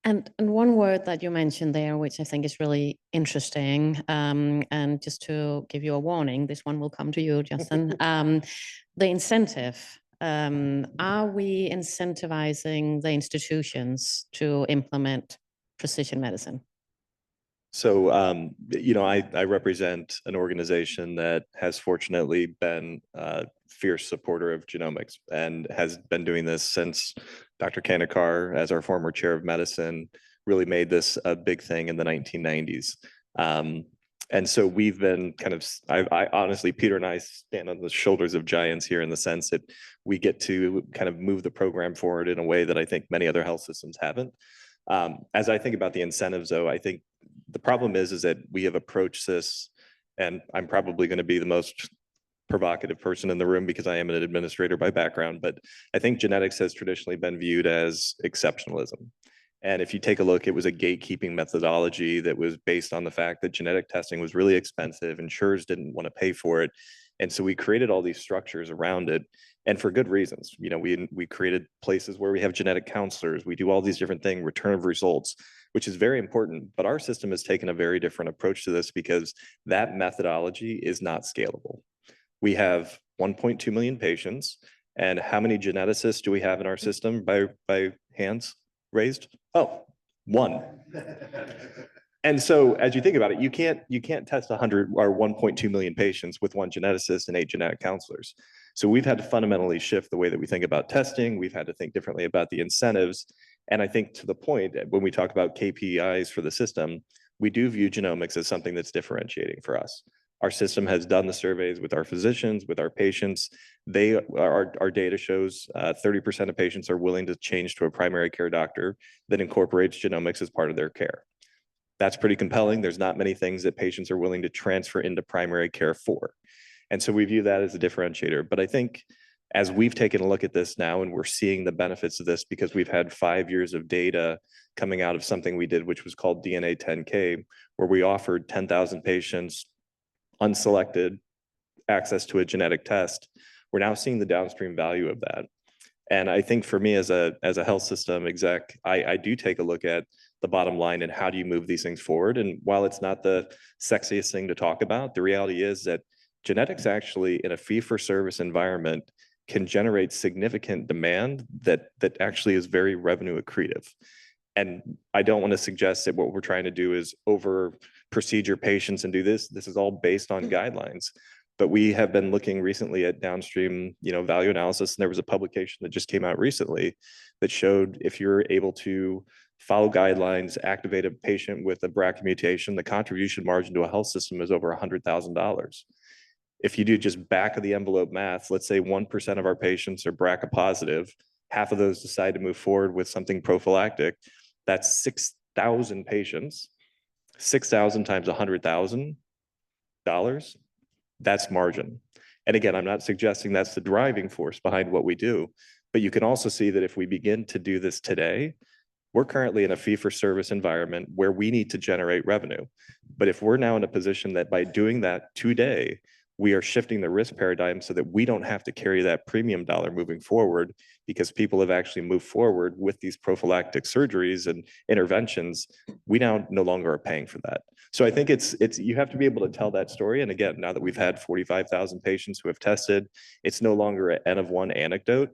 And one word that you mentioned there, which I think is really interesting, and just to give you a warning, this one will come to you, Justin, the incentive. Are we incentivizing the institutions to implement precision medicine? So, I represent an organization that has fortunately been a fierce supporter of genomics and has been doing this since Dr. Kanikar, as our former chair of medicine, really made this a big thing in the 1990s. And so we've been I honestly, Peter and I stand on the shoulders of giants here in the sense that we get to kind of move the program forward in a way that I think many other health systems haven't. As I think about the incentives, though, I think the problem is that we have approached this, and I'm probably going to be the most provocative person in the room because I am an administrator by background, but I think genetics has traditionally been viewed as exceptionalism. And if you take a look, it was a gatekeeping methodology that was based on the fact that genetic testing was really expensive. Insurers didn't want to pay for it. And so we created all these structures around it, and for good reasons. We created places where we have genetic counselors. We do all these different things, return of results, which is very important. But our system has taken a very different approach to this because that methodology is not scalable. We have 1.2 million patients. And how many geneticists do we have in our system by hands raised? Oh, one. And so as you think about it, you can't test 100 or 1.2 million patients with one geneticist and 8 genetic counselors. So we've had to fundamentally shift the way that we think about testing. We've had to think differently about the incentives. And I think to the point, when we talk about KPIs for the system, we do view genomics as something that's differentiating for us. Our system has done the surveys with our physicians, with our patients. Our data shows 30% of patients are willing to change to a primary care doctor that incorporates genomics as part of their care. That's pretty compelling. There's not many things that patients are willing to transfer into primary care for. And so we view that as a differentiator. But I think As we've taken a look at this now and we're seeing the benefits of this because we've had 5 years of data coming out of something we did, which was called DNA 10K, where we offered 10,000 patients unselected access to a genetic test. We're now seeing the downstream value of that. And I think for me as a health system exec, I do take a look at the bottom line and how do you move these things forward. And while it's not the sexiest thing to talk about, the reality is that genetics actually in a fee-for-service environment can generate significant demand that actually is very revenue accretive. And I don't want to suggest that what we're trying to do is over procedure patients and do this. This is all based on guidelines. But we have been looking recently at downstream, value analysis, and there was a publication that just came out recently that showed if you're able to follow guidelines, activate a patient with a BRCA mutation, the contribution margin to a health system is over $100,000. If you do just back of the envelope math, let's say 1% of our patients are BRCA positive, half of those decide to move forward with something prophylactic, that's 6,000 patients, 6,000 times $100,000, that's margin. And again, I'm not suggesting that's the driving force behind what we do, but you can also see that if we begin to do this today, we're currently in a fee-for-service environment where we need to generate revenue. But if we're now in a position that by doing that today, we are shifting the risk paradigm so that we don't have to carry that premium dollar moving forward because people have actually moved forward with these prophylactic surgeries and interventions, we now no longer are paying for that. So I think it's you have to be able to tell that story. And again, now that we've had 45,000 patients who have tested, it's no longer an N of one anecdote.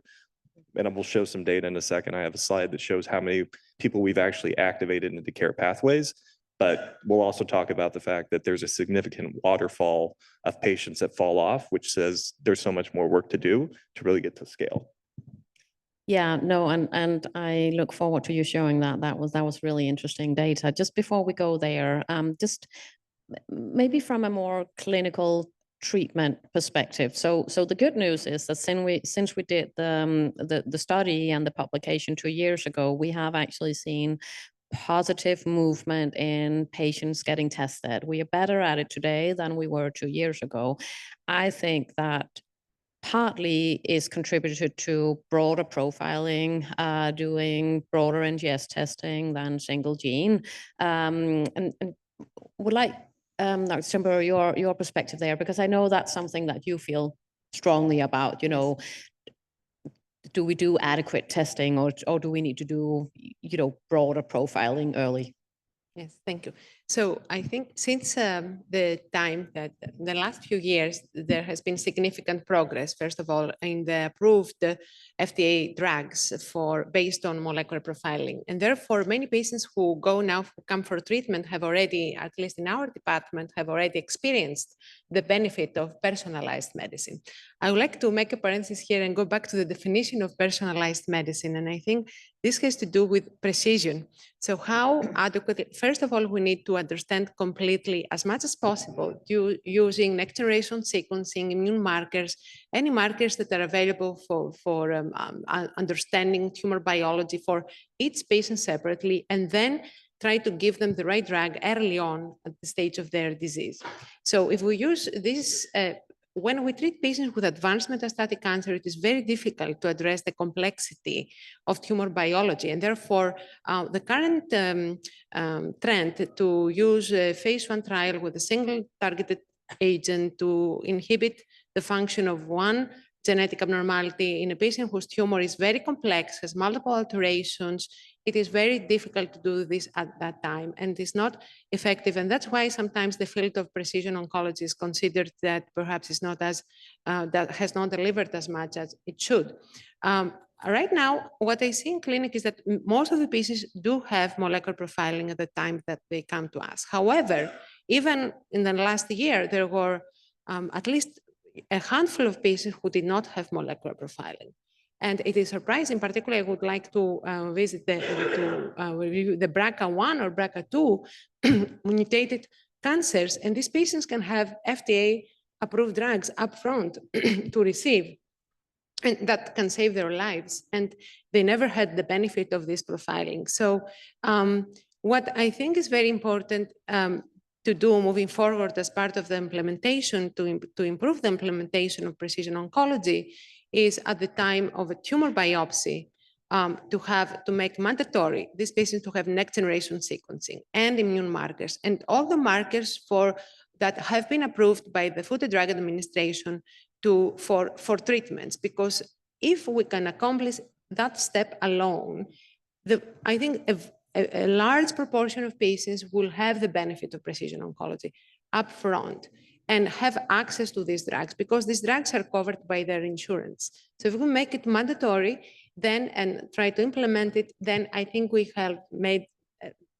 And I will show some data in a second. I have a slide that shows how many people we've actually activated into care pathways. But we'll also talk about the fact that there's a significant waterfall of patients that fall off, which says there's so much more work to do to really get to scale. Yeah, no, and I look forward to you showing that. That was really interesting data. Just before we go there, just maybe from a more clinical treatment perspective. So the good news is that since we did the study and the publication 2 years ago, we have actually seen positive movement in patients getting tested. We are better at it today than we were 2 years ago. I think that partly is contributed to broader profiling, doing broader NGS testing than single gene. And would like, Dr. Timber, your perspective there, because I know that's something that you feel strongly about, do we do adequate testing or do we need to do, broader profiling early? Yes, thank you. So I think since the time that the last few years, there has been significant progress, first of all, in the approved FDA drugs based on molecular profiling. And therefore, many patients who come for treatment have already, at least in our department, have already experienced the benefit of personalized medicine. I would like to make a parenthesis here and go back to the definition of personalized medicine. And I think this has to do with precision. So how adequately, first of all, we need to understand completely, as much as possible, using next generation sequencing, immune markers, any markers that are available for understanding tumor biology for each patient separately, and then try to give them the right drug early on at the stage of their disease. So if we use this, when we treat patients with advanced metastatic cancer, it is very difficult to address the complexity of tumor biology. And therefore, the current trend to use a phase 1 trial with a single targeted agent to inhibit the function of one genetic abnormality in a patient whose tumor is very complex, has multiple alterations, it is very difficult to do this at that time and is not effective. And that's why sometimes the field of precision oncology is considered that perhaps is not as, that has not delivered as much as it should. Right now, what I see in clinic is that most of the patients do have molecular profiling at the time that they come to us. However, even in the last year, there were at least a handful of patients who did not have molecular profiling. And it is surprising, particularly I would like to review the BRCA1 or BRCA2 mutated cancers. And these patients can have FDA-approved drugs upfront to receive, and that can save their lives. And they never had the benefit of this profiling. So what I think is very important to do moving forward as part of the implementation to improve the implementation of precision oncology is at the time of a tumor biopsy to make mandatory these patients to have next generation sequencing and immune markers and all the markers that have been approved by the Food and Drug Administration for treatments. Because if we can accomplish that step alone, I think a large proportion of patients will have the benefit of precision oncology upfront and have access to these drugs because these drugs are covered by their insurance. So if we make it mandatory then and try to implement it, then I think we have made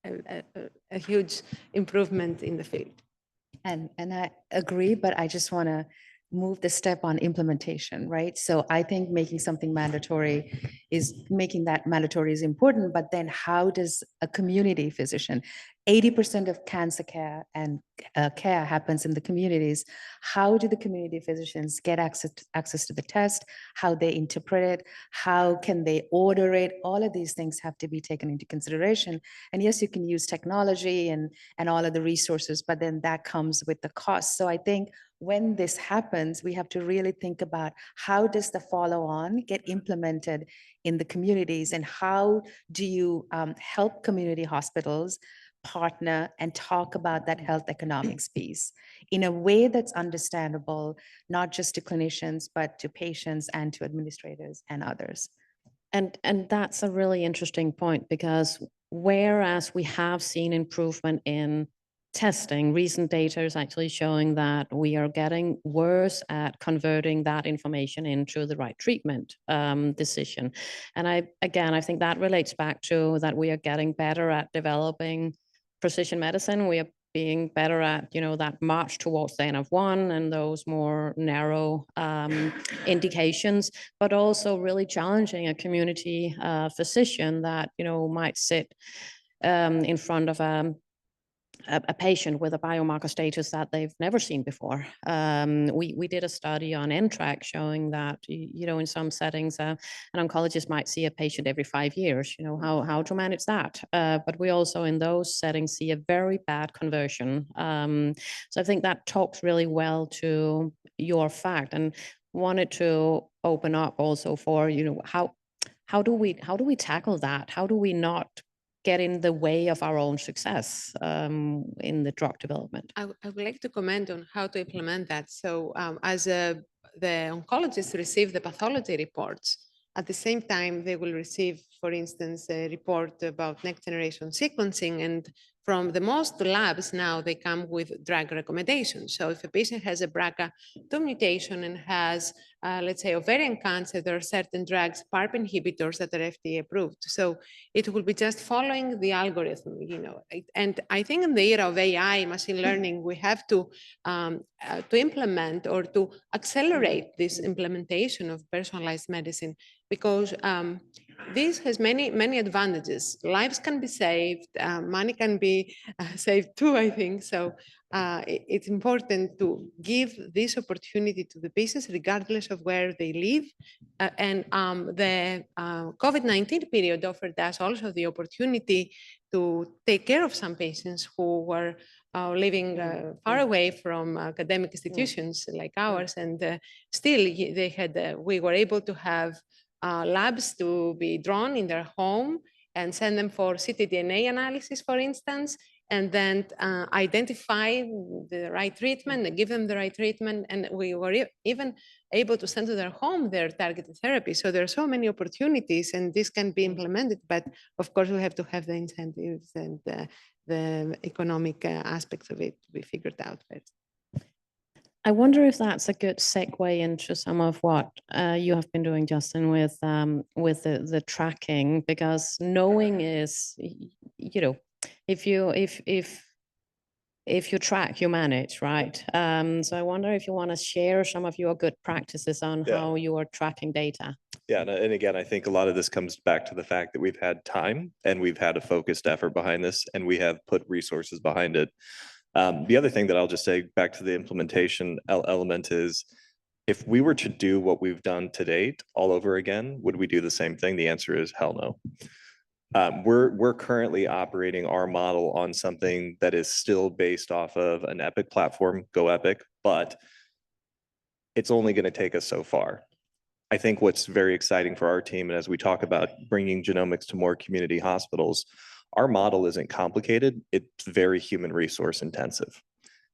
a huge improvement in the field. And I agree, but I just want to move the step on implementation, right? So I think making something mandatory is important, but then how does a community physician, 80% of cancer care and care happens in the communities. How do the community physicians get access to the test? How they interpret it? How can they order it? All of these things have to be taken into consideration. And yes, you can use technology and all of the resources, but then that comes with the cost. So I think when this happens, we have to really think about how does the follow-on get implemented in the communities and how do you help community hospitals partner and talk about that health economics piece in a way that's understandable, not just to clinicians, but to patients and to administrators and others. And that's a really interesting point because whereas we have seen improvement in testing, recent data is actually showing that we are getting worse at converting that information into the right treatment decision. And I think that relates back to that we are getting better at developing precision medicine. We are being better at, that march towards the N of 1 and those more narrow indications, but also really challenging a community physician that, might sit in front of a patient with a biomarker status that they've never seen before. We did a study on NTRK showing that, in some settings, an oncologist might see a patient every 5 years, how to manage that. But we also in those settings see a very bad conversion. So I think that talks really well to your fact and wanted to open up also for, how do we tackle that? How do we not get in the way of our own success in the drug development? I would like to comment on how to implement that. So the oncologists receive the pathology reports, at the same time they will receive, for instance, a report about next generation sequencing, and from the most labs now, they come with drug recommendations. So if a patient has a BRCA2 mutation and has, let's say, ovarian cancer, there are certain drugs, PARP inhibitors that are FDA approved. So it will be just following the algorithm, And I think in the era of AI, machine learning, we have to implement or to accelerate this implementation of personalized medicine because this has many advantages. Lives can be saved, money can be saved too, I think. So it's important to give this opportunity to the patients regardless of where they live. And the COVID-19 period offered us also the opportunity to take care of some patients who were living far away from academic institutions like ours. And still we were able to have labs to be drawn in their home and send them for ctDNA analysis, for instance, and then identify the right treatment and give them the right treatment. And we were even able to send to their home their targeted therapy. So there are so many opportunities and this can be implemented, but of course we have to have the incentives and the economic aspects of it to be figured out first. I wonder if that's a good segue into some of what you have been doing, Justin, with the tracking, because knowing is, if you track, you manage, right? So I wonder if you want to share some of your good practices on how you are tracking data. Yeah, and again, I think a lot of this comes back to the fact that we've had time and we've had a focused effort behind this and we have put resources behind it. The other thing that I'll just say back to the implementation element is, if we were to do what we've done to date all over again, would we do the same thing? The answer is hell no. We're currently operating our model on something that is still based off of an Epic platform, Go Epic, but it's only going to take us so far. I think what's very exciting for our team, and as we talk about bringing genomics to more community hospitals, our model isn't complicated. It's very human resource intensive.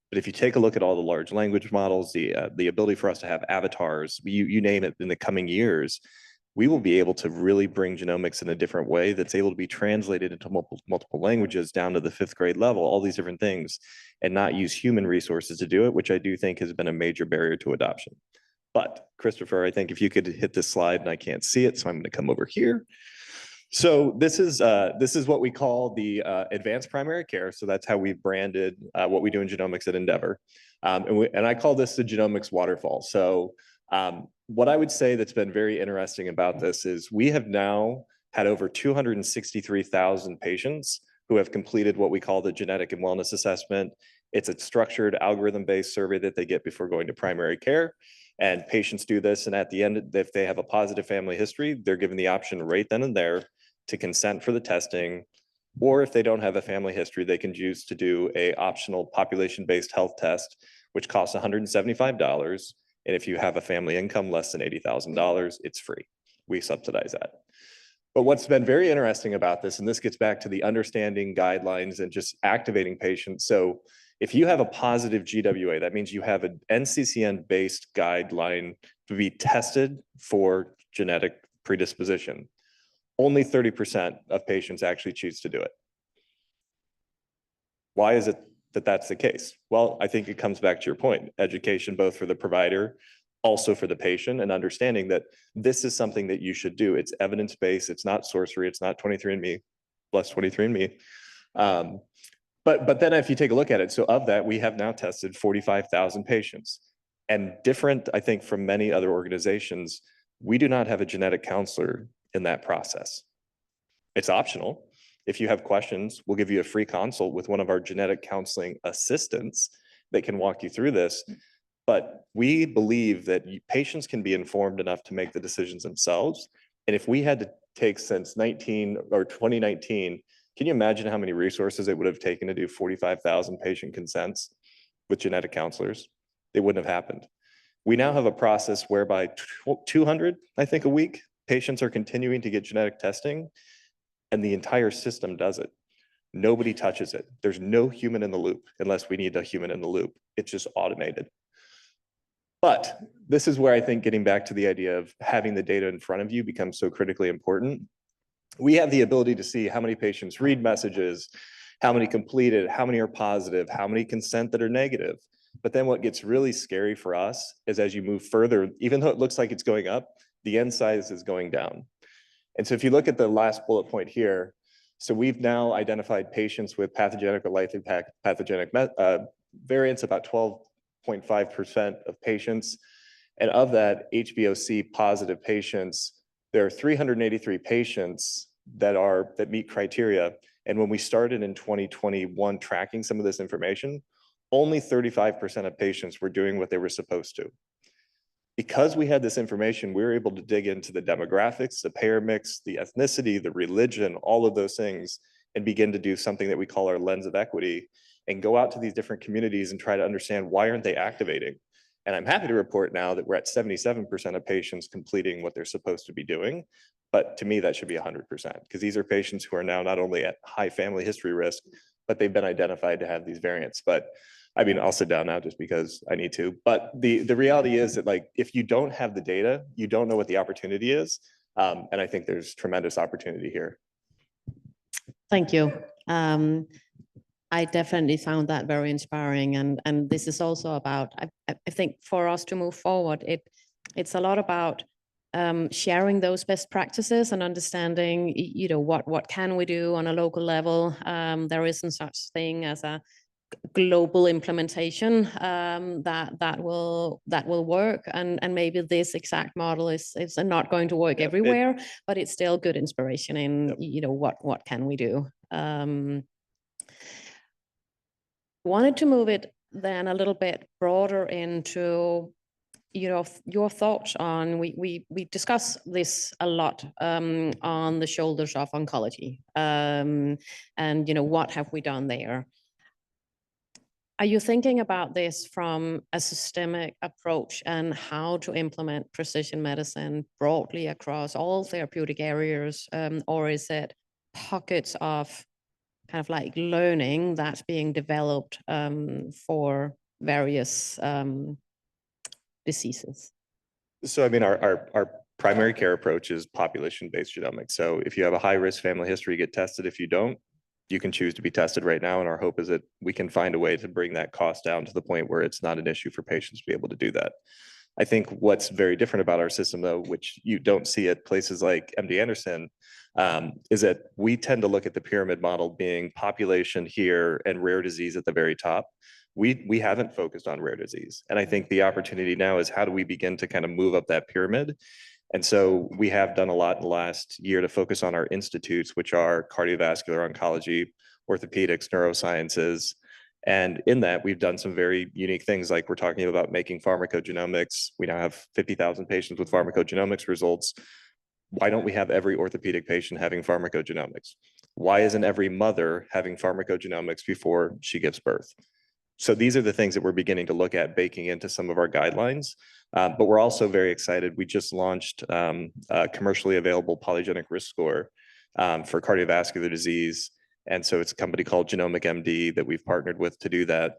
But if you take a look at all the large language models, the ability for us to have avatars, you name it, in the coming years, we will be able to really bring genomics in a different way that's able to be translated into multiple languages down to the 5th grade level, all these different things, and not use human resources to do it, which I do think has been a major barrier to adoption. But Christopher, I think if you could hit this slide, and I can't see it, so I'm going to come over here. So this is what we call the advanced primary care. So that's how we branded what we do in genomics at Endeavor. And I call this the genomics waterfall. So what I would say that's been very interesting about this is we have now had over 263,000 patients who have completed what we call the genetic and wellness assessment. It's a structured algorithm-based survey that they get before going to primary care. And patients do this, and at the end, if they have a positive family history, they're given the option right then and there to consent for the testing, or if they don't have a family history, they can choose to do a optional population-based health test, which costs $175. And if you have a family income less than $80,000, it's free. We subsidize that. But what's been very interesting about this, and this gets back to the understanding guidelines and just activating patients. So if you have a positive GWA, that means you have an NCCN-based guideline to be tested for genetic predisposition. Only 30% of patients actually choose to do it. Why is it that that's the case? Well, I think it comes back to your point, education, both for the provider, also for the patient, and understanding that this is something that you should do. It's evidence-based, it's not sorcery, it's not 23andMe, bless 23andMe. But then if you take a look at it, so of that, we have now tested 45,000 patients. And different, I think, from many other organizations, we do not have a genetic counselor in that process. It's optional. If you have questions, we'll give you a free consult with one of our genetic counseling assistants that can walk you through this. But we believe that patients can be informed enough to make the decisions themselves. And if we had to take since 2019, can you imagine how many resources it would have taken to do 45,000 patient consents with genetic counselors? It wouldn't have happened. We now have a process whereby 200, I think, a week, patients are continuing to get genetic testing, and the entire system does it. Nobody touches it. There's no human in the loop unless we need a human in the loop. It's just automated. But this is where I think getting back to the idea of having the data in front of you becomes so critically important. We have the ability to see how many patients read messages, how many completed, how many are positive, how many consent that are negative. But then what gets really scary for us is as you move further, even though it looks like it's going up, the N size is going down. And so if you look at the last bullet point here, so we've now identified patients with pathogenic or likely pathogenic variants, about 12.5% of patients. And of that HBOC positive patients, there are 383 patients that meet criteria. And when we started in 2021 tracking some of this information, only 35% of patients were doing what they were supposed to. Because we had this information, we were able to dig into the demographics, the payer mix, the ethnicity, the religion, all of those things, and begin to do something that we call our lens of equity and go out to these different communities and try to understand why aren't they activating. And I'm happy to report now that we're at 77% of patients completing what they're supposed to be doing. But to me, that should be 100% because these are patients who are now not only at high family history risk, but they've been identified to have these variants. But I mean, I'll sit down now just because I need to. But the reality is that like, if you don't have the data, you don't know what the opportunity is. And I think there's tremendous opportunity here. Thank you. I definitely found that very inspiring. And this is also about, I think for us to move forward, it's a lot about sharing those best practices and understanding, you know, what can we do on a local level. There isn't such thing as a global implementation that will work, and maybe this exact model is not going to work everywhere, but it's still good inspiration in you know what can we do. Wanted to move it then a little bit broader into your thoughts on we discuss this a lot on the shoulders of oncology, and what have we done there. Are you thinking about this from a systemic approach and how to implement precision medicine broadly across all therapeutic areas, or is it pockets of kind of like learning that's being developed for various diseases? So, I mean, our primary care approach is population-based genomics. So if you have a high-risk family history, you get tested. If you don't, you can choose to be tested right now. And our hope is that we can find a way to bring that cost down to the point where it's not an issue for patients to be able to do that. I think what's very different about our system, though, which you don't see at places like MD Anderson, is that we tend to look at the pyramid model being population here and rare disease at the very top. We haven't focused on rare disease. And I think the opportunity now is how do we begin to kind of move up that pyramid? And so we have done a lot in the last year to focus on our institutes, which are cardiovascular oncology, orthopedics, neurosciences. And in that, we've done some very unique things, like we're talking about making pharmacogenomics. We now have 50,000 patients with pharmacogenomics results. Why don't we have every orthopedic patient having pharmacogenomics? Why isn't every mother having pharmacogenomics before she gives birth? So these are the things that we're beginning to look at baking into some of our guidelines. But we're also very excited. We just launched a commercially available polygenic risk score for cardiovascular disease. And so it's a company called Genomic MD that we've partnered with to do that.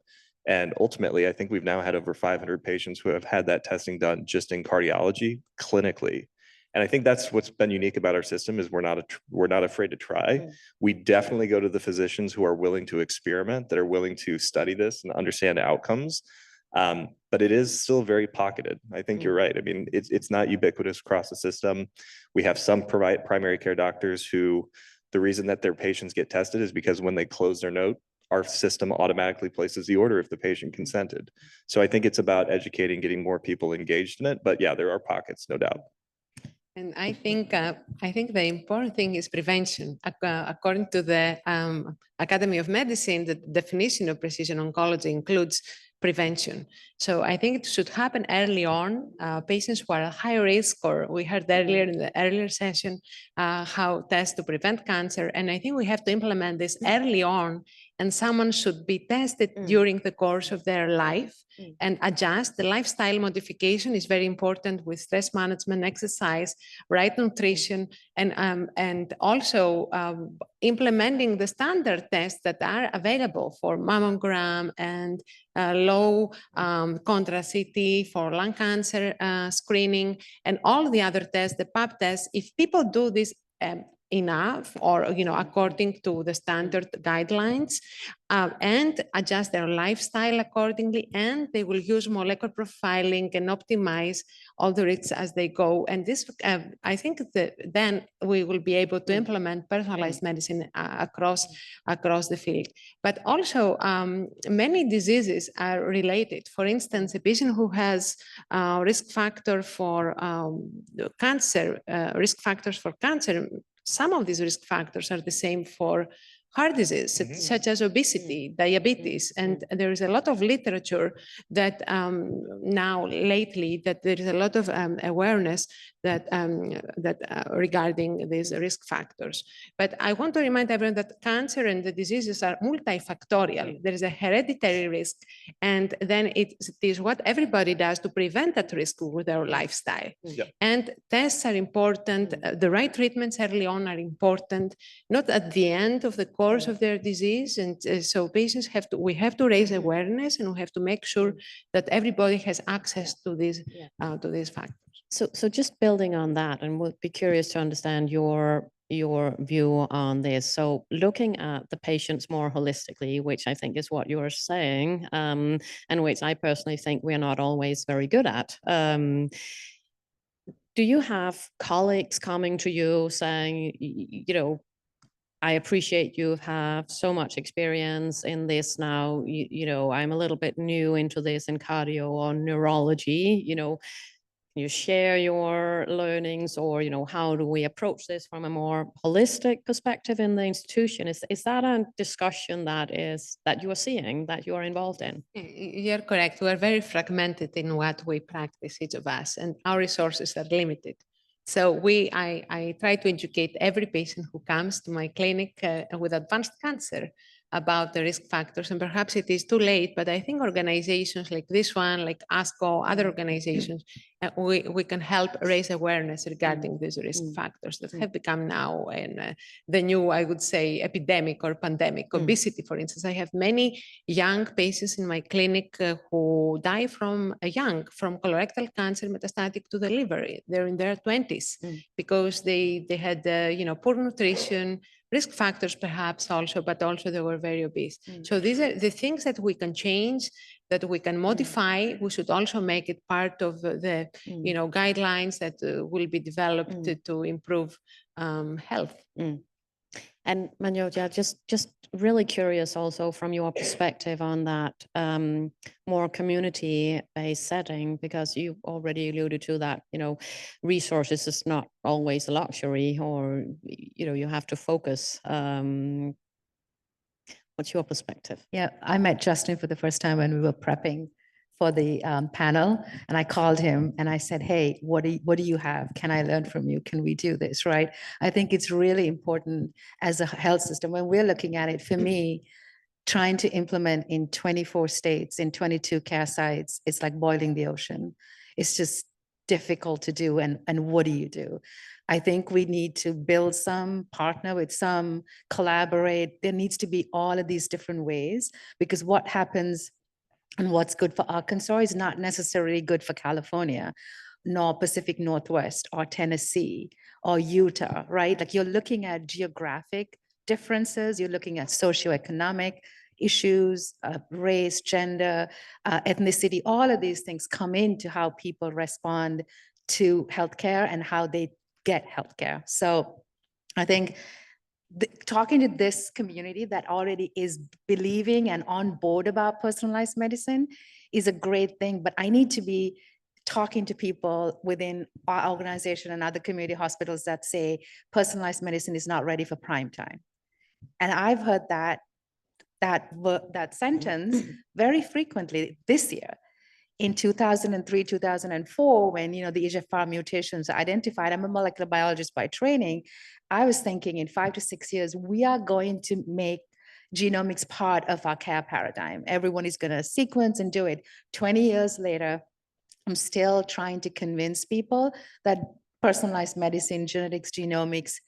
And ultimately, I think we've now had over 500 patients who have had that testing done just in cardiology clinically. And I think that's what's been unique about our system is we're not afraid to try. We definitely go to the physicians who are willing to experiment, that are willing to study this and understand outcomes. But it is still very pocketed. I think you're right. I mean, it's not ubiquitous across the system. We have some primary care doctors who the reason that their patients get tested is because when they close their note, our system automatically places the order if the patient consented. So I think it's about educating, getting more people engaged in it. But yeah, there are pockets, no doubt. And I think the important thing is prevention. According to the Academy of Medicine, the definition of precision oncology includes prevention. So I think it should happen early on. Patients who are at high risk, or we heard earlier in the earlier session, how tests to prevent cancer. And I think we have to implement this early on, and someone should be tested during the course of their life and adjust. The lifestyle modification is very important with stress management, exercise, right nutrition, and also implementing the standard tests that are available for mammogram and low contrast CT for lung cancer screening, and all the other tests, the PAP tests. If people do this enough, or according to the standard guidelines, and adjust their lifestyle accordingly, and they will use molecular profiling and optimize all the risks as they go. And this, I think that then we will be able to implement personalized medicine across the field. But also, many diseases are related. For instance, a patient who has risk factor for cancer, risk factors for cancer, some of these risk factors are the same for heart disease, such as obesity, diabetes. And there is a lot of literature that now lately that there is a lot of awareness that regarding these risk factors. But I want to remind everyone that cancer and the diseases are multifactorial. There is a hereditary risk, and then it is what everybody does to prevent that risk with their lifestyle. And tests are important. The right treatments early on are important, not at the end of the course of their disease. And so patients we have to raise awareness, and we have to make sure that everybody has access to these factors. So just building on that, and we'll be curious to understand your view on this. So looking at the patients more holistically, which I think is what you're saying, and which I personally think we're not always very good at. Do you have colleagues coming to you saying, I appreciate you have so much experience in this now, I'm a little bit new into this in cardio or neurology, can you share your learnings, or, how do we approach this from a more holistic perspective in the institution? Is that a discussion that you are seeing, that you are involved in? You're correct. We are very fragmented in what we practice, each of us, and our resources are limited. So I try to educate every patient who comes to my clinic with advanced cancer about the risk factors, and perhaps it is too late, but I think organizations like this one, like ASCO, other organizations, we can help raise awareness regarding these risk factors that have become now the new, I would say, epidemic or pandemic. Obesity, for instance. I have many young patients in my clinic who die from colorectal cancer metastatic to the liver. They're in their 20s because they had poor nutrition, risk factors perhaps also, but also they were very obese. So these are the things that we can change, that we can modify. We should also make it part of the guidelines that will be developed to improve health. And Manyoja, just really curious also from your perspective on that more community-based setting, because you already alluded to that, resources is not always a luxury, or, you have to focus. What's your perspective? Yeah, I met Justin for the first time when we were prepping for the panel, and I called him and I said, hey, what do you have? Can I learn from you? Can we do this, right? I think it's really important as a health system, when we're looking at it, for me, trying to implement in 24 states, in 22 care sites, it's like boiling the ocean. It's just difficult to do, and what do you do? I think we need to build some, partner with some, collaborate. There needs to be all of these different ways, because what happens and what's good for Arkansas is not necessarily good for California, nor Pacific Northwest, or Tennessee, or Utah, right? Like, you're looking at geographic differences, you're looking at socioeconomic issues, race, gender, ethnicity, all of these things come into how people respond to healthcare and how they get healthcare. So I think talking to this community that already is believing and on board about personalized medicine is a great thing, but I need to be talking to people within our organization and other community hospitals that say personalized medicine is not ready for prime time. And I've heard that sentence very frequently this year. In 2003, 2004, when the EGFR mutations are identified, I'm a molecular biologist by training. I was thinking in 5 to 6 years, we are going to make genomics part of our care paradigm. Everyone is going to sequence and do it. 20 years later, I'm still trying to convince people that personalized medicine, genetics, genomics,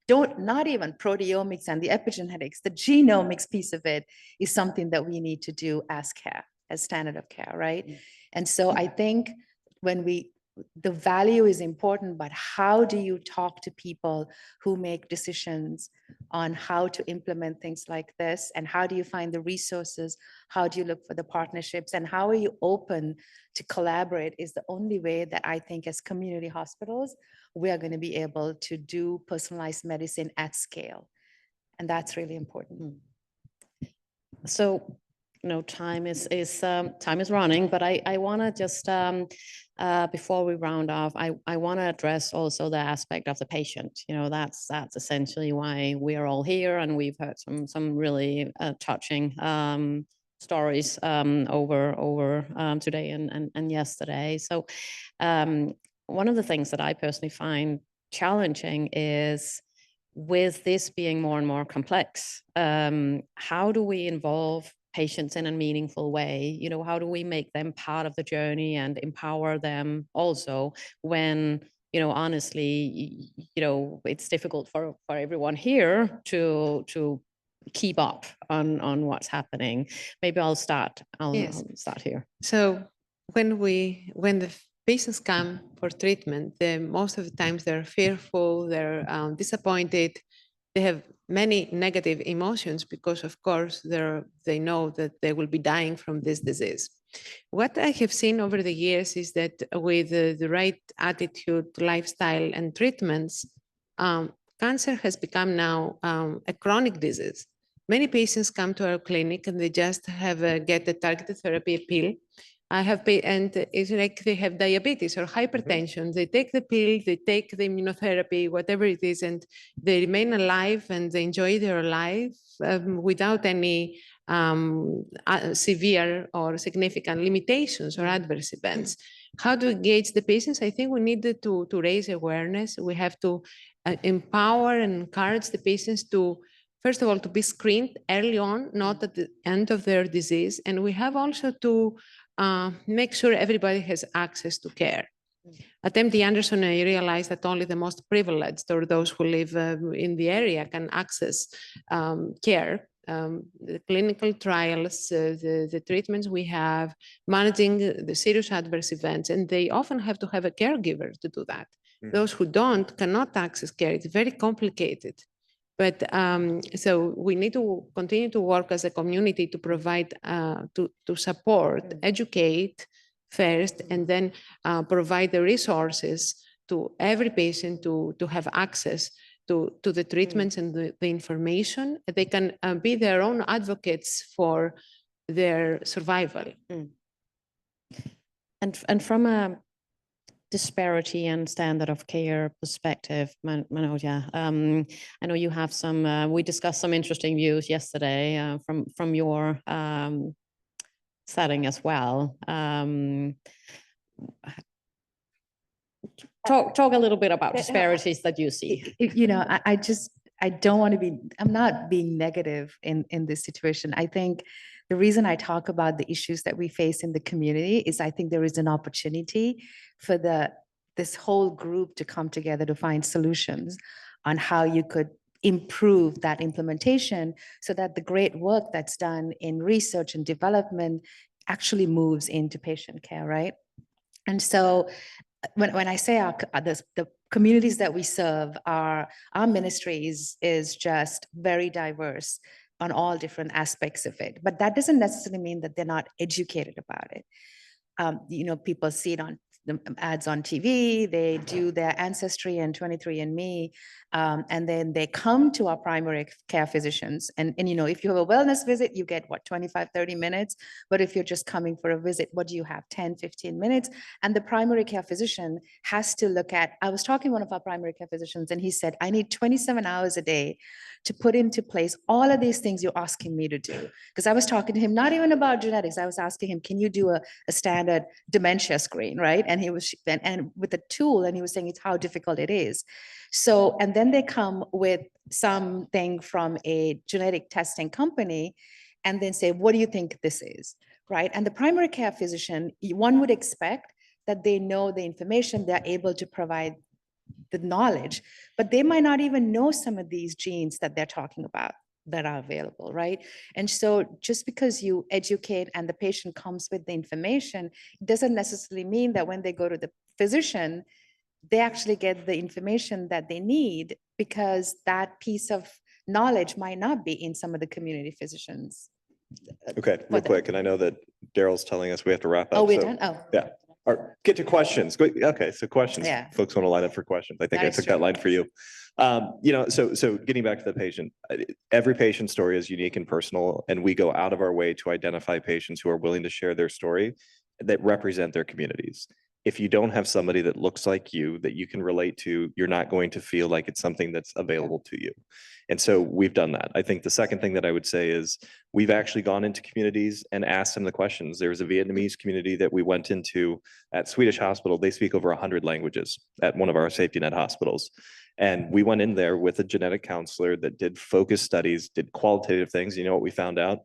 not even proteomics and the epigenetics, the genomics piece of it is something that we need to do as care, as standard of care, right? And so I think the value is important, but how do you talk to people who make decisions on how to implement things like this? And how do you find the resources? How do you look for the partnerships? And how are you open to collaborate is the only way that I think as community hospitals, we are going to be able to do personalized medicine at scale. And that's really important. So, time is running, but I want to just before we round off, I want to address also the aspect of the patient. That's essentially why we are all here, and we've heard some really touching stories over today and yesterday. So one of the things that I personally find challenging is, with this being more and more complex, how do we involve patients in a meaningful way? How do we make them part of the journey and empower them also when, honestly, it's difficult for everyone here to keep up on what's happening. Maybe I'll start here. So when the patients come for treatment, most of the times they're fearful, they're disappointed, they have many negative emotions because, of course, they know that they will be dying from this disease. What I have seen over the years is that with the right attitude, lifestyle, and treatments, cancer has become now a chronic disease. Many patients come to our clinic and they just get a targeted therapy pill. And it's like they have diabetes or hypertension. They take the pill, they take the immunotherapy, whatever it is, and they remain alive and they enjoy their life without any severe or significant limitations or adverse events. How to engage the patients? I think we need to raise awareness. We have to empower and encourage the patients to first of all, to be screened early on, not at the end of their disease. And we have also to make sure everybody has access to care. At MD Anderson, I realized that only the most privileged or those who live in the area can access care. The clinical trials, the treatments we have, managing the serious adverse events, and they often have to have a caregiver to do that. Those who don't cannot access care. It's very complicated. But so we need to continue to work as a community to provide, to support, educate first, and then provide the resources to every patient to have access to the treatments and the information. They can be their own advocates for their survival. And from a disparity and standard of care perspective, Manoja, I know you have some, we discussed some interesting views yesterday from your setting as well. Talk a little bit about disparities that you see. You know, I don't want to be, I'm not being negative in this situation. I think the reason I talk about the issues that we face in the community is I think there is an opportunity for this whole group to come together to find solutions on how you could improve that implementation so that the great work that's done in research and development actually moves into patient care, right? And so when I say the communities that we serve, our ministry is just very diverse on all different aspects of it. But that doesn't necessarily mean that they're not educated about it. You know, people see it on the ads on TV, they do their ancestry and 23andMe, and then they come to our primary care physicians. And you know, if you have a wellness visit, you get what, 25, 30 minutes. But if you're just coming for a visit, what do you have, 10, 15 minutes? And the primary care physician has to look at, I was talking to one of our primary care physicians and he said, I need 27 hours a day to put into place all of these things you're asking me to do. Because I was talking to him, not even about genetics. I was asking him, can you do a standard dementia screen, right? And he was, and with a tool, and he was saying it's how difficult it is. So, and then they come with something from a genetic testing company and then say, what do you think this is, right? And the primary care physician, one would expect that they know the information, they're able to provide the knowledge, but they might not even know some of these genes that they're talking about that are available, right? And so just because you educate and the patient comes with the information, it doesn't necessarily mean that when they go to the physician, they actually get the information that they need, because that piece of knowledge might not be in some of the community physicians. Okay, real quick, and I know that Daryl's telling us we have to wrap up. Oh, we're so- done? Oh. Yeah, or get to questions. Okay, so questions. Yeah. Folks want to line up for questions. I think I That is took true. that line for you. You know, so getting back to the patient, every patient story is unique and personal, and we go out of our way to identify patients who are willing to share their story that represent their communities. If you don't have somebody that looks like you, that you can relate to, you're not going to feel like it's something that's available to you. And so we've done that. I think the second thing that I would say is we've actually gone into communities and asked them the questions. There was a Vietnamese community that we went into at Swedish Hospital. They speak over 100 languages at one of our safety net hospitals. And we went in there with a genetic counselor that did focus studies, did qualitative things. You know what we found out?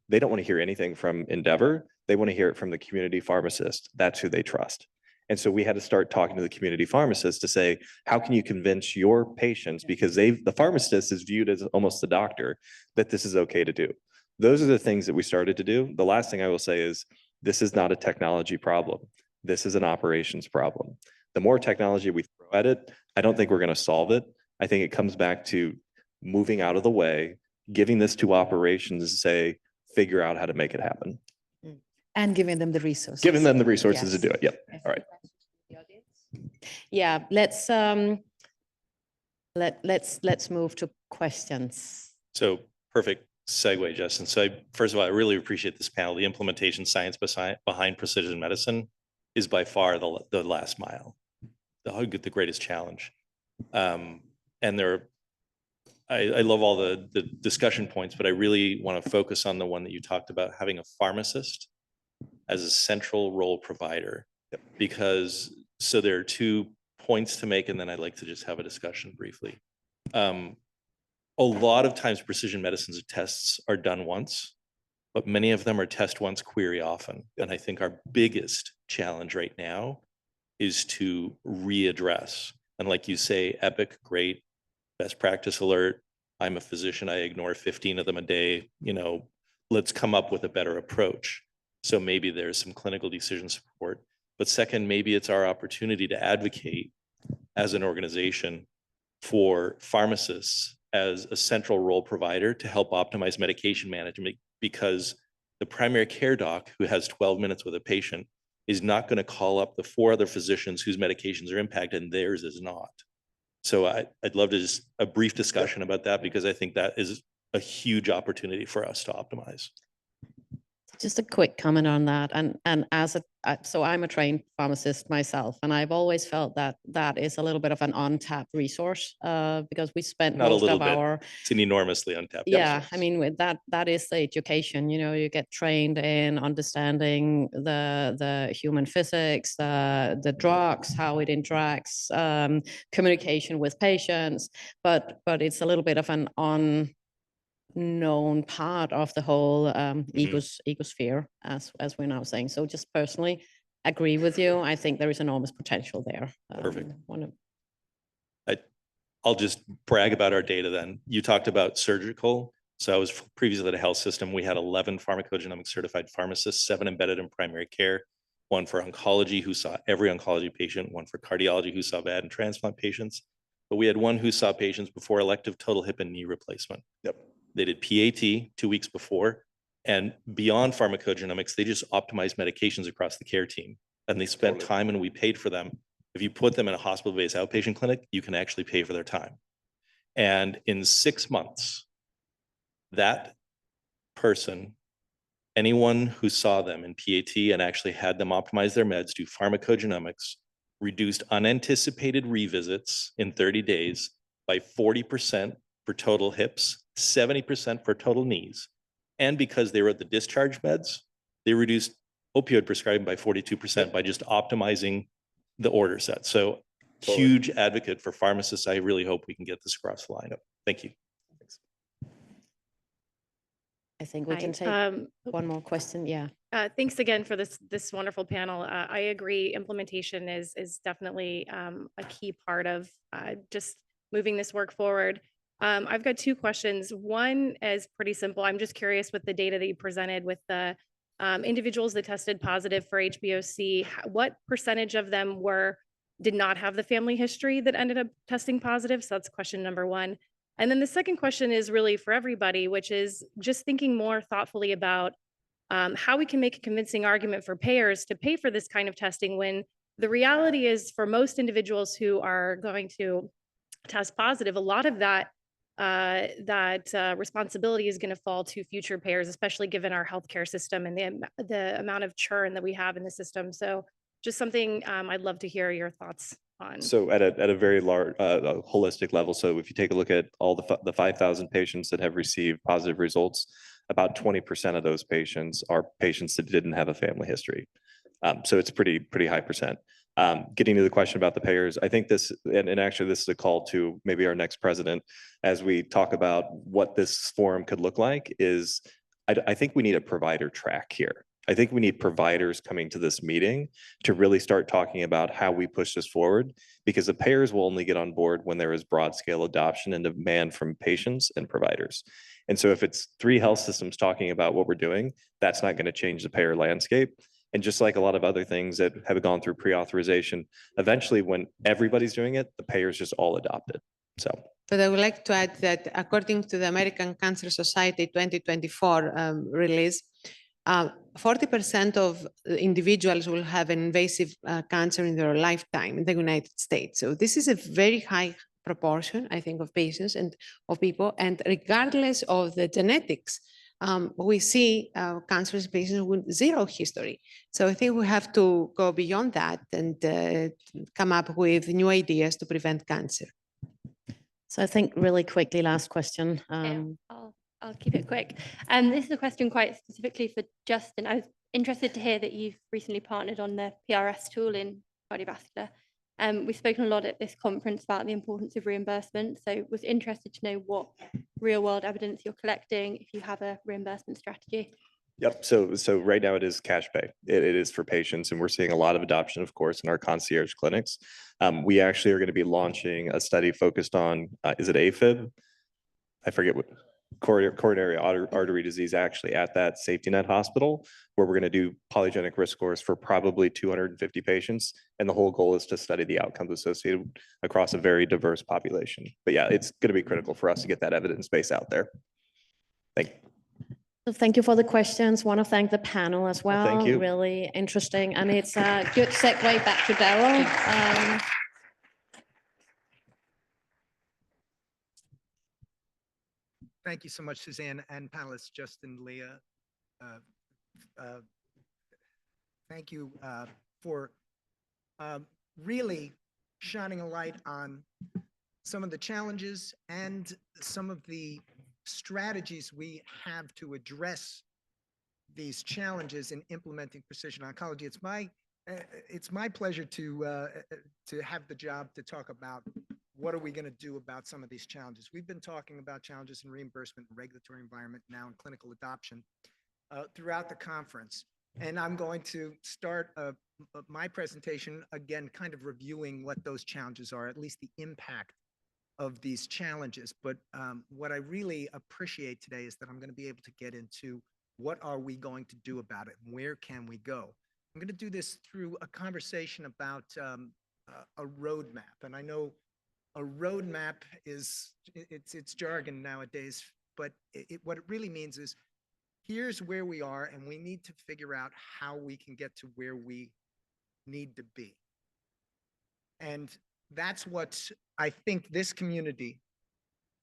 They don't want to hear anything from Endeavor. They want to hear it from the community pharmacist. That's who they trust. And so we had to start talking to the community pharmacist to say, how can you convince your patients, because the pharmacist is viewed as almost the doctor, that this is okay to do. Those are the things that we started to do. The last thing I will say is this is not a technology problem. This is an operations problem. The more technology we throw at it, I don't think we're going to solve it. I think it comes back to moving out of the way, giving this to operations to say, figure out how to make it happen. And giving them the resources. Giving them the resources to Yes. do it. Yep. All right. Yeah, let's move to questions. So perfect segue, Justin. So first of all, I really appreciate this panel. The implementation science behind precision medicine is by far the last mile, the greatest challenge. And I love all the discussion points, but I really want to focus on the one that you talked about, having a pharmacist as a central role provider, because so there are 2 points to make, and then I'd like to just have a discussion briefly. a lot of times precision medicine's tests are done once, but many of them are test once, query often. And I think our biggest challenge right now is to readdress. And like you say, Epic, great, best practice alert. I'm a physician, I ignore 15 of them a day, let's come up with a better approach. So maybe there's some clinical decision support. But second, maybe it's our opportunity to advocate as an organization for pharmacists as a central role provider to help optimize medication management, because the primary care doc who has 12 minutes with a patient is not going to call up the 4 other physicians whose medications are impacted and theirs is not. So I'd love to just a brief discussion about that, because I think that is a huge opportunity for us to optimize. Just a quick comment on that. And so I'm a trained pharmacist myself, and I've always felt that that is a little bit of an untapped resource because we spent Not a most little of bit, our, it's an enormously untapped. yeah, resource. I mean, with that is the education, you get trained in understanding the human physics, the drugs, how it interacts, communication with patients, but it's a little bit of an unknown part of the whole ecosphere, as we're now saying. So just personally agree with you. I think there is enormous potential there. Perfect. I'll just brag about our data then. You talked about surgical. So I was previously at a health system. We had 11 pharmacogenomic certified pharmacists, 7 embedded in primary care, 1 for oncology who saw every oncology patient, 1 for cardiology who saw bad and transplant patients. But we had 1 who saw patients before elective total hip and knee replacement. Yep. They did PAT 2 weeks before, and beyond pharmacogenomics, they just optimized medications across the care team. And they spent time and we paid for them. If you put them in a hospital-based outpatient clinic, you can actually pay for their time. And in 6 months, that person, anyone who saw them in PAT and actually had them optimize their meds, do pharmacogenomics, reduced unanticipated revisits in 30 days by 40% for total hips, 70% for total knees. And because they wrote the discharge meds, they reduced opioid prescribing by 42% by just optimizing the order set. So huge advocate for pharmacists. I really hope we can get this across the line. Thank you. I think we can take one more question. Yeah. Thanks again for this wonderful panel. I agree. Implementation is definitely a key part of just moving this work forward. I've got 2 questions. One is pretty simple. I'm just curious with the data that you presented with the individuals that tested positive for HBOC, what percentage of them did not have the family history that ended up testing positive? So that's question number 1. And then the second question is really for everybody, which is just thinking more thoughtfully about how we can make a convincing argument for payers to pay for this kind of testing, when the reality is for most individuals who are going to test positive, a lot of that responsibility is going to fall to future payers, especially given our healthcare system and the amount of churn that we have in the system. So just something I'd love to hear your thoughts on. So at a very large holistic level, so if you take a look at all the 5,000 patients that have received positive results, about 20% of those patients are patients that didn't have a family history. So it's pretty high percent. Getting to the question about the payers, I think this, and actually this is a call to maybe our next president, as we talk about what this forum could look like, is I think we need a provider track here. I think we need providers coming to this meeting to really start talking about how we push this forward, because the payers will only get on board when there is broad scale adoption and demand from patients and providers. And so if it's 3 health systems talking about what we're doing, that's not going to change the payer landscape. And just like a lot of other things that have gone through pre-authorization, eventually when everybody's doing it, the payers just all adopt it. So. But I would like to add that according to the American Cancer Society 2024 release, 40% of individuals will have an invasive cancer in their lifetime in the United States. So this is a very high proportion, I think, of patients and of people. And regardless of the genetics, we see cancerous patients with 0 history. So I think we have to go beyond that and come up with new ideas to prevent cancer. So I think really quickly, last question. I'll keep it quick. This is a question quite specifically for Justin. I was interested to hear that you've recently partnered on the PRS tool in cardiovascular. We've spoken a lot at this conference about the importance of reimbursement. So was interested to know what real world evidence you're collecting, if you have a reimbursement strategy. Yep. So right now it is cash pay. It is for patients, and we're seeing a lot of adoption, of course, in our concierge clinics. We actually are going to be launching a study focused on, is it AFib? I forget what, coronary artery disease, actually at that safety net hospital, where we're going to do polygenic risk scores for probably 250 patients. And the whole goal is to study the outcomes associated across a very diverse population. But yeah, it's going to be critical for us to get that evidence base out there. Thank you. So thank you for the questions. Want to thank the panel as well. Thank you. Really interesting. And it's a good segue back to Daryl. Thank you so much, Suzanne, and panelists Justin, Leah. Thank you for really shining a light on some of the challenges and some of the strategies we have to address these challenges in implementing precision oncology. It's my pleasure to have the job to talk about what are we going to do about some of these challenges. We've been talking about challenges in reimbursement and regulatory environment, now in clinical adoption, throughout the conference. And I'm going to start my presentation, again, kind of reviewing what those challenges are, at least the impact of these challenges. But what I really appreciate today is that I'm going to be able to get into what are we going to do about it and where can we go. I'm going to do this through a conversation about a roadmap. And I know a roadmap it's jargon nowadays, but what it really means is here's where we are, and we need to figure out how we can get to where we need to be. And that's what I think this community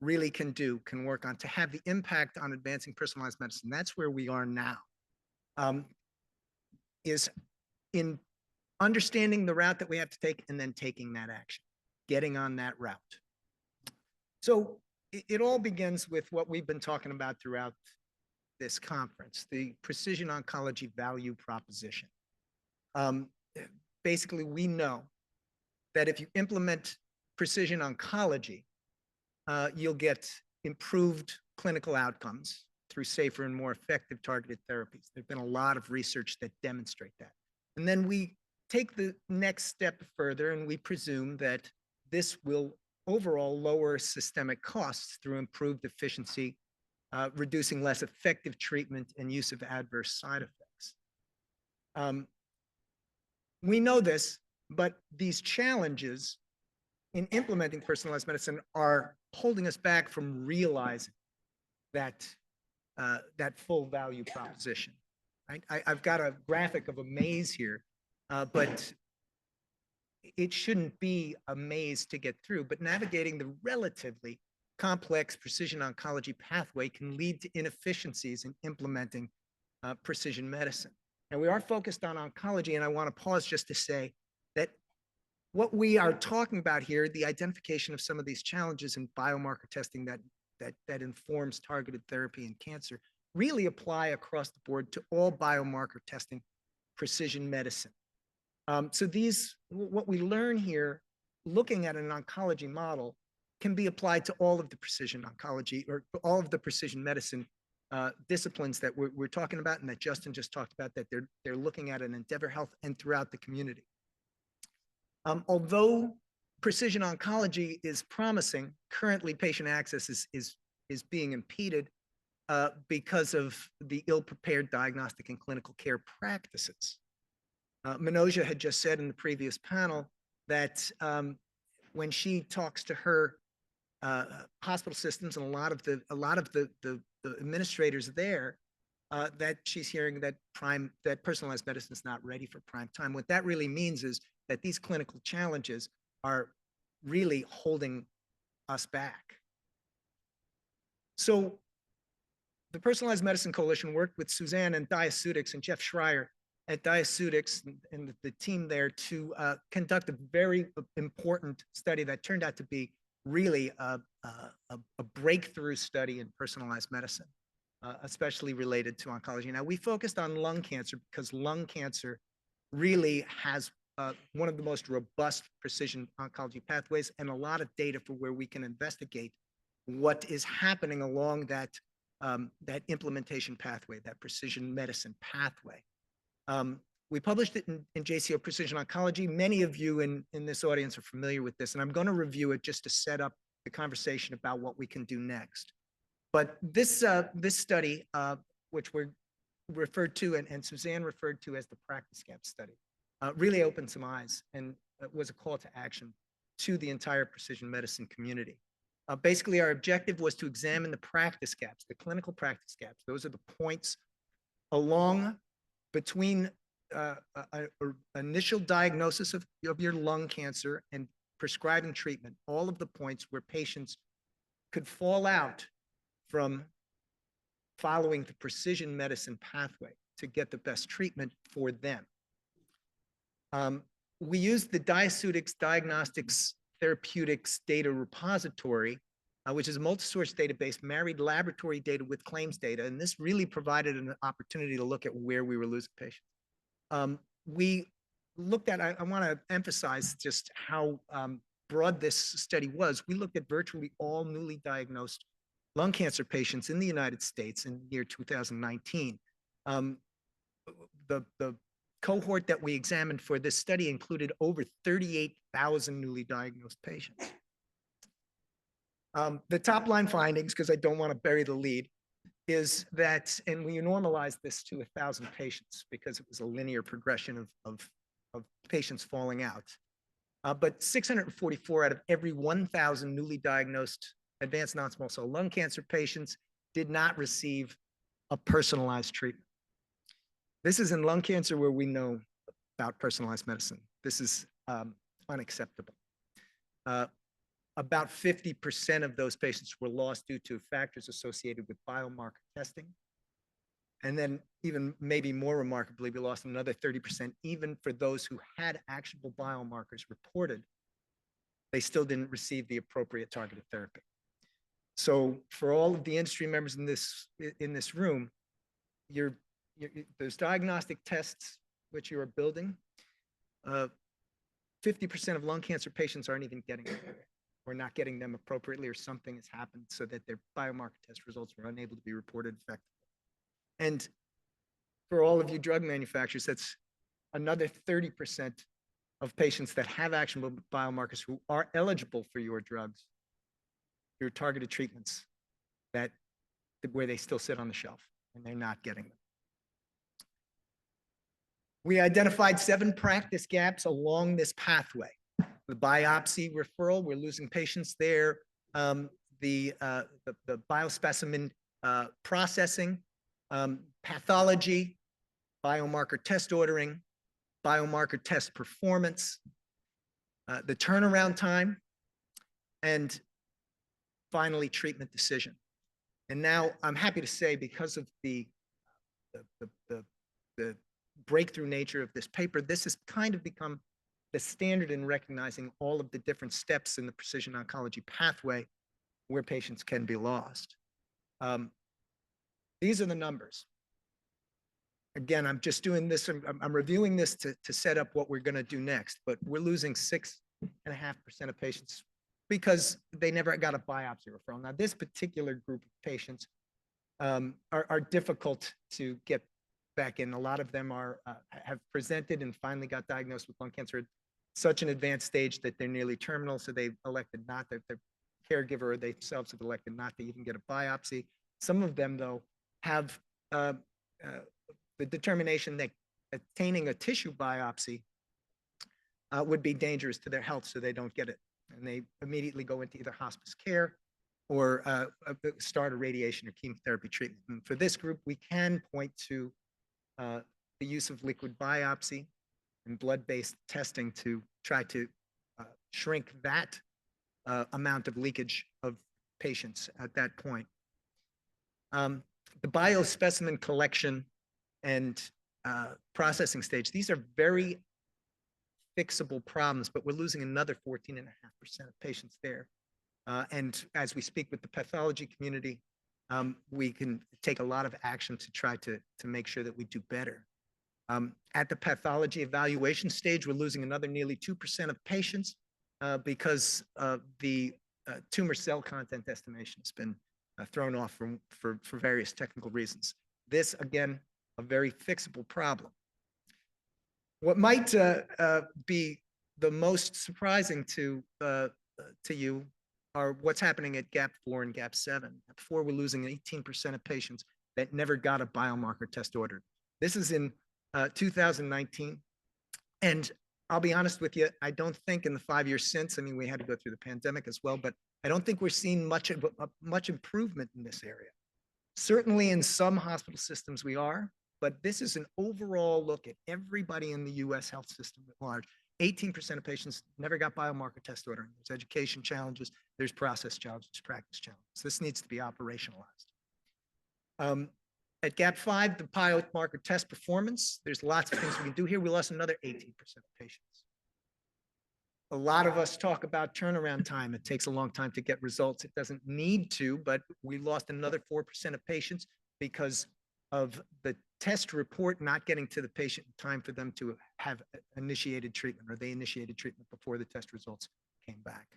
really can work on to have the impact on advancing personalized medicine. That's where we are now, is in understanding the route that we have to take and then taking that action, getting on that route. So it all begins with what we've been talking about throughout this conference, the precision oncology value proposition. Basically, we know that if you implement precision oncology, you'll get improved clinical outcomes through safer and more effective targeted therapies. There's been a lot of research that demonstrate that. And then we take the next step further and we presume that this will overall lower systemic costs through improved efficiency, reducing less effective treatment and use of adverse side effects. We know this, but these challenges in implementing personalized medicine are holding us back from realizing that full value proposition. I've got a graphic of a maze here, but it shouldn't be a maze to get through, but navigating the relatively complex precision oncology pathway can lead to inefficiencies in implementing precision medicine. And we are focused on oncology, and I want to pause just to say that what we are talking about here, the identification of some of these challenges in biomarker testing that informs targeted therapy in cancer, really apply across the board to all biomarker testing precision medicine. So what we learn here, looking at an oncology model, can be applied to all of the precision oncology or all of the precision medicine disciplines that we're talking about and that Justin just talked about, that they're looking at in Endeavor Health and throughout the community. Although precision oncology is promising, currently patient access is being impeded because of the ill-prepared diagnostic and clinical care practices. Manoj had just said in the previous panel that when she talks to her hospital systems and a lot of the administrators there, that she's hearing that personalized medicine is not ready for prime time. What that really means is that these clinical challenges are really holding us back. So the Personalized Medicine Coalition worked with Suzanne and Diaceutics and Jeff Schreier at Diaceutics and the team there to conduct a very important study that turned out to be really a breakthrough study in personalized medicine, especially related to oncology. Now, we focused on lung cancer because lung cancer really has one of the most robust precision oncology pathways and a lot of data for where we can investigate what is happening along that, that implementation pathway, that precision medicine pathway. We published it in JCO Precision Oncology. Many of you in this audience are familiar with this, and I'm going to review it just to set up the conversation about what we can do next. But this, this study, which we're referred to and Suzanne referred to as the practice gap study, really opened some eyes and was a call to action to the entire precision medicine community. Basically, our objective was to examine the practice gaps, the clinical practice gaps. Those are the points along between initial diagnosis of your lung cancer and prescribing treatment, all of the points where patients could fall out from following the precision medicine pathway to get the best treatment for them. We used the Diaceutics Diagnostics Therapeutics Data Repository, which is a multi-source database, married laboratory data with claims data, and this really provided an opportunity to look at where we were losing patients. We looked at, I want to emphasize just how broad this study was. We looked at virtually all newly diagnosed lung cancer patients in the United States in the year 2019. The cohort that we examined for this study included over 38,000 newly diagnosed patients. The top line findings, because I don't want to bury the lead, is that, and we normalized this to 1,000 patients because it was a linear progression of patients falling out. But 644 out of every 1,000 newly diagnosed advanced non-small cell lung cancer patients did not receive a personalized treatment. This is in lung cancer where we know about personalized medicine. This is unacceptable. About 50% of those patients were lost due to factors associated with biomarker testing. And then even maybe more remarkably, we lost another 30% even for those who had actionable biomarkers reported. They still didn't receive the appropriate targeted therapy. So for all of the industry members in this room, those diagnostic tests which you are building, 50% of lung cancer patients aren't even getting them, or not getting them appropriately, or something has happened so that their biomarker test results were unable to be reported effectively. And for all of you drug manufacturers, that's another 30% of patients that have actionable biomarkers who are eligible for your drugs, your targeted treatments, where they still sit on the shelf and they're not getting them. We identified 7 practice gaps along this pathway. The biopsy referral, we're losing patients there. The biospecimen processing, pathology, biomarker test ordering, biomarker test performance, the turnaround time, and finally treatment decision. And now I'm happy to say, because of the breakthrough nature of this paper, this has kind of become the standard in recognizing all of the different steps in the precision oncology pathway where patients can be lost. These are the numbers. Again, I'm just doing this, I'm reviewing this to set up what we're going to do next, but we're losing 6.5% of patients because they never got a biopsy referral. Now, this particular group of patients are difficult to get back in. A lot of them have presented and finally got diagnosed with lung cancer at such an advanced stage that they're nearly terminal, so they've elected not, their caregiver or they themselves have elected not to even get a biopsy. Some of them, though, have the determination that obtaining a tissue biopsy would be dangerous to their health, so they don't get it. And they immediately go into either hospice care or start a radiation or chemotherapy treatment. And for this group, we can point to the use of liquid biopsy and blood-based testing to try to shrink that amount of leakage of patients at that point. The biospecimen collection and processing stage, these are very fixable problems, but we're losing another 14.5% of patients there. And as we speak with the pathology community, we can take a lot of action to try to make sure that we do better. At the pathology evaluation stage, we're losing another nearly 2% of patients because the tumor cell content estimation has been thrown off for various technical reasons. This, again, a very fixable problem. What might be the most surprising to you are what's happening at gap 4 and gap 7. At 4, we're losing 18% of patients that never got a biomarker test ordered. This is in 2019. And I'll be honest with you, I don't think in the 5 years since, I mean, we had to go through the pandemic as well, but I don't think we're seeing much improvement in this area. Certainly in some hospital systems we are, but this is an overall look at everybody in the US health system at large. 18% of patients never got biomarker test ordering. There's education challenges, there's process challenges, practice challenges. This needs to be operationalized. At gap 5, the biomarker test performance, there's lots of things we can do here. We lost another 18% of patients. A lot of us talk about turnaround time. It takes a long time to get results. It doesn't need to, but we lost another 4% of patients because of the test report not getting to the patient in time for them to have initiated treatment, or they initiated treatment before the test results came back.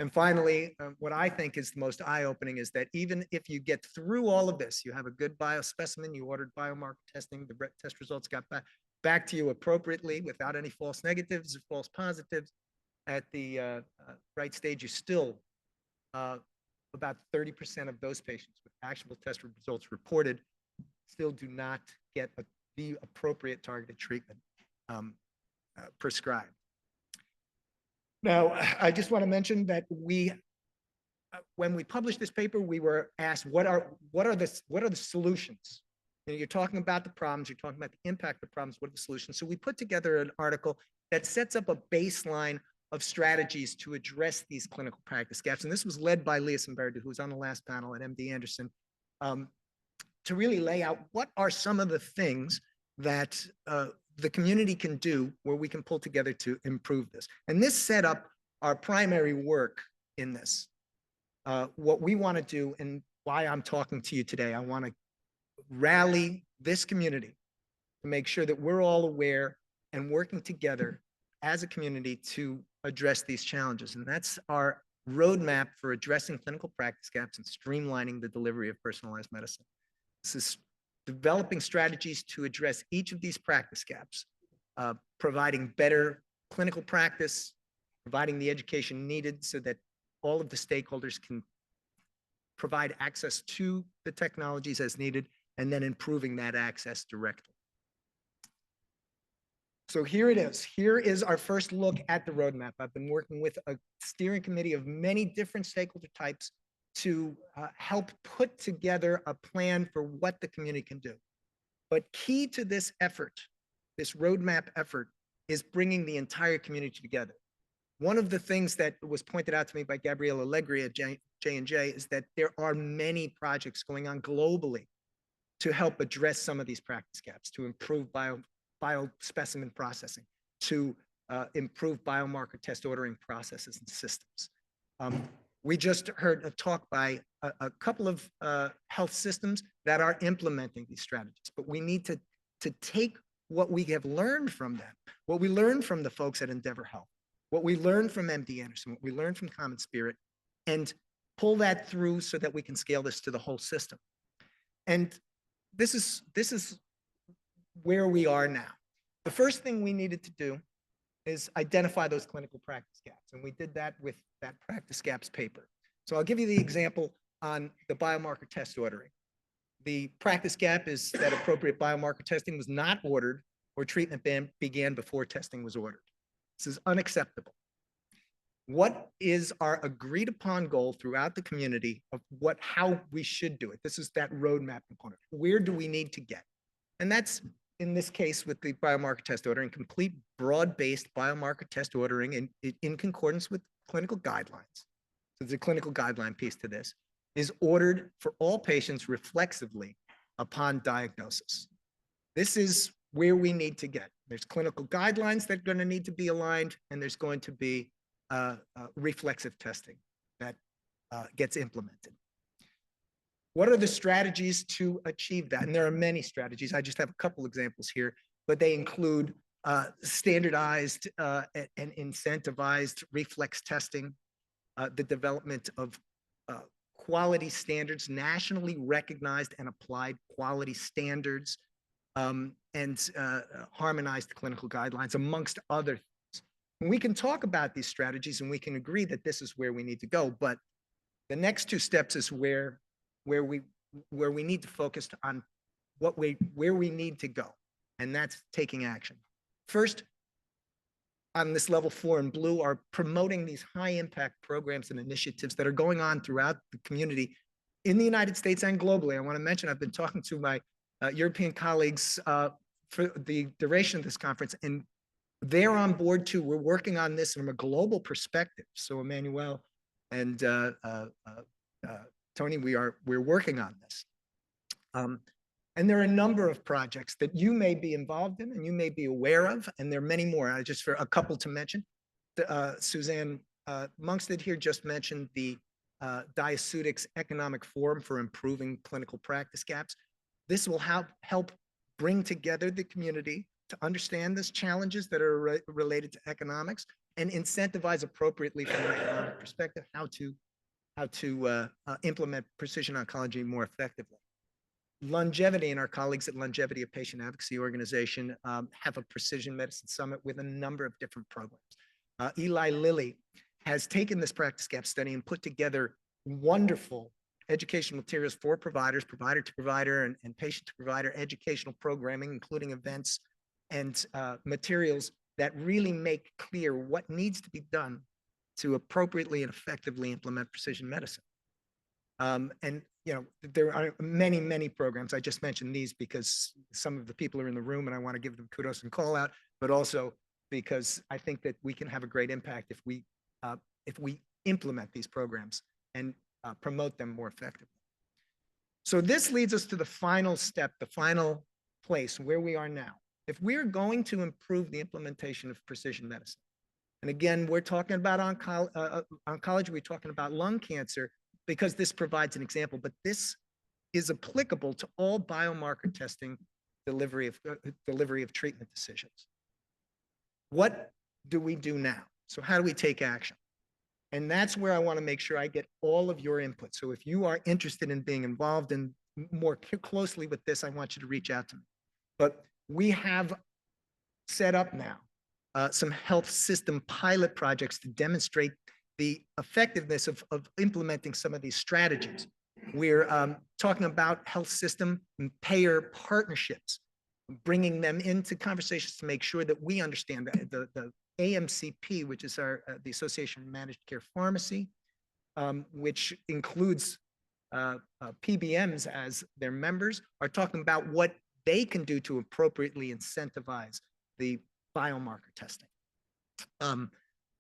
And finally, what I think is the most eye-opening is that even if you get through all of this, you have a good biospecimen, you ordered biomarker testing, the test results got back to you appropriately without any false negatives or false positives. At the right stage, you still, about 30% of those patients with actual test results reported still do not get the appropriate targeted treatment prescribed. Now, I just want to mention that when we published this paper, we were asked, what are the solutions? You know, you're talking about the problems, you're talking about the impact of the problems, what are the solutions? So we put together an article that sets up a baseline of strategies to address these clinical practice gaps. And this was led by Leah Simberdo, who was on the last panel at MD Anderson, to really lay out what are some of the things that the community can do where we can pull together to improve this. And this set up our primary work in this. What we want to do, and why I'm talking to you today, I want to rally this community to make sure that we're all aware and working together as a community to address these challenges. And that's our roadmap for addressing clinical practice gaps and streamlining the delivery of personalized medicine. This is developing strategies to address each of these practice gaps, providing better clinical practice, providing the education needed so that all of the stakeholders can provide access to the technologies as needed, and then improving that access directly. So here it is. Here is our first look at the roadmap. I've been working with a steering committee of many different stakeholder types to help put together a plan for what the community can do. But key to this effort, this roadmap effort, is bringing the entire community together. One of the things that was pointed out to me by Gabriella Allegri at J&J is that there are many projects going on globally to help address some of these practice gaps, to improve biospecimen processing, to improve biomarker test ordering processes and systems. We just heard a talk by a couple of health systems that are implementing these strategies, but we need to take what we have learned from them, what we learned from the folks at Endeavor Health, what we learned from MD Anderson, what we learned from Common Spirit, and pull that through so that we can scale this to the whole system. And this is where we are now. The first thing we needed to do is identify those clinical practice gaps. And we did that with that practice gaps paper. So I'll give you the example on the biomarker test ordering. The practice gap is that appropriate biomarker testing was not ordered or treatment began before testing was ordered. This is unacceptable. What is our agreed upon goal throughout the community of how we should do it? This is that roadmap component. Where do we need to get? And that's, in this case, with the biomarker test ordering, complete broad-based biomarker test ordering in concordance with clinical guidelines. So there's a clinical guideline piece to this, is ordered for all patients reflexively upon diagnosis. This is where we need to get. There's clinical guidelines that are going to need to be aligned, and there's going to be reflexive testing that gets implemented. What are the strategies to achieve that? And there are many strategies. I just have a couple examples here. but they include standardized and incentivized reflex testing, the development of quality standards, nationally recognized and applied quality standards, and harmonized clinical guidelines, amongst other things. And we can talk about these strategies and we can agree that this is where we need to go, but the next two steps is where we need to focus on where we need to go, and that's taking action. First, on this level 4 in blue, are promoting these high impact programs and initiatives that are going on throughout the community in the United States and globally. I want to mention, I've been talking to my European colleagues for the duration of this conference, and they're on board too. We're working on this from a global perspective. So Emmanuel and Tony, we're working on this. And there are a number of projects that you may be involved in and you may be aware of, and there are many more. Just for a couple to mention, Suzanne Monksted here just mentioned the Diaceutics Economic Forum for Improving Clinical Practice Gaps. This will help bring together the community to understand these challenges that are related to economics and incentivize appropriately from an economic perspective how to implement precision oncology more effectively. Longevity and our colleagues at Longevity, a patient advocacy organization, have a precision medicine summit with a number of different programs. Eli Lilly has taken this practice gap study and put together wonderful educational materials for providers, provider to provider and patient to provider educational programming, including events and materials that really make clear what needs to be done to appropriately and effectively implement precision medicine. And you know, there are many, many programs. I just mentioned these because some of the people are in the room and I want to give them kudos and call out, but also because I think that we can have a great impact if we implement these programs and promote them more effectively. So this leads us to the final step, the final place where we are now. If we're going to improve the implementation of precision medicine, and again, we're talking about oncology, we're talking about lung cancer, because this provides an example, but this is applicable to all biomarker testing, delivery of treatment decisions. What do we do now? So how do we take action? And that's where I want to make sure I get all of your input. So if you are interested in being involved in more closely with this, I want you to reach out to me. But we have set up now some health system pilot projects to demonstrate the effectiveness of implementing some of these strategies. We're talking about health system and payer partnerships, bringing them into conversations to make sure that we understand that the AMCP, which is the Association of Managed Care Pharmacy, which includes PBMs as their members, are talking about what they can do to appropriately incentivize the biomarker testing.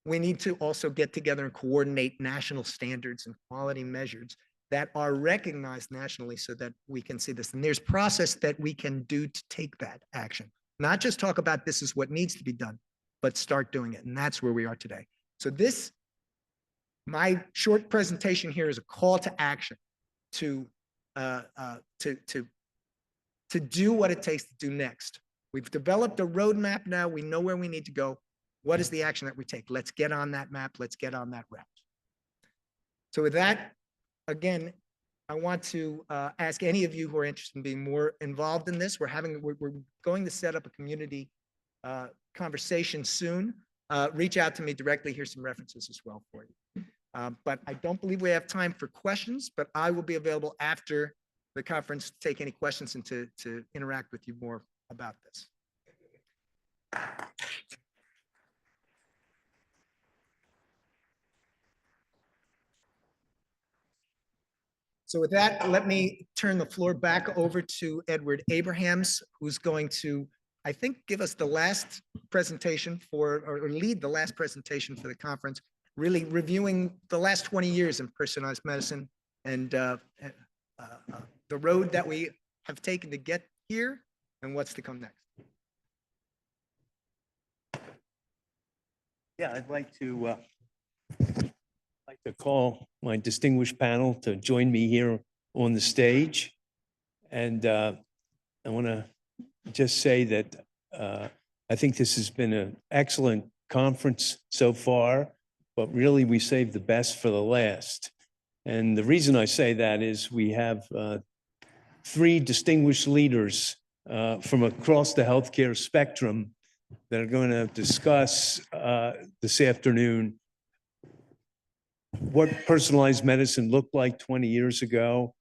We need to also get together and coordinate national standards and quality measures that are recognized nationally so that we can see this. And there's process that we can do to take that action. Not just talk about this is what needs to be done, but start doing it. And that's where we are today. So my short presentation here is a call to action to do what it takes to do next. We've developed a roadmap now. We know where we need to go. What is the action that we take? Let's get on that map. Let's get on that route. So with that, again, I want to ask any of you who are interested in being more involved in this. We're going to set up a community conversation soon. Reach out to me directly. Here's some references as well for you. But I don't believe we have time for questions, but I will be available after the conference to take any questions and to interact with you more about this. So with that, let me turn the floor back over to Edward Abrahams, who's going to, I think, give us the last presentation or lead the last presentation for the conference, really reviewing the last 20 years in personalized medicine and the road that we have taken to get here and what's to come next. Yeah, I'd like to call my distinguished panel to join me here on the stage. And I want to just say that I think this has been an excellent conference so far, but really we saved the best for the last. And the reason I say that is we have three distinguished leaders from across the healthcare spectrum that are going to discuss this afternoon what personalized medicine looked like 20 years ago,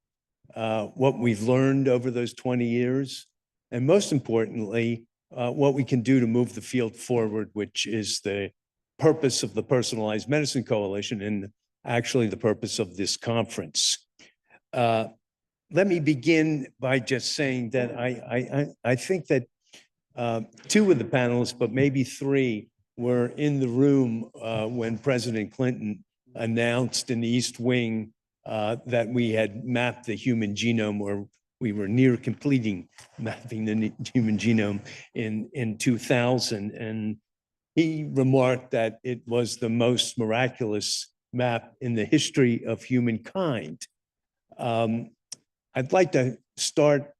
what we've learned over those 20 years, and most importantly, what we can do to move the field forward, which is the purpose of the Personalized Medicine Coalition and actually the purpose of this conference. Let me begin by just saying that I think that two of the panelists, but maybe three, were in the room when President Clinton announced in the East Wing that we had mapped the human genome, or we were near completing mapping the human genome in 2000. And he remarked that it was the most miraculous map in the history of humankind. I'd like to start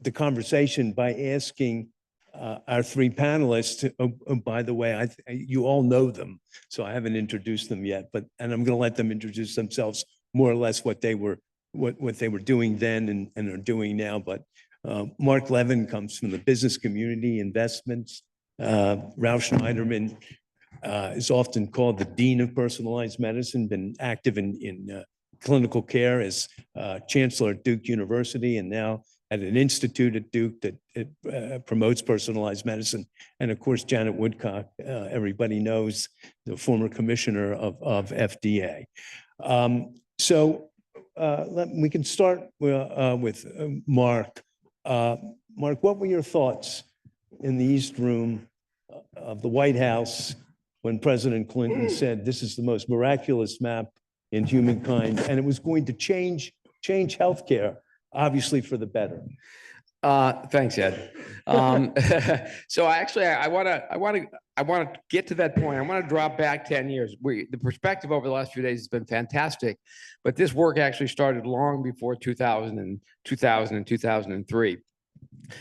the conversation by asking our three panelists, by the way, you all know them, so I haven't introduced them yet, and I'm going to let them introduce themselves more or less what they were doing then and are doing now. But Mark Levin comes from the business community, investments. Ralph Schneiderman is often called the Dean of Personalized Medicine, been active in clinical care as Chancellor at Duke University, and now at an institute at Duke that promotes personalized medicine. And of course, Janet Woodcock, everybody knows, the former commissioner of FDA. We can start with Mark. Mark, what were your thoughts in the East Room of the White House when President Clinton said this is the most miraculous map in humankind, and it was going to change healthcare, obviously for the better? Thanks, Ed. So actually, I want to get to that point. I want to drop back 10 years. The perspective over the last few days has been fantastic, but this work actually started long before 2000 and 2003.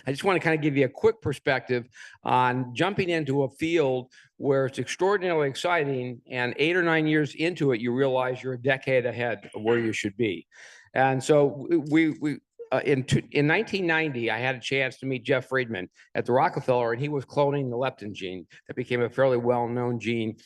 I just want to kind of give you a quick perspective on jumping into a field where it's extraordinarily exciting, and 8 or 9 years into it, you realize you're a decade ahead of where you should be. And so in 1990, I had a chance to meet Jeff Friedman at the Rockefeller, and he was cloning the leptin gene that became a fairly well-known gene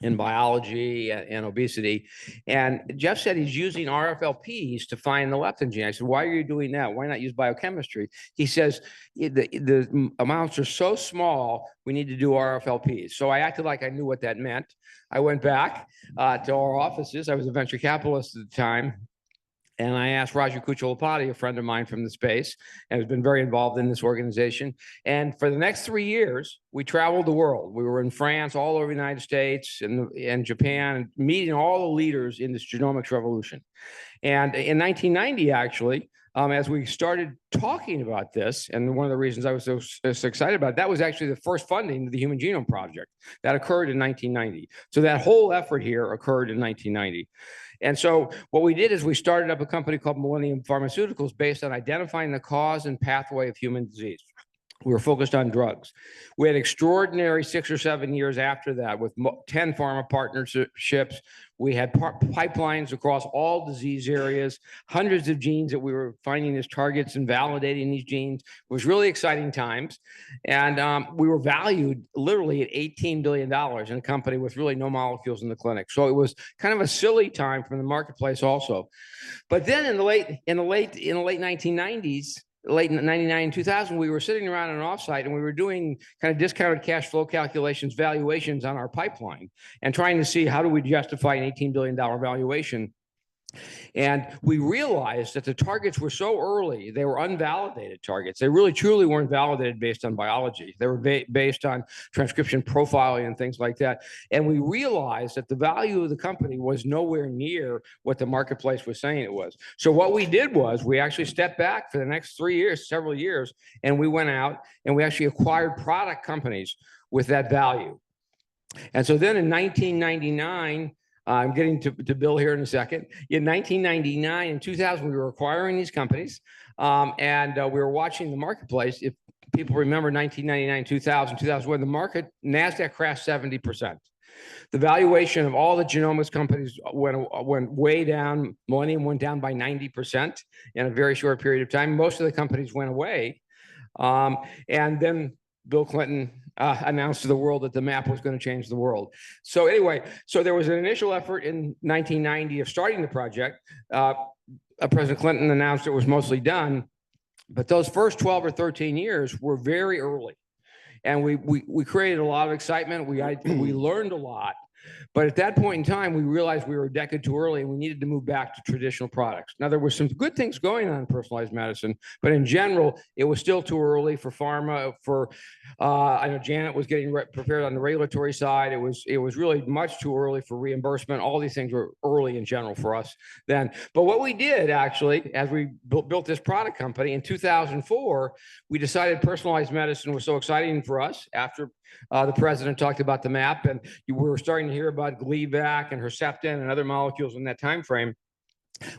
in biology and obesity. And Jeff said he's using RFLPs to find the leptin gene. I said, why are you doing that? Why not use biochemistry? He says, the amounts are so small, we need to do RFLPs. So I acted like I knew what that meant. I went back to our offices. I was a venture capitalist at the time. And I asked Raju Kuchulapati, a friend of mine from the space, and has been very involved in this organization. And for the next 3 years, we traveled the world. We were in France, all over the United States, and Japan, meeting all the leaders in this genomics revolution. And in 1990, actually, as we started talking about this, and one of the reasons I was so excited about it, that was actually the first funding of the Human Genome Project. That occurred in 1990. So that whole effort here occurred in 1990. And so what we did is we started up a company called Millennium Pharmaceuticals based on identifying the cause and pathway of human disease. We were focused on drugs. We had extraordinary 6 or 7 years after that with 10 pharma partnerships. We had pipelines across all disease areas, hundreds of genes that we were finding as targets and validating these genes. It was really exciting times. And we were valued literally at $18 billion in a company with really no molecules in the clinic. So it was kind of a silly time from the marketplace also. But then in the late 1990s, late 99, 2000, we were sitting around an offsite and we were doing kind of discounted cash flow calculations, valuations on our pipeline, and trying to see how do we justify an $18 billion valuation. And we realized that the targets were so early, they were unvalidated targets. They really truly weren't validated based on biology. They were based on transcription profiling and things like that. And we realized that the value of the company was nowhere near what the marketplace was saying it was. So what we did was we actually stepped back for the next 3 years, several years, and we went out and we actually acquired product companies with that value. And so then in 1999, I'm getting to Bill here in a second. In 1999 and 2000, we were acquiring these companies, and we were watching the marketplace. If people remember 1999, 2000, 2001, the market, NASDAQ crashed 70%. The valuation of all the genomics companies went way down. Millennium went down by 90% in a very short period of time. Most of the companies went away. And then Bill Clinton announced to the world that the map was going to change the world. So anyway, so there was an initial effort in 1990 of starting the project. President Clinton announced it was mostly done, but those first 12 or 13 years were very early. And we created a lot of excitement. We learned a lot. But at that point in time, we realized we were a decade too early and we needed to move back to traditional products. Now, there were some good things going on in personalized medicine, but in general, it was still too early for pharma. I know Janet was getting prepared on the regulatory side. It was really much too early for reimbursement. All these things were early in general for us then. But what we did actually, as we built this product company in 2004, we decided personalized medicine was so exciting for us after the president talked about the map, and we were starting to hear about Gleevec and Herceptin and other molecules in that time frame.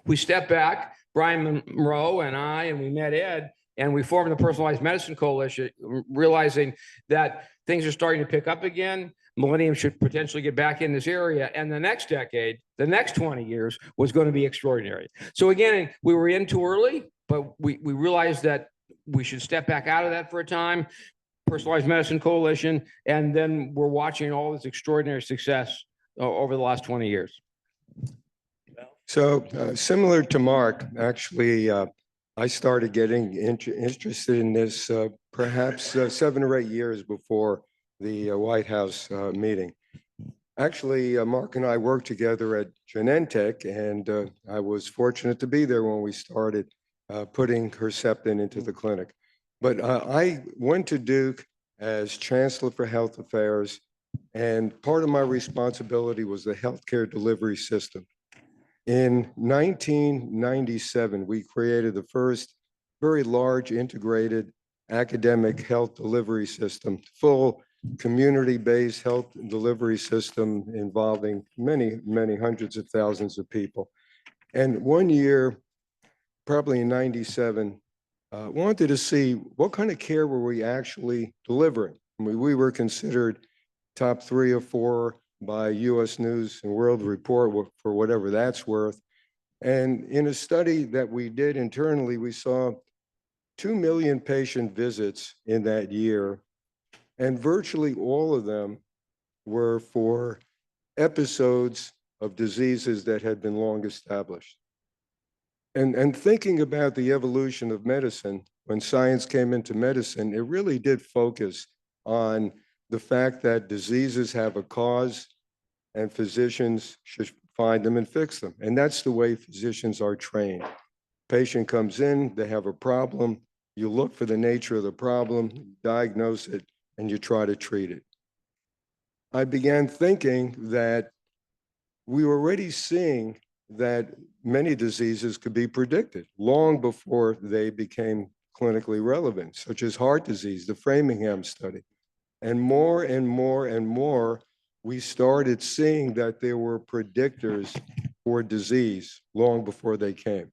We stepped back, Brian Monroe and I, and we met Ed, and we formed the Personalized Medicine Coalition, realizing that things are starting to pick up again. Millennium should potentially get back in this area, and the next decade, the next 20 years, was going to be extraordinary. So again, we were in too early, but we realized that we should step back out of that for a time. Personalized Medicine Coalition, and then we're watching all this extraordinary success over the last 20 years. So similar to Mark, actually, I started getting interested in this perhaps 7 or 8 years before the White House meeting. Actually, Mark and I worked together at Genentech, and I was fortunate to be there when we started putting Herceptin into the clinic. But I went to Duke as Chancellor for Health Affairs, and part of my responsibility was the healthcare delivery system. In 1997, we created the first very large integrated academic health delivery system, full community-based health delivery system involving many, many hundreds of thousands of people. And one year, probably in 97, wanted to see what kind of care were we actually delivering. I mean, we were considered top 3 or 4 by US News and World Report for whatever that's worth. And in a study that we did internally, we saw 2 million patient visits in that year, and virtually all of them were for episodes of diseases that had been long established. And thinking about the evolution of medicine, when science came into medicine, it really did focus on the fact that diseases have a cause and physicians should find them and fix them. And that's the way physicians are trained. Patient comes in, they have a problem, you look for the nature of the problem, diagnose it, and you try to treat it. I began thinking that we were already seeing that many diseases could be predicted long before they became clinically relevant, such as heart disease, the Framingham study. And more and more and more, we started seeing that there were predictors for disease long before they came.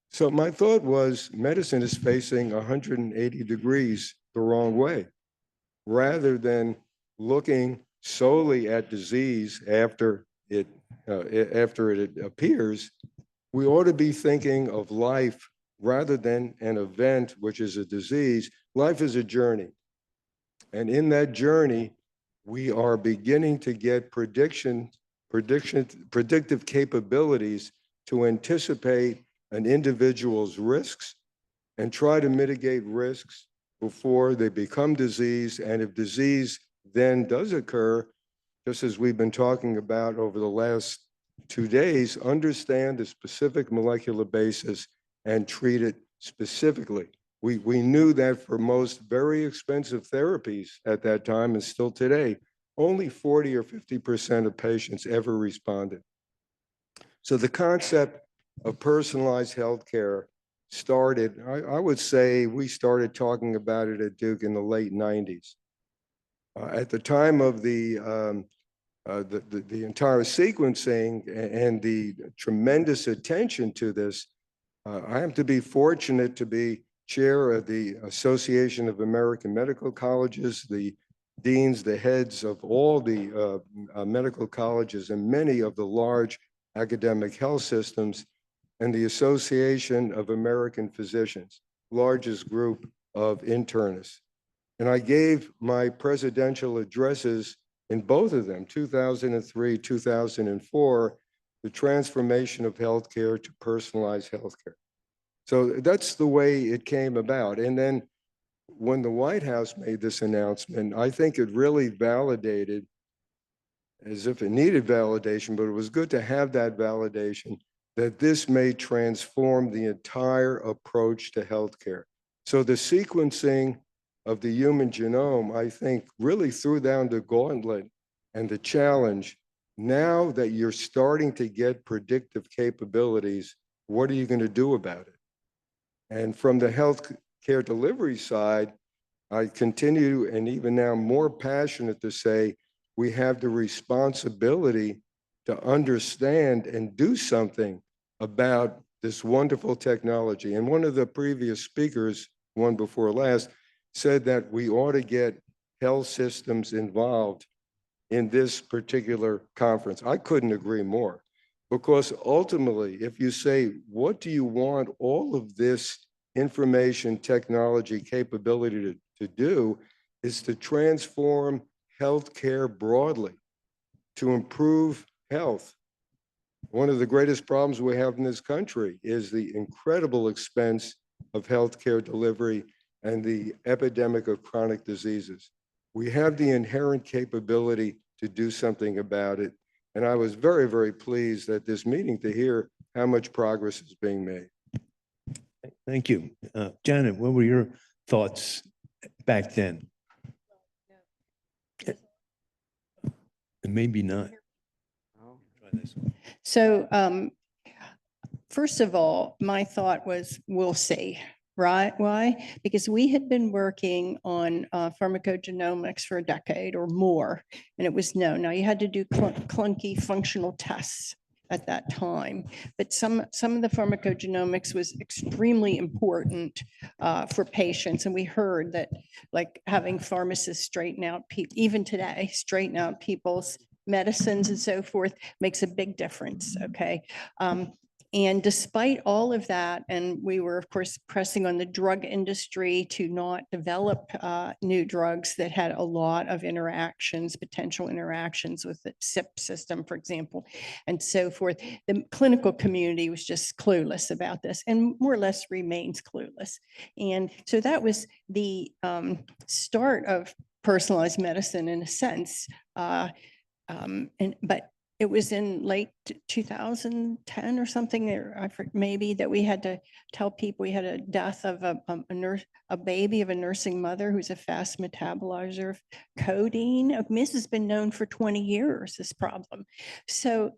So my thought was medicine is facing 180 degrees the wrong way. Rather than looking solely at disease after it appears, we ought to be thinking of life rather than an event, which is a disease. Life is a journey. And in that journey, we are beginning to get predictive capabilities to anticipate an individual's risks and try to mitigate risks before they become disease. And if disease then does occur, just as we've been talking about over the last 2 days, understand the specific molecular basis and treat it specifically. We knew that for most very expensive therapies at that time, and still today, only 40 or 50% of patients ever responded. So the concept of personalized healthcare started, I would say we started talking about it at Duke in the late 90s. At the time of the entire sequencing and the tremendous attention to this, I am to be fortunate to be chair of the Association of American Medical Colleges, the deans, the heads of all the medical colleges and many of the large academic health systems, and the Association of American Physicians, largest group of internists. And I gave my presidential addresses in both of them, 2003, 2004, the transformation of healthcare to personalized healthcare. So that's the way it came about. And then when the White House made this announcement, I think it really validated, as if it needed validation, but it was good to have that validation that this may transform the entire approach to healthcare. So the sequencing of the human genome, I think, really threw down the gauntlet and the challenge. Now that you're starting to get predictive capabilities, what are you going to do about it? And from the healthcare delivery side, I continue, and even now more passionate, to say we have the responsibility to understand and do something about this wonderful technology. And one of the previous speakers, one before last, said that we ought to get health systems involved in this particular conference. I couldn't agree more, because ultimately, if you say, what do you want all of this information technology capability to do, is to transform healthcare broadly, to improve health. One of the greatest problems we have in this country is the incredible expense of healthcare delivery and the epidemic of chronic diseases. We have the inherent capability to do something about it. And I was very, very pleased at this meeting to hear how much progress is being made. Thank you. Janet, what were your thoughts back then? Maybe not. So first of all, my thought was, we'll see, right? Why? Because we had been working on pharmacogenomics for a decade or more, and it was known. Now you had to do clunky functional tests at that time, but some of the pharmacogenomics was extremely important for patients. And we heard that, like, having pharmacists straighten out people, even today, straighten out people's medicines and so forth, makes a big difference. Okay. And despite all of that, and we were, of course, pressing on the drug industry to not develop new drugs that had a lot of interactions, potential interactions with the SIP system, for example, and so forth. The clinical community was just clueless about this, and more or less remains clueless. And so that was the start of personalized medicine in a sense. But it was in late 2010 or something, or maybe, that we had to tell people we had a death of a baby of a nursing mother who's a fast metabolizer of codeine. This has been known for 20 years, this problem. So,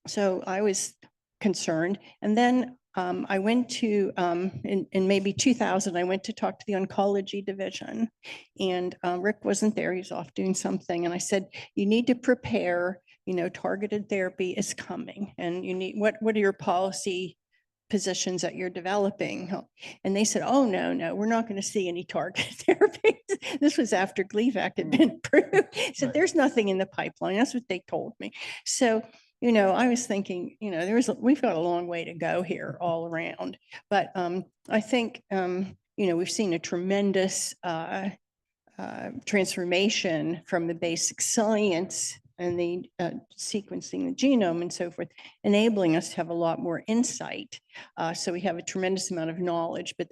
so I was concerned. And then I went to, in maybe 2000, I went to talk to the oncology division, and Rick wasn't there. He's off doing something. And I said, you need to prepare, targeted therapy is coming, and you need, what are your policy positions that you're developing? And they said, oh, no, we're not going to see any targeted therapy. This was after Gleevec had been approved. So there's nothing in the pipeline. That's what they told me. So I was thinking, we've got a long way to go here all around. But I think, we've seen a tremendous transformation from the basic science and the sequencing the genome and so forth, enabling us to have a lot more insight. So we have a tremendous amount of knowledge, but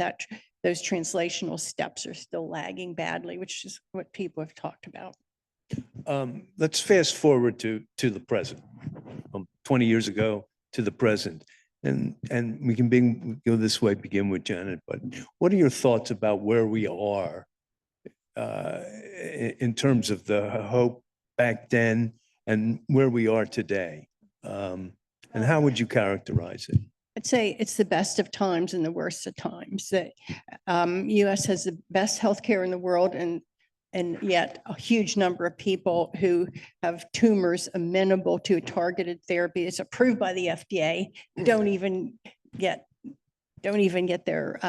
those translational steps are still lagging badly, which is what people have talked about. Let's fast forward to the present, 20 years ago to the present. And we can go this way, begin with Janet, but what are your thoughts about where we are in terms of the hope back then and where we are today? And how would you characterize it? I'd say it's the best of times and the worst of times. That U.S. has the best healthcare in the world, and yet a huge number of people who have tumors amenable to a targeted therapy that's approved by the FDA don't even get don't even get their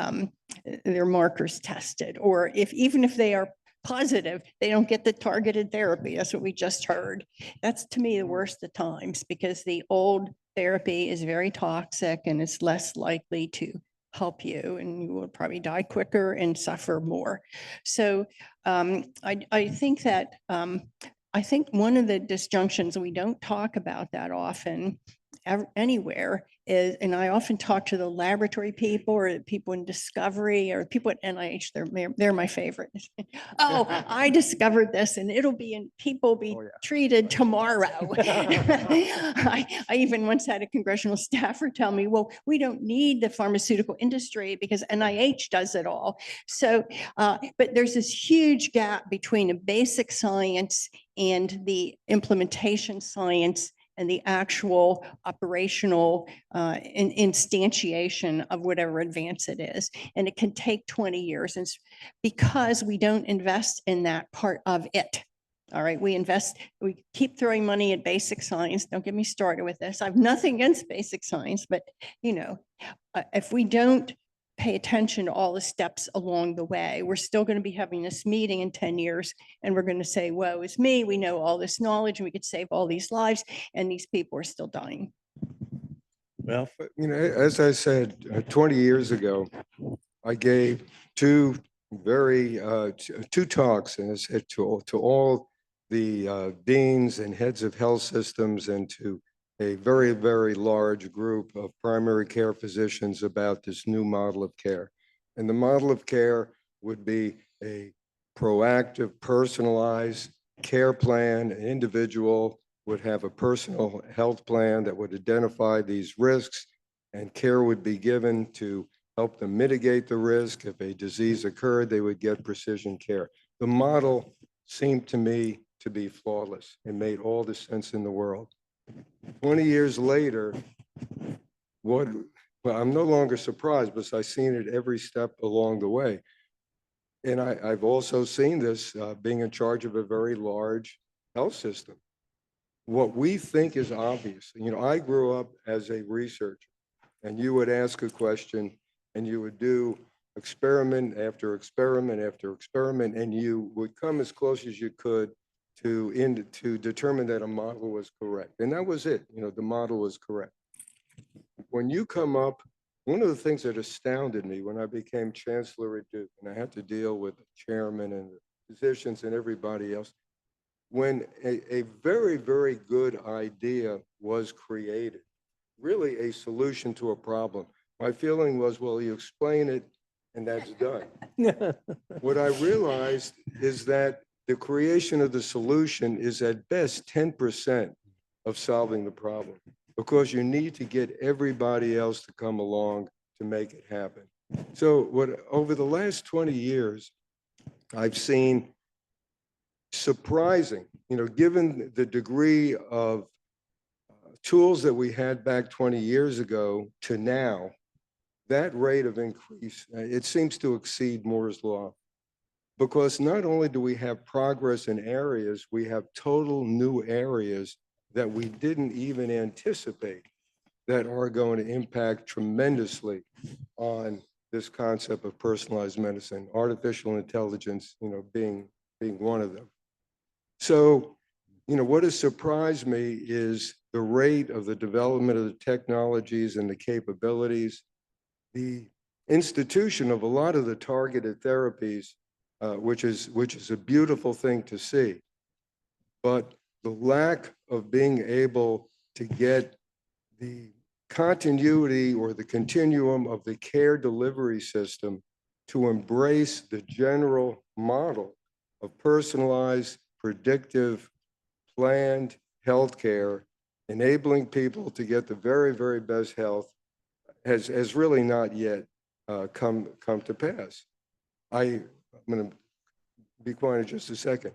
markers tested, or even if they are positive, they don't get the targeted therapy. That's what we just heard. That's to me the worst of times, because the old therapy is very toxic and it's less likely to help you, and you will probably die quicker and suffer more. So I think that I think one of the disjunctions we don't talk about that often anywhere is, and I often talk to the laboratory people or the people in discovery or people at NIH, they're my favorite. Oh, I discovered this and it'll be in, people be treated tomorrow. I even once had a congressional staffer tell me, well, we don't need the pharmaceutical industry because NIH does it all. So, but there's this huge gap between the basic science and the implementation science and the actual operational instantiation of whatever advance it is. And it can take 20 years. And it's because we don't invest in that part of it. All right, we keep throwing money at basic science. Don't get me started with this. I have nothing against basic science, but you know, if we don't pay attention to all the steps along the way, we're still going to be having this meeting in 10 years and we're going to say, woe is me, we know all this knowledge and we could save all these lives, and these people are still dying. Well, You know, as I said, 20 years ago, I gave two talks, and I said to all the deans and heads of health systems and to a very, very large group of primary care physicians about this new model of care. And the model of care would be a proactive, personalized care plan. An individual would have a personal health plan that would identify these risks, and care would be given to help them mitigate the risk. If a disease occurred, they would get precision care. The model seemed to me to be flawless and made all the sense in the world. 20 years later, well, I'm no longer surprised because I've seen it every step along the way. And I've also seen this being in charge of a very large health system. What we think is obvious, you know, I grew up as a researcher, and you would ask a question and you would do experiment after experiment after experiment, and you would come as close as you could to determine that a model was correct. And that was it. You know, the model was correct. When you come up, one of the things that astounded me when I became chancellor at Duke, and I had to deal with the chairman and the physicians and everybody else, when a very, very good idea was created, really a solution to a problem, my feeling was, well, you explain it and that's done. What I realized is that the creation of the solution is at best 10% of solving the problem, because you need to get everybody else to come along to make it happen. So over the last 20 years, I've seen surprising, you know, given the degree of tools that we had back 20 years ago to now, that rate of increase, it seems to exceed Moore's law. Because not only do we have progress in areas, we have total new areas that we didn't even anticipate that are going to impact tremendously on this concept of personalized medicine, artificial intelligence, you know, being one of them. So, you know, what has surprised me is the rate of the development of the technologies and the capabilities, the institution of a lot of the targeted therapies, which is a beautiful thing to see. But the lack of being able to get the continuity or the continuum of the care delivery system to embrace the general model of personalized, predictive, planned healthcare, enabling people to get the very, very best health has really not yet come to pass. I'm going to be quiet in just a second.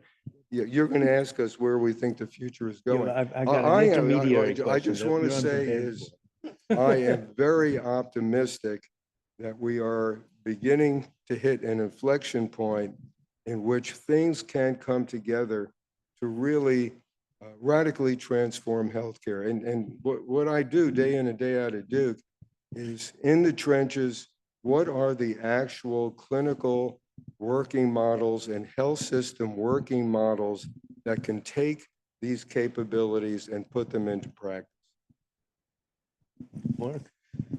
You're going to ask us where we think the future is going. I got an intermediary question I just want to that say you're is I am very optimistic that we are beginning to hit an inflection point in which things can come together to really radically transform healthcare. And what I do day in and day out at Duke is in the trenches, what are the actual clinical working models and health system working models that can take these capabilities and put them into practice? Mark?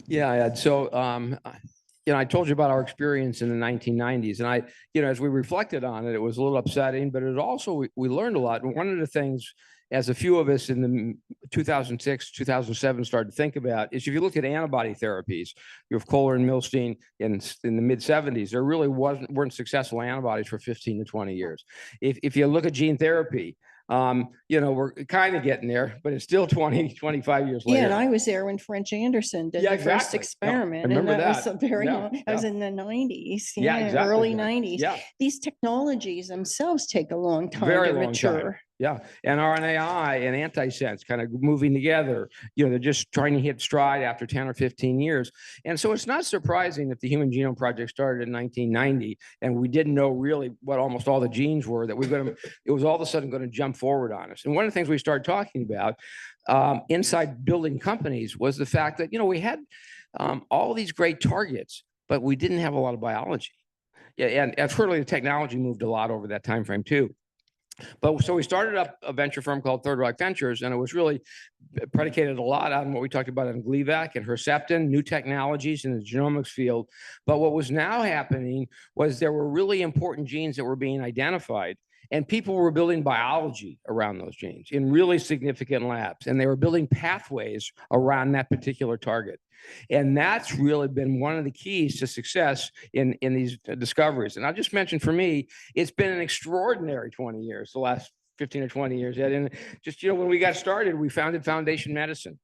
Yeah, Ed. So, I told you about our experience in the 1990s, and as we reflected on it, it was a little upsetting, but it also, we learned a lot. And one of the things, as a few of us in the 2006, 2007 started to think about, is if you look at antibody therapies, you have Kohler and Milstein in the mid 70s, there really weren't successful antibodies for 15 to 20 years. If you look at gene therapy, we're kind of getting there, but it's still 20, 25 years later. Yeah, and I was there when French Anderson did Yeah, the first exactly. Yeah, I experiment, and remember that was that. a very Yeah, long, that was in the 90s, Yeah, exactly. early Yeah. 90s. Yeah. These technologies themselves take a long time Very to long mature. time. Yeah. And RNAi and antisense kind of moving together. They're just trying to hit stride after 10 or 15 years. And so it's not surprising that the Human Genome Project started in 1990 and we didn't know really what almost all the genes were, that it was all of a sudden going to jump forward on us. And one of the things we started talking about inside building companies was the fact that, we had all these great targets, but we didn't have a lot of biology. Yeah, and certainly the technology moved a lot over that time frame too. But so we started up a venture firm called Third Rock Ventures, and it was really predicated a lot on what we talked about in Gleevec and Herceptin, new technologies in the genomics field. But what was now happening was there were really important genes that were being identified, and people were building biology around those genes in really significant labs, and they were building pathways around that particular target. And that's really been one of the keys to success in these discoveries. And I'll just mention, for me, it's been an extraordinary 20 years, the last 15 or 20 years. And just, when we got started, we founded Foundation Medicine.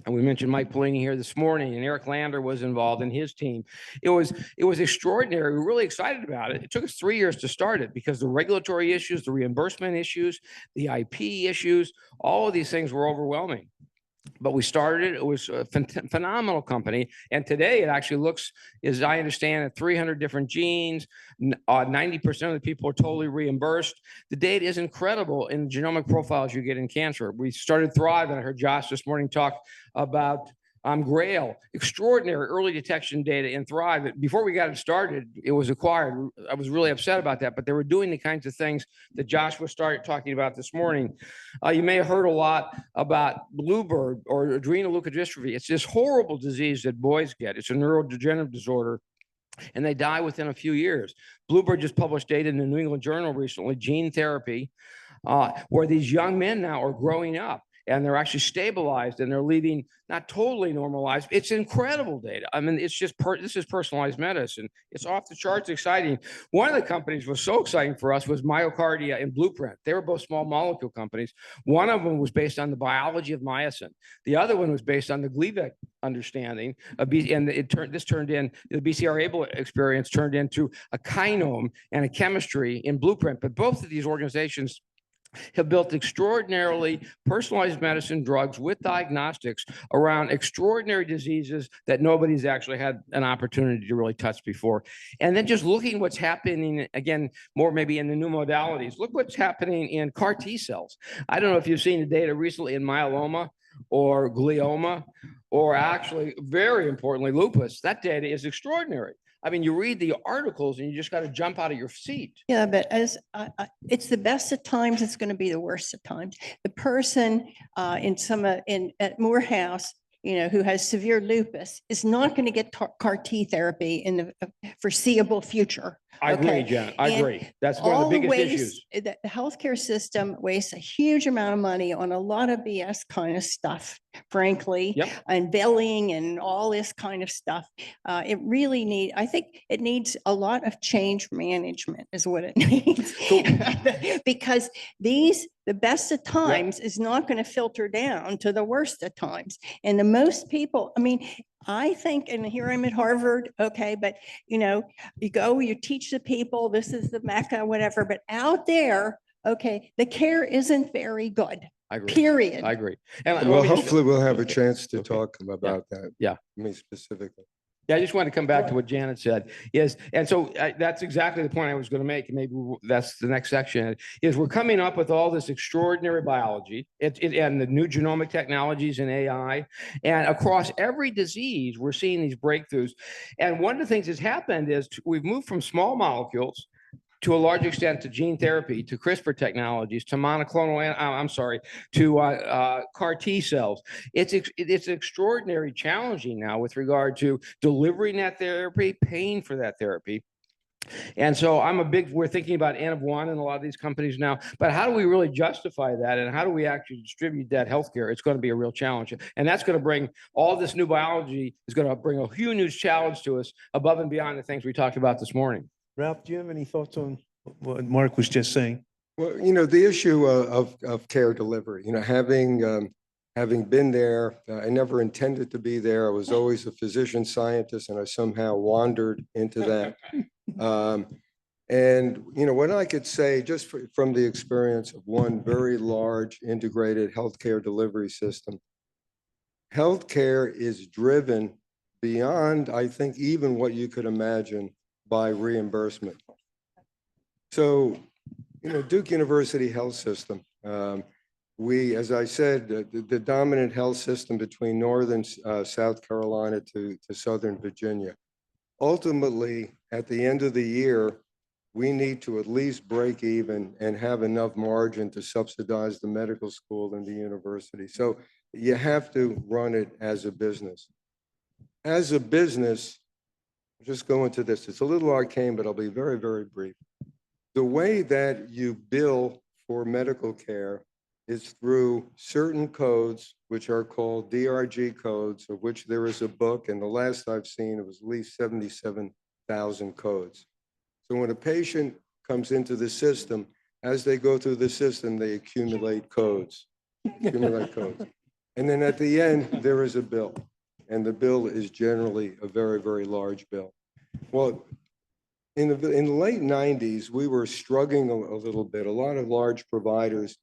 And we mentioned Mike Polini here this morning, and Eric Lander was involved in his team. It was extraordinary. We were really excited about it. It took us 3 years to start it because the regulatory issues, the reimbursement issues, the IP issues, all of these things were overwhelming. But we started it. It was a phenomenal company. And today it actually looks, as I understand it, 300 different genes. 90% of the people are totally reimbursed. The data is incredible in genomic profiles you get in cancer. We started Thrive, and I heard Josh this morning talk about Grail, extraordinary early detection data in Thrive. Before we got it started, it was acquired. I was really upset about that, but they were doing the kinds of things that Josh was talking about this morning. You may have heard a lot about Bluebird or adrenoleukodystrophy. It's this horrible disease that boys get. It's a neurodegenerative disorder, and they die within a few years. Bluebird just published data in the New England Journal recently, gene therapy, where these young men now are growing up, and they're actually stabilized, and they're leading not totally normalized. It's incredible data. I mean, it's just this is personalized medicine. It's off the charts exciting. One of the companies was so exciting for us was Myocardia and Blueprint. They were both small molecule companies. One of them was based on the biology of myosin. The other one was based on the Gleevec understanding of and the BCR-ABL experience turned into a kinome and a chemistry in Blueprint. But both of these organizations have built extraordinarily personalized medicine drugs with diagnostics around extraordinary diseases that nobody's actually had an opportunity to really touch before. And then just looking what's happening, again, more maybe in the new modalities, look what's happening in CAR T cells. I don't know if you've seen the data recently in myeloma or glioma, or actually, very importantly, lupus. That data is extraordinary. I mean, you read the articles and you just got to jump out of your seat. Yeah, but it's the best of times, it's going to be the worst of times. The person at Morehouse, who has severe lupus is not going to get CAR T therapy in the foreseeable future. I agree, Jen. I agree. That's one of the biggest issues. The healthcare system wastes a huge amount of money on a lot of BS kind of stuff, frankly, and billing and all this kind of stuff. I think it needs a lot of change management is what it needs. Because the best of times is not going to filter down to the worst of times. And the most people, I think, and here I'm at Harvard, okay, but you go, you teach the people, this is the Mecca, whatever, but out there, okay, the care isn't very good. I agree. Period. I agree. And well, hopefully we'll have a chance to talk about that. Yeah. Me specifically. Yeah, I just want to come back to what Janet said. Yes, and so that's exactly the point I was going to make, and maybe that's the next section. Is we're coming up with all this extraordinary biology, and the new genomic technologies and AI, and across every disease, we're seeing these breakthroughs. And one of the things that's happened is we've moved from small molecules to a large extent to gene therapy, to CRISPR technologies, to to CAR T cells. It's extraordinarily challenging now with regard to delivering that therapy, paying for that therapy. And so we're thinking about N of one in a lot of these companies now, but how do we really justify that? And how do we actually distribute that healthcare? It's going to be a real challenge. And that's going to bring all this new biology is going to bring a huge challenge to us above and beyond the things we talked about this morning. Ralph, do you have any thoughts on what Mark was just saying? Well, the issue of care delivery, having been there, I never intended to be there. I was always a physician scientist, and I somehow wandered into that. What I could say just from the experience of one very large integrated healthcare delivery system, healthcare is driven beyond, I think, even what you could imagine by reimbursement. So, Duke University Health System, as I said, the dominant health system between northern South Carolina to southern Virginia. Ultimately, at the end of the year, we need to at least break even and have enough margin to subsidize the medical school and the university. So you have to run it as a business. As a business, just go into this. It's a little arcane, but I'll be very, very brief. The way that you bill for medical care is through certain codes, which are called DRG codes, of which there is a book, and the last I've seen, it was at least 77,000 codes. So when a patient comes into the system, as they go through the system, they accumulate codes, And then at the end, there is a bill, and the bill is generally a very, very large bill. Well, in the late 90s, we were struggling a little bit. A lot of large providers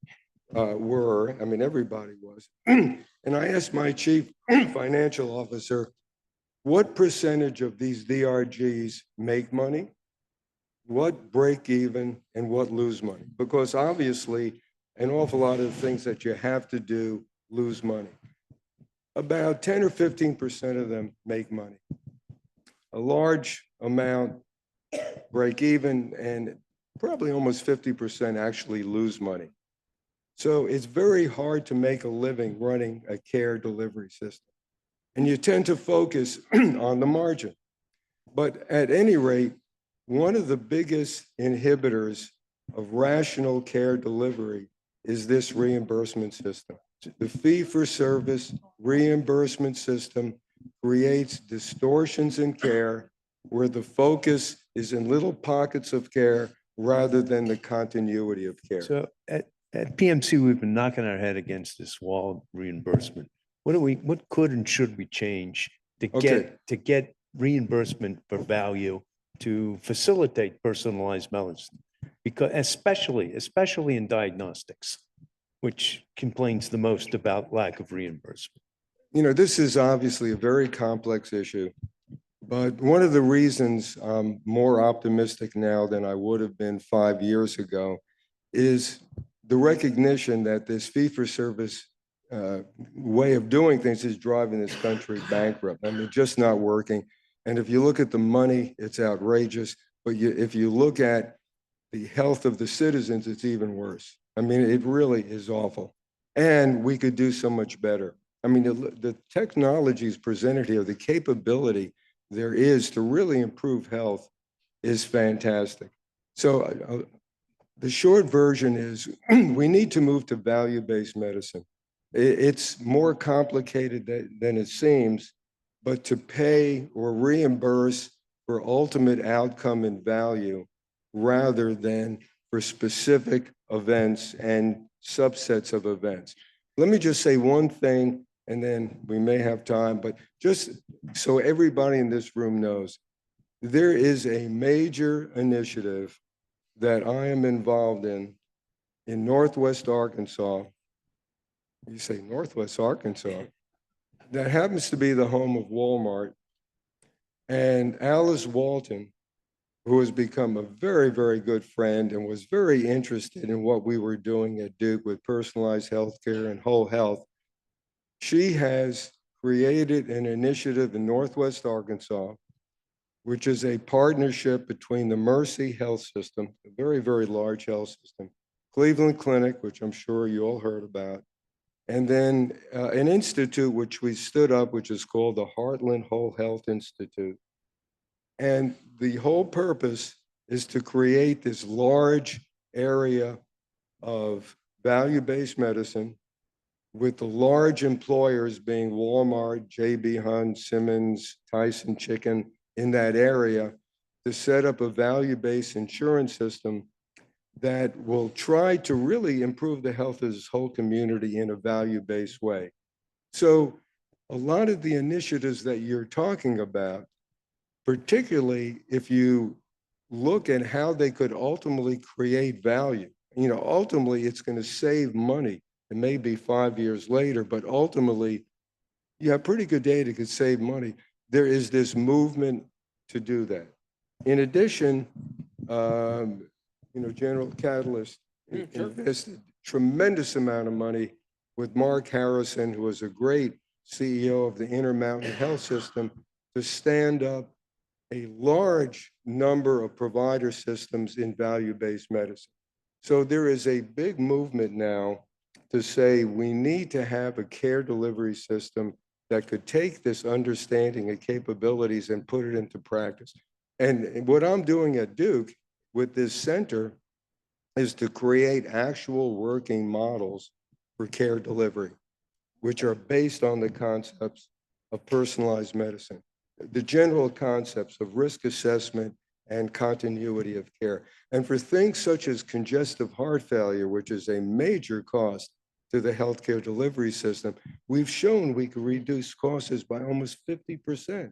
everybody was. And I asked my chief financial officer, what percentage of these DRGs make money, what break even, and what lose money? Because obviously, an awful lot of the things that you have to do lose money. About 10 or 15% of them make money. A large amount break even, and probably almost 50% actually lose money. So it's very hard to make a living running a care delivery system. And you tend to focus on the margin. But at any rate, one of the biggest inhibitors of rational care delivery is this reimbursement system. The fee-for-service reimbursement system creates distortions in care where the focus is in little pockets of care rather than the continuity of care. So at PMC, we've been knocking our head against this wall of reimbursement. What could and should we change to get reimbursement for value to facilitate personalized medicine? Because especially in diagnostics, which complains the most about lack of reimbursement. This is obviously a very complex issue, but one of the reasons I'm more optimistic now than I would have been 5 years ago is the recognition that this fee-for-service way of doing things is driving this country bankrupt. Just not working. And if you look at the money, it's outrageous. But if you look at the health of the citizens, it's even worse. It really is awful. And we could do so much better. The technologies presented here, the capability there is to really improve health is fantastic. So the short version is we need to move to value-based medicine. It's more complicated than it seems, but to pay or reimburse for ultimate outcome and value rather than for specific events and subsets of events. Let me just say one thing, and then we may have time, but just so everybody in this room knows, there is a major initiative that I am involved in Northwest Arkansas. You say Northwest Arkansas, that happens to be the home of Walmart. And Alice Walton, who has become a very, very good friend and was very interested in what we were doing at Duke with personalized healthcare and whole health. She has created an initiative in Northwest Arkansas, which is a partnership between the Mercy Health System, a very, very large health system, Cleveland Clinic, which I'm sure you all heard about, and then an institute which we stood up, which is called the Heartland Whole Health Institute. And the whole purpose is to create this large area of value-based medicine with the large employers being Walmart, J.B. Hunt, Simmons, Tyson Chicken in that area to set up a value-based insurance system that will try to really improve the health of this whole community in a value-based way. So a lot of the initiatives that you're talking about, particularly if you look at how they could ultimately create value, ultimately it's going to save money. It may be 5 years later, but ultimately you have pretty good data could save money. There is this movement to do that. In addition, General Catalyst invested tremendous amount of money with Mark Harrison, who was a great CEO of the Intermountain Health System, to stand up a large number of provider systems in value-based medicine. So there is a big movement now to say we need to have a care delivery system that could take this understanding and capabilities and put it into practice. And what I'm doing at Duke with this center is to create actual working models for care delivery, which are based on the concepts of personalized medicine, the general concepts of risk assessment and continuity of care. And for things such as congestive heart failure, which is a major cost to the healthcare delivery system, we've shown we can reduce costs by almost 50%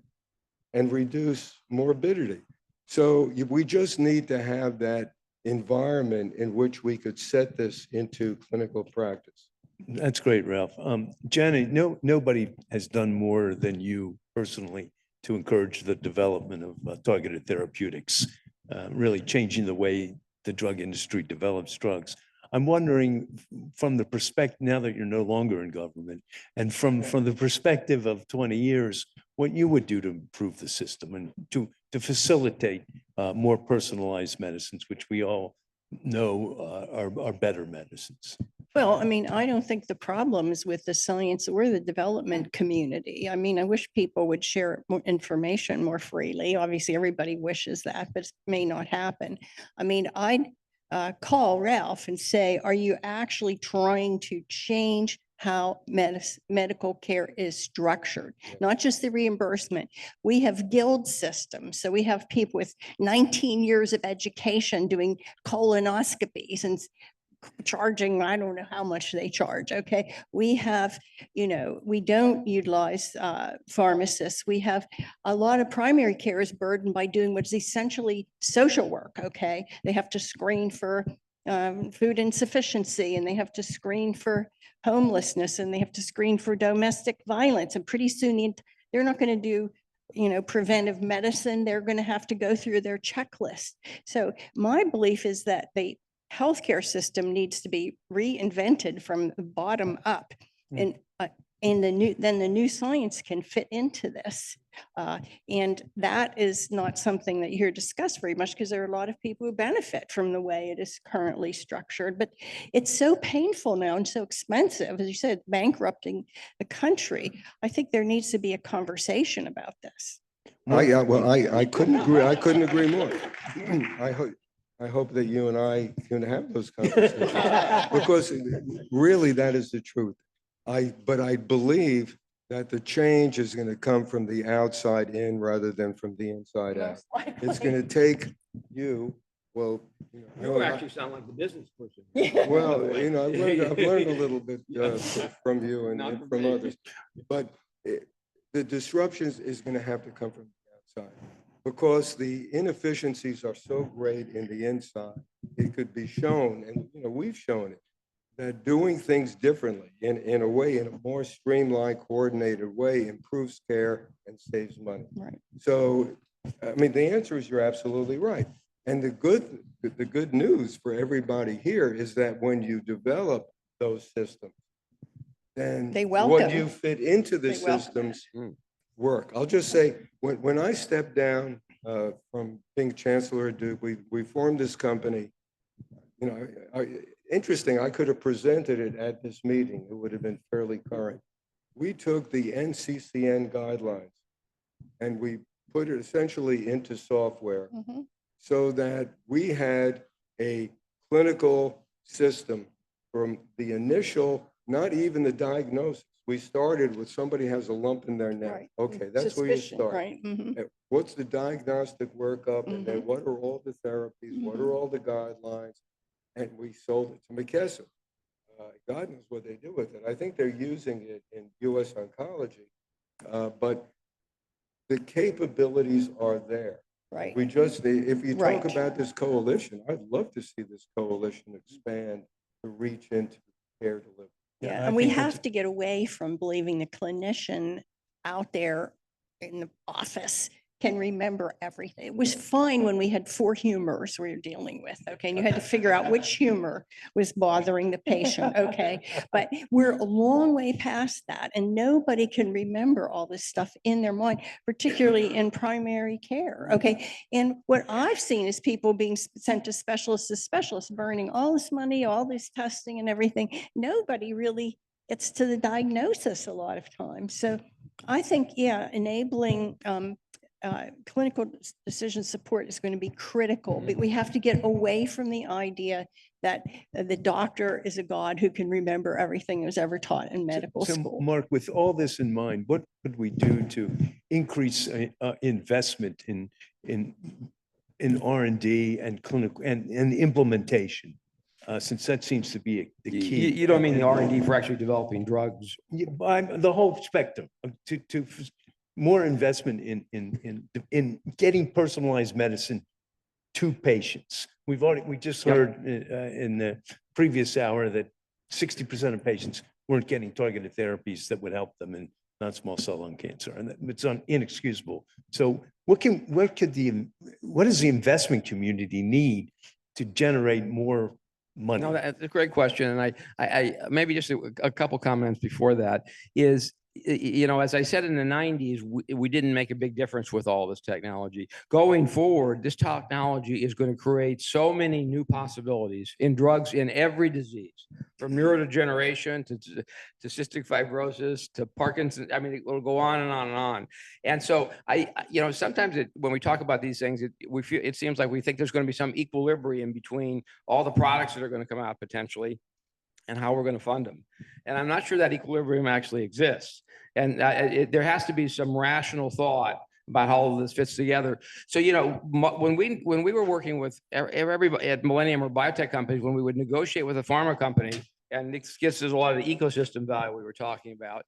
and reduce morbidity. So we just need to have that environment in which we could set this into clinical practice. That's great, Ralph. Janet, nobody has done more than you personally to encourage the development of targeted therapeutics, really changing the way the drug industry develops drugs. I'm wondering from the perspective, now that you're no longer in government, and from the perspective of 20 years, what you would do to improve the system and to facilitate more personalized medicines, which we all know are better medicines. Well, I mean, I don't think the problem is with the science or the development community. I mean, I wish people would share more information more freely. Obviously, everybody wishes that, but it may not happen. I mean, I'd call Ralph and say, are you actually trying to change how medical care is structured, not just the reimbursement? We have guild systems. So we have people with 19 years of education doing colonoscopies and charging, I don't know how much they charge. Okay. We have, we don't utilize pharmacists. We have a lot of primary care is burdened by doing what's essentially social work. Okay. They have to screen for food insufficiency, and they have to screen for homelessness, and they have to screen for domestic violence. And pretty soon they're not going to do preventive medicine. They're going to have to go through their checklist. So my belief is that the healthcare system needs to be reinvented from the bottom up, and then the new science can fit into this. And that is not something that you hear discussed very much, because there are a lot of people who benefit from the way it is currently structured. But it's so painful now and so expensive, as you said, bankrupting the country. I think there needs to be a conversation about this. I couldn't agree. I couldn't agree more. I hope that you and I can have those conversations, because really that is the truth. But I believe that the change is going to come from the outside in rather than from the inside out. It's going to take you. Well, you actually sound like the business person. Well, I've learned a little bit from you and from others, but the disruptions is going to have to come from the outside, because the inefficiencies are so great in the inside. It could be shown, and we've shown it. that doing things differently in a way, in a more streamlined, coordinated way improves care and saves money. Right. So, I mean, the answer is you're absolutely right. And the good news for everybody here is that when you develop those systems, then They what welcome. you fit into the They welcome systems work. I'll just say, when I stepped down from being chancellor at Duke, we formed this company. You know, interesting, I could have presented it at this meeting. It would have been fairly current. We took the NCCN guidelines and we put it essentially into software so that we had a clinical system from the initial, not even the diagnosis. We started with somebody has a lump in their neck. Right. Okay, that's where you Suspicion, start. right. What's the diagnostic workup? And then what are all the therapies? What are all the guidelines? And we sold it to McKesson. God knows what they do with it. I think they're using it in US Oncology, but the capabilities are there. Right. We just, if you Right. talk about this coalition, I'd love to see this coalition expand to reach into care delivery. Yeah, and we have to get away from believing the clinician out there in the office can remember everything. It was fine when we had 4 humors we were dealing with, okay? And you had to figure out which humor was bothering the patient, okay? But we're a long way past that, and nobody can remember all this stuff in their mind, particularly in primary care, okay? And what I've seen is people being sent to specialists, burning all this money, all this testing and everything. Nobody really gets to the diagnosis a lot of times. So I think, yeah, enabling clinical decision support is going to be critical, but we have to get away from the idea that the doctor is a god who can remember everything that was ever taught in medical So, school. Mark, with all this in mind, what could we do to increase investment in R&D and clinical and implementation? Since that seems to be the key. You don't mean the R&D for actually developing drugs? Yeah, the whole spectrum to more investment in getting personalized medicine to patients. We just heard in the previous hour that 60% of patients weren't getting targeted therapies that would help them in non-small cell lung cancer, and it's inexcusable. So what does the investment community need to generate more money? No, that's a great question. And I maybe just a couple comments before that is, you know, as I said in the 90s, we didn't make a big difference with all this technology. Going forward, this technology is going to create so many new possibilities in drugs in every disease, from neurodegeneration to cystic fibrosis to Parkinson's. I mean, it will go on and on and on. And so you know, sometimes when we talk about these things, it seems like we think there's going to be some equilibrium between all the products that are going to come out potentially and how we're going to fund them. And I'm not sure that equilibrium actually exists. And there has to be some rational thought about how all of this fits together. So, you know, when we were working with everybody at Millennium or biotech companies, when we would negotiate with a pharma company, and this gets us a lot of the ecosystem value we were talking about,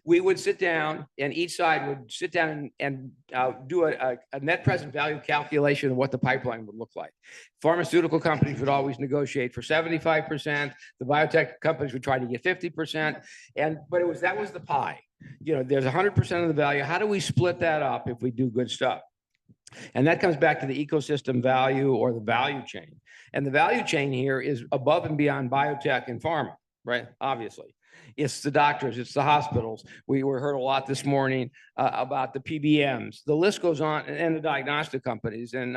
we would sit down and each side would sit down and do a net present value calculation of what the pipeline would look like. Pharmaceutical companies would always negotiate for 75%. The biotech companies would try to get 50%. But that was the pie. You know, there's 100% of the value. How do we split that up if we do good stuff? And that comes back to the ecosystem value or the value chain. And the value chain here is above and beyond biotech and pharma, right? Obviously. It's the doctors, it's the hospitals. We heard a lot this morning about the PBMs. The list goes on, and the diagnostic companies, and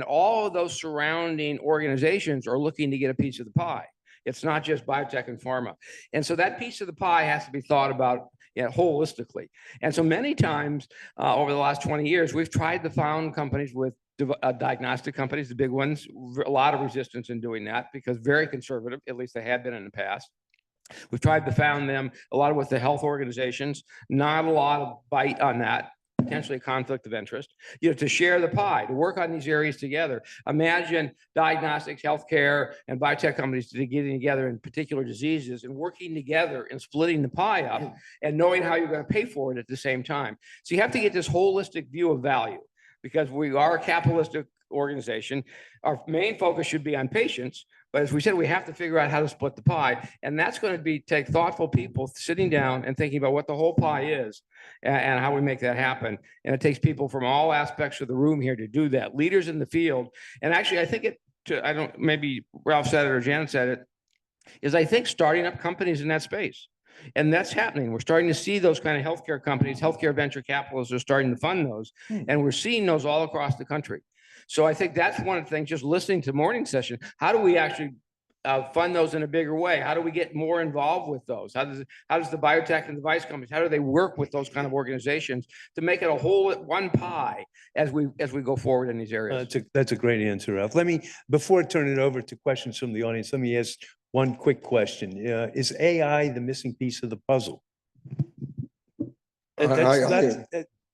all of those surrounding organizations are looking to get a piece of the pie. It's not just biotech and pharma. And so that piece of the pie has to be thought about holistically. And so many times over the last 20 years, we've tried to found companies with diagnostic companies, the big ones, a lot of resistance in doing that because very conservative, at least they had been in the past. We've tried to found them a lot with the health organizations, not a lot of bite on that. Potentially a conflict of interest, you know, to share the pie, to work on these areas together. Imagine diagnostics, healthcare, and biotech companies getting together in particular diseases and working together and splitting the pie up and knowing how you're going to pay for it at the same time. So you have to get this holistic view of value because we are a capitalistic organization. Our main focus should be on patients, But as we said, we have to figure out how to split the pie. And that's going to take thoughtful people sitting down and thinking about what the whole pie is and how we make that happen. And it takes people from all aspects of the room here to do that, leaders in the field. And actually, I think maybe Ralph said it or Janet said it, is I think starting up companies in that space. And that's happening. We're starting to see those kind of healthcare companies, healthcare venture capitalists are starting to fund those. And we're seeing those all across the country. So I think that's one of the things, just listening to morning session, how do we actually fund those in a bigger way? How do we get more involved with those? How does the biotech and device companies, how do they work with those kind of organizations to make it a whole one pie as we go forward in these areas? That's a great answer, Ralph. Before I turn it over to questions from the audience, let me ask one quick question. Is AI the missing piece of the puzzle?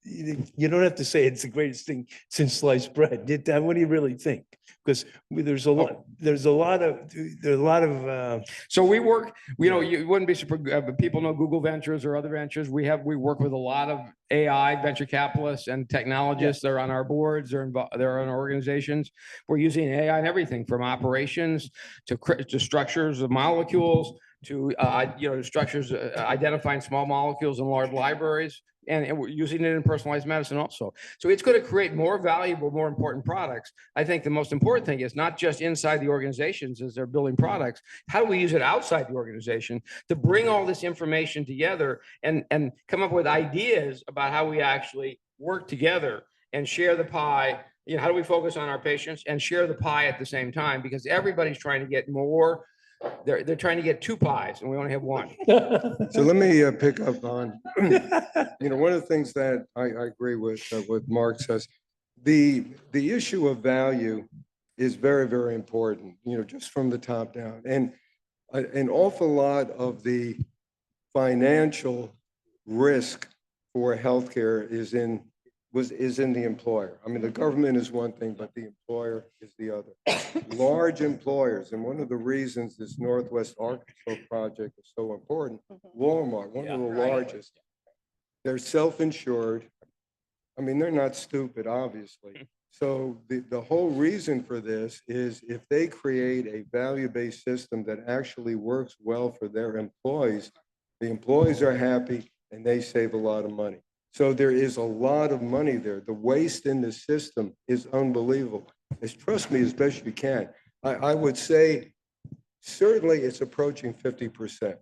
You don't have to say it's the greatest thing since sliced bread. What do you really think? Because there's a lot of. So we work. You wouldn't be surprised. People know Google Ventures or other ventures. We work with a lot of AI venture capitalists and technologists. They're on our boards. They're on our organizations. We're using AI in everything from operations to structures of molecules to structures identifying small molecules in large libraries. And we're using it in personalized medicine also. So it's going to create more valuable, more important products. I think the most important thing is not just inside the organizations as they're building products. How do we use it outside the organization to bring all this information together and come up with ideas about how we actually work together and share the pie? How do we focus on our patients and share the pie at the same time? Because everybody's trying to get more. They're trying to get two pies and we only have one. So let me pick up on, one of the things that I agree with what Mark says. The issue of value is very, very important, just from the top down. And an awful lot of the financial risk for healthcare is in the employer. I mean, the government is one thing, but the employer is the other. Large employers, and one of the reasons this Northwest Arkansas project is so important, Walmart, one of the largest, they're self-insured. I mean, they're not stupid, obviously. So the whole reason for this is if they create a value-based system that actually works well for their employees, the employees are happy and they save a lot of money. So there is a lot of money there. The waste in the system is unbelievable. Trust me as best you can. I would say certainly it's approaching 50%.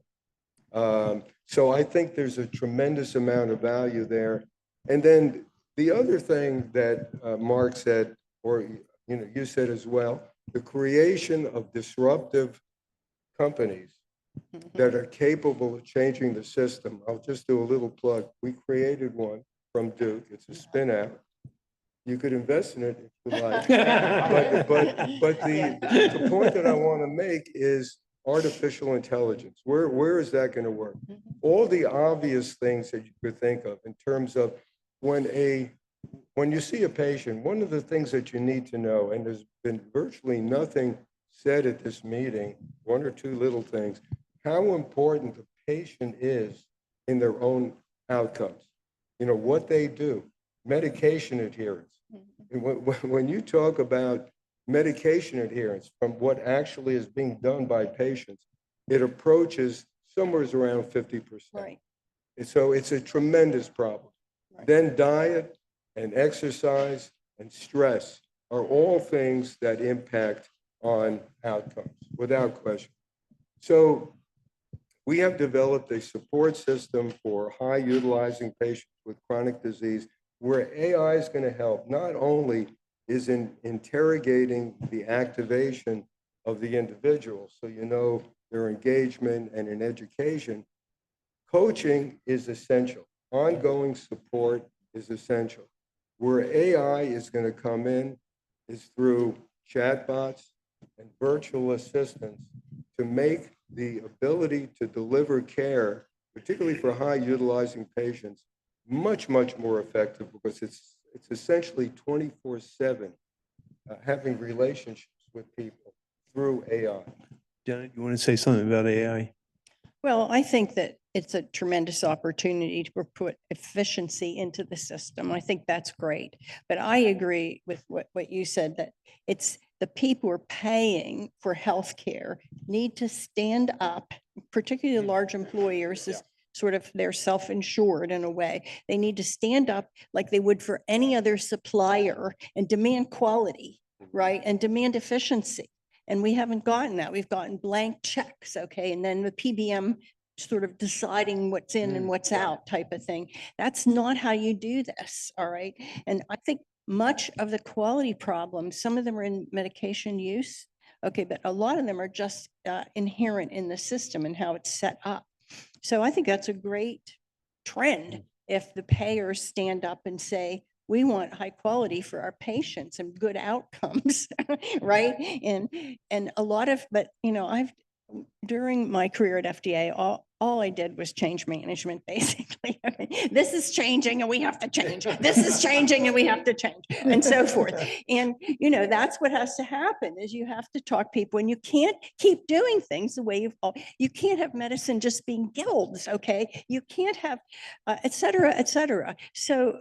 So I think there's a tremendous amount of value there. And then the other thing that Mark said, or you said as well, the creation of disruptive companies that are capable of changing the system. I'll just do a little plug. We created one from Duke. It's a spin out. You could invest in it if you like. but the point that I want to make is artificial intelligence. Where is that going to work? All the obvious things that you could think of in terms of when you see a patient, one of the things that you need to know, and there's been virtually nothing said at this meeting, one or two little things, how important the patient is in their own outcomes. What they do, medication adherence. And when you talk about medication adherence from what actually is being done by patients, it approaches somewhere around 50%. Right. And so it's a tremendous problem. Right. Then diet and exercise and stress are all things that impact on outcomes, without question. So we have developed a support system for high utilizing patients with chronic disease where AI is going to help. Not only is in interrogating the activation of the individual, so their engagement and in education, coaching is essential. Ongoing support is essential. Where AI is going to come in is through chatbots and virtual assistants to make the ability to deliver care, particularly for high utilizing patients, much, much more effective because it's essentially 24/7 having relationships with people through AI. Janet, you want to say something about AI? Well, I think that it's a tremendous opportunity to put efficiency into the system. I think that's great. But I agree with what you said, that it's the people who are paying for healthcare need to stand up, particularly large employers, is sort of they're self-insured in a way. They need to stand up like they would for any other supplier and demand quality, right? And demand efficiency. And we haven't gotten that. We've gotten blank checks, okay? And then the PBM sort of deciding what's in and what's out type of thing. That's not how you do this, all right? And I think much of the quality problems, some of them are in medication use, okay, but a lot of them are just inherent in the system and how it's set up. So I think that's a great trend if the payers stand up and say, we want high quality for our patients and good outcomes, right? And a lot of, but you know, during my career at FDA, all I did was change management, basically. This is changing and we have to change. This is changing and we have to change, and so forth. And, you know, that's what has to happen is you have to talk people, and you can't keep doing things the way you can't have medicine just being guilds, okay? You can't have, et cetera, et cetera. So,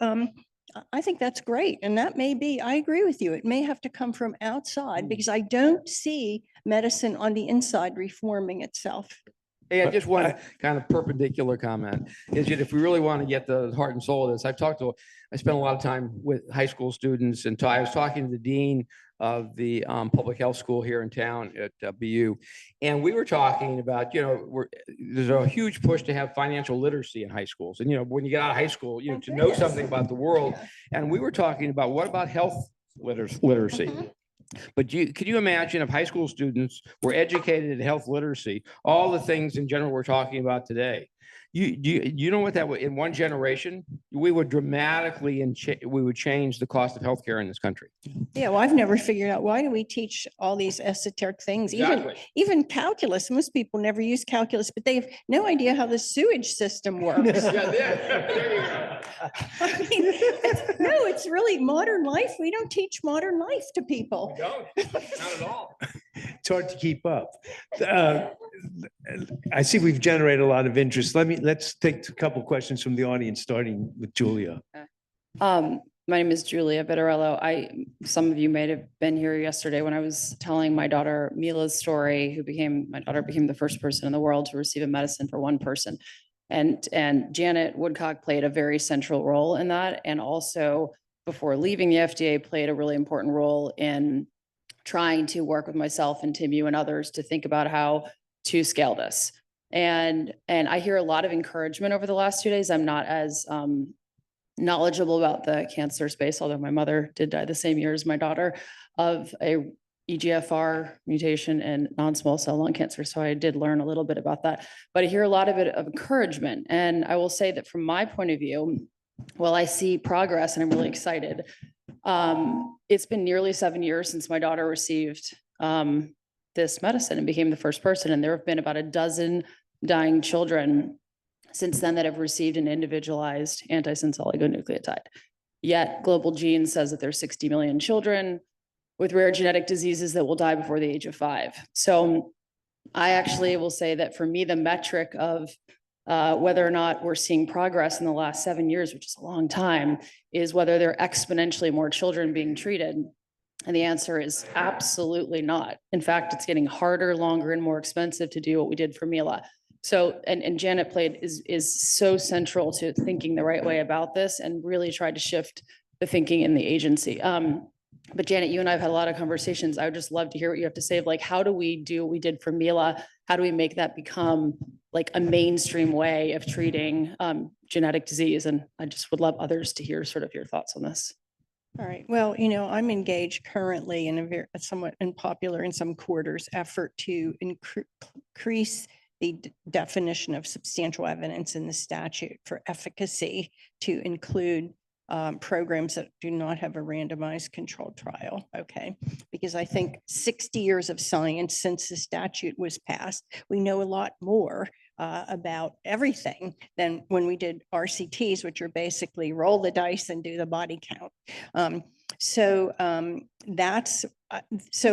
I think that's great. And that may be, I agree with you. It may have to come from outside because I don't see medicine on the inside reforming itself. Hey, just one kind of perpendicular comment is that if we really want to get the heart and soul of this, I spent a lot of time with high school students, and I was talking to the dean of the public health school here in town at BU. And we were talking about, you know, there's a huge push to have financial literacy in high schools. And, you know, when you get out of high school, you know, to know something about the world. And we were talking about what about health literacy? But could you imagine if high school students were educated in health literacy, all the things in general we're talking about today? You know what that would, in one generation, we would dramatically we would change the cost of healthcare in this country. Yeah, well, I've never figured out, why do we teach all these esoteric things? Exactly. Even calculus. Most people never use calculus, but they have no idea how the sewage system works. Yeah, there you go. I mean, no, it's really modern life. We don't teach modern life to people. We don't, not at all. It's hard to keep up. I see we've generated a lot of interest. Let's take a couple questions from the audience, starting with Julia. My name is Julia Vittorello. Some of you may have been here yesterday when I was telling my daughter Mila's story, my daughter became the first person in the world to receive a medicine for one person. And Janet Woodcock played a very central role in that. And also, before leaving the FDA, played a really important role in trying to work with myself and Tim, you and others to think about how to scale this. And I hear a lot of encouragement over the last 2 days. I'm not as knowledgeable about the cancer space, although my mother did die the same year as my daughter, of a EGFR mutation in non-small cell lung cancer. So I did learn a little bit about that, but I hear a lot of it of encouragement. And I will say that from my point of view, while I see progress and I'm really excited, it's been nearly 7 years since my daughter received this medicine and became the first person. And there have been about a dozen dying children since then that have received an individualized antisense oligonucleotide. Yet Global Gene says that there's 60 million children with rare genetic diseases that will die before the age of 5. So I actually will say that for me, the metric of whether or not we're seeing progress in the last 7 years, which is a long time, is whether there are exponentially more children being treated. And the answer is absolutely not. In fact, it's getting harder, longer, and more expensive to do what we did for Mila. So, and Janet is so central to thinking the right way about this and really tried to shift the thinking in the agency. But Janet, you and I have had a lot of conversations. I would just love to hear what you have to say of like, how do we do what we did for Mila? How do we make that become like a mainstream way of treating genetic disease? And I just would love others to hear sort of your thoughts on this. All right. Well, you know, I'm engaged currently in a very somewhat unpopular in some quarters effort to increase the definition of substantial evidence in the statute for efficacy to include programs that do not have a randomized controlled trial. Okay. Because I think 60 years of science since the statute was passed, we know a lot more about everything than when we did RCTs, which are basically roll the dice and do the body count. So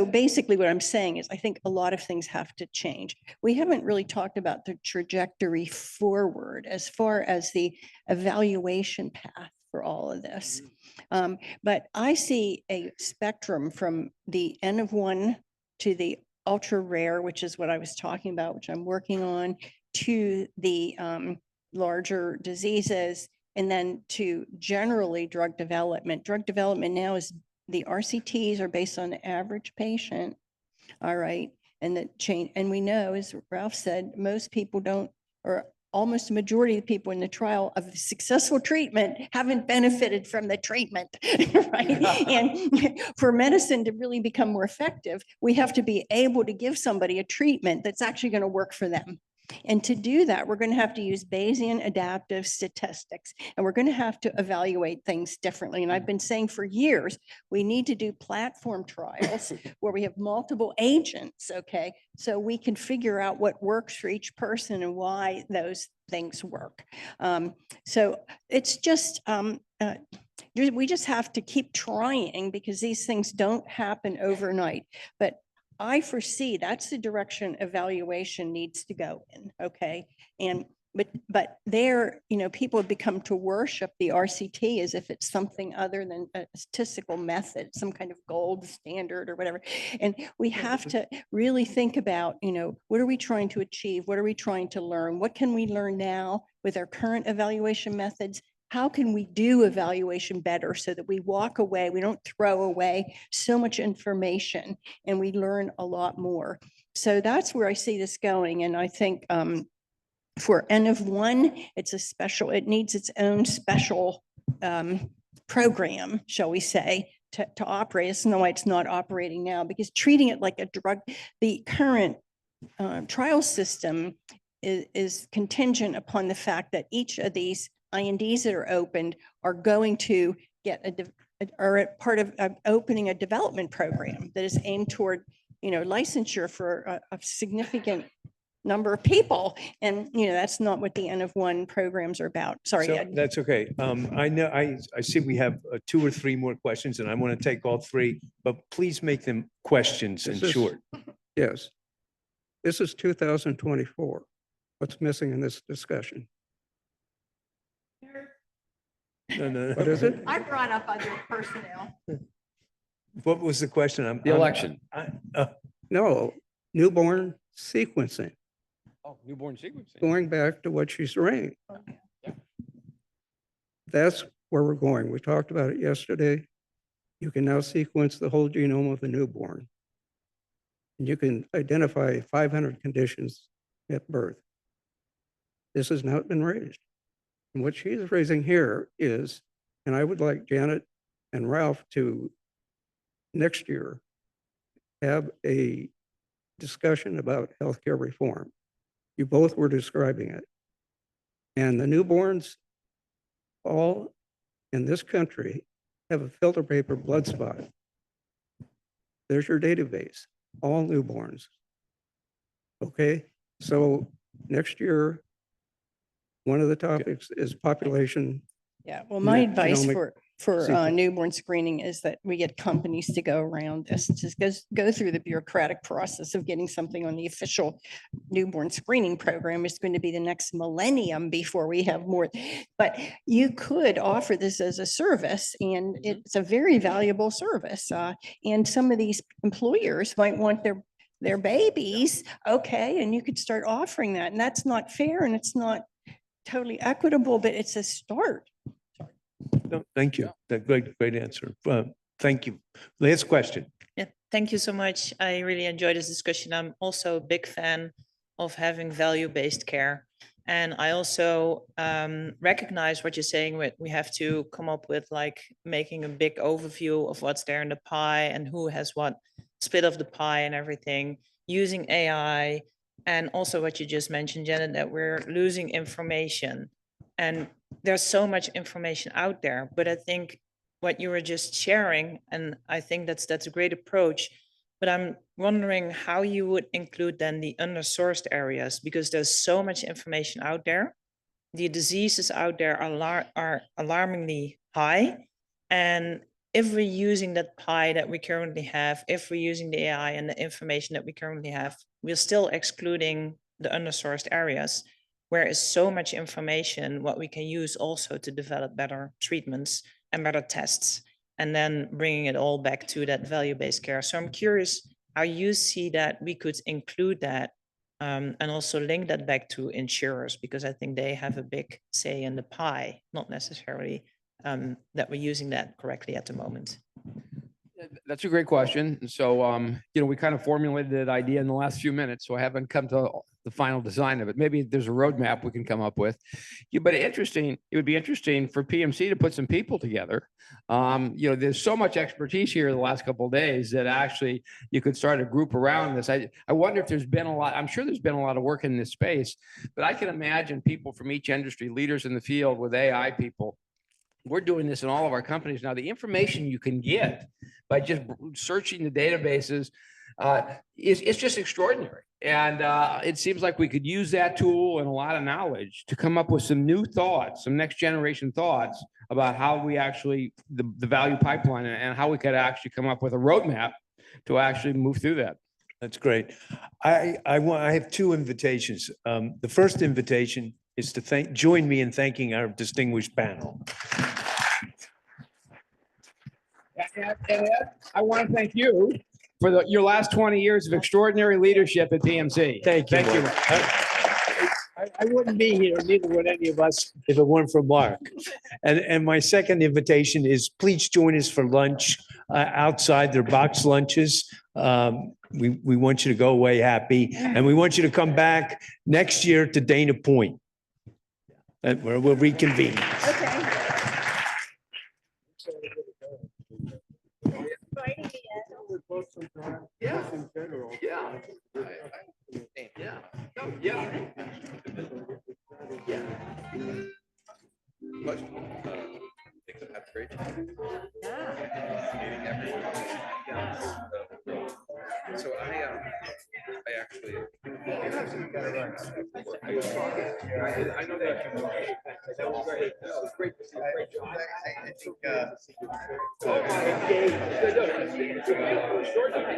basically what I'm saying is I think a lot of things have to change. We haven't really talked about the trajectory forward as far as the evaluation path for all of this. But I see a spectrum from the N of 1 to the ultra rare, which is what I was talking about, which I'm working on, to the larger diseases, and then to generally drug development. Drug development now is the RCTs are based on the average patient. All right. And the change, and we know, as Ralph said, most people don't, or almost the majority of the people in the trial of the successful treatment haven't benefited from the treatment, right? And for medicine to really become more effective, we have to be able to give somebody a treatment that's actually going to work for them. And to do that, we're going to have to use Bayesian adaptive statistics, and we're going to have to evaluate things differently. And I've been saying for years, we need to do platform trials where we have multiple agents, okay? So we can figure out what works for each person and why those things work. So it's just, we just have to keep trying, because these things don't happen overnight. But I foresee that's the direction evaluation needs to go in, okay? And but there, you know, people have become to worship the RCT as if it's something other than a statistical method, some kind of gold standard or whatever. And we have to really think about, you know, what are we trying to achieve? What are we trying to learn? What can we learn now with our current evaluation methods? How can we do evaluation better so that we walk away, we don't throw away so much information, and we learn a lot more? So that's where I see this going. And I think for N of 1, it's a special, it needs its own special program, shall we say, to operate. It's why it's not operating now, because treating it like a drug, the current trial system is contingent upon the fact that each of these INDs that are opened are going to get are part of opening a development program that is aimed toward, you know, licensure for a significant number of people. And, you know, that's not what the N of 1 programs are about. Sorry, So Ed. that's okay. I know, I see we have 2 or 3 more questions, and I want to take all 3, but please make them questions and This is- short. Yes. This is 2024. What's missing in this discussion? No. What is it? I brought up other personnel. What was the question? The election. No, newborn sequencing, Oh, newborn sequencing. going back to what she's saying. Yeah. That's where we're going. We talked about it yesterday. You can now sequence the whole genome of a newborn. And you can identify 500 conditions at birth. This has not been raised. And what she's raising here is, and I would like Janet and Ralph to next year have a discussion about healthcare reform. You both were describing it. And the newborns all in this country have a filter paper blood spot. There's your database, all newborns. Okay, so next year, one of the topics is population. Yeah, well, my advice genomic for sequence. newborn screening is that we get companies to go around this, just go through the bureaucratic process of getting something on the official newborn screening program. Is going to be the next millennium before we have more. But you could offer this as a service, and it's a very valuable service. And some of these employers might want their babies, okay, and you could start offering that. And that's not fair, and it's not totally equitable, but it's a start. No, thank you. That great answer. Thank you. Last question. Yeah, thank you so much. I really enjoyed this discussion. I'm also a big fan of having value-based care. And I also recognize what you're saying with we have to come up with like making a big overview of what's there in the pie and who has what split of the pie and everything, using AI, and also what you just mentioned, Janet, that we're losing information. And there's so much information out there, but I think what you were just sharing, and I think that's a great approach, but I'm wondering how you would include then the undersourced areas, because there's so much information out there. The diseases out there are alarmingly high. And if we're using that pie that we currently have, if we're using the AI and the information that we currently have, we're still excluding the undersourced areas. where is so much information, what we can use also to develop better treatments and better tests, and then bringing it all back to that value-based care. So I'm curious how you see that we could include that and also link that back to insurers, because I think they have a big say in the pie, not necessarily that we're using that correctly at the moment. That's a great question. So, we kind of formulated that idea in the last few minutes, so I haven't come to the final design of it. Maybe there's a roadmap we can come up with. But it would be interesting for PMC to put some people together. There's so much expertise here the last couple of days that actually you could start a group around this. I wonder if there's been a lot, I'm sure there's been a lot of work in this space, but I can imagine people from each industry, leaders in the field with AI people. We're doing this in all of our companies now. The information you can get by just searching the databases is just extraordinary. And it seems like we could use that tool and a lot of knowledge to come up with some new thoughts, some next generation thoughts about how we actually, the value pipeline, and how we could actually come up with a roadmap to actually move through that. That's great. I have two invitations. The first invitation is to join me in thanking our distinguished panel. And Ed, I want to thank you for your last 20 years of extraordinary leadership at PMC. Thank you. Thank you. I wouldn't be here, neither would any of us, if it weren't for Mark. And my second invitation is please join us for lunch outside. Their box lunches. We want you to go away happy, and we want you to come back next year to Dana Point, where we'll reconvene. Okay. Yeah. Yeah. Yeah. No, yeah. Yeah. Most things have had a great time. Meeting everyone. So I actually. I know that. That was great. That was great. I think.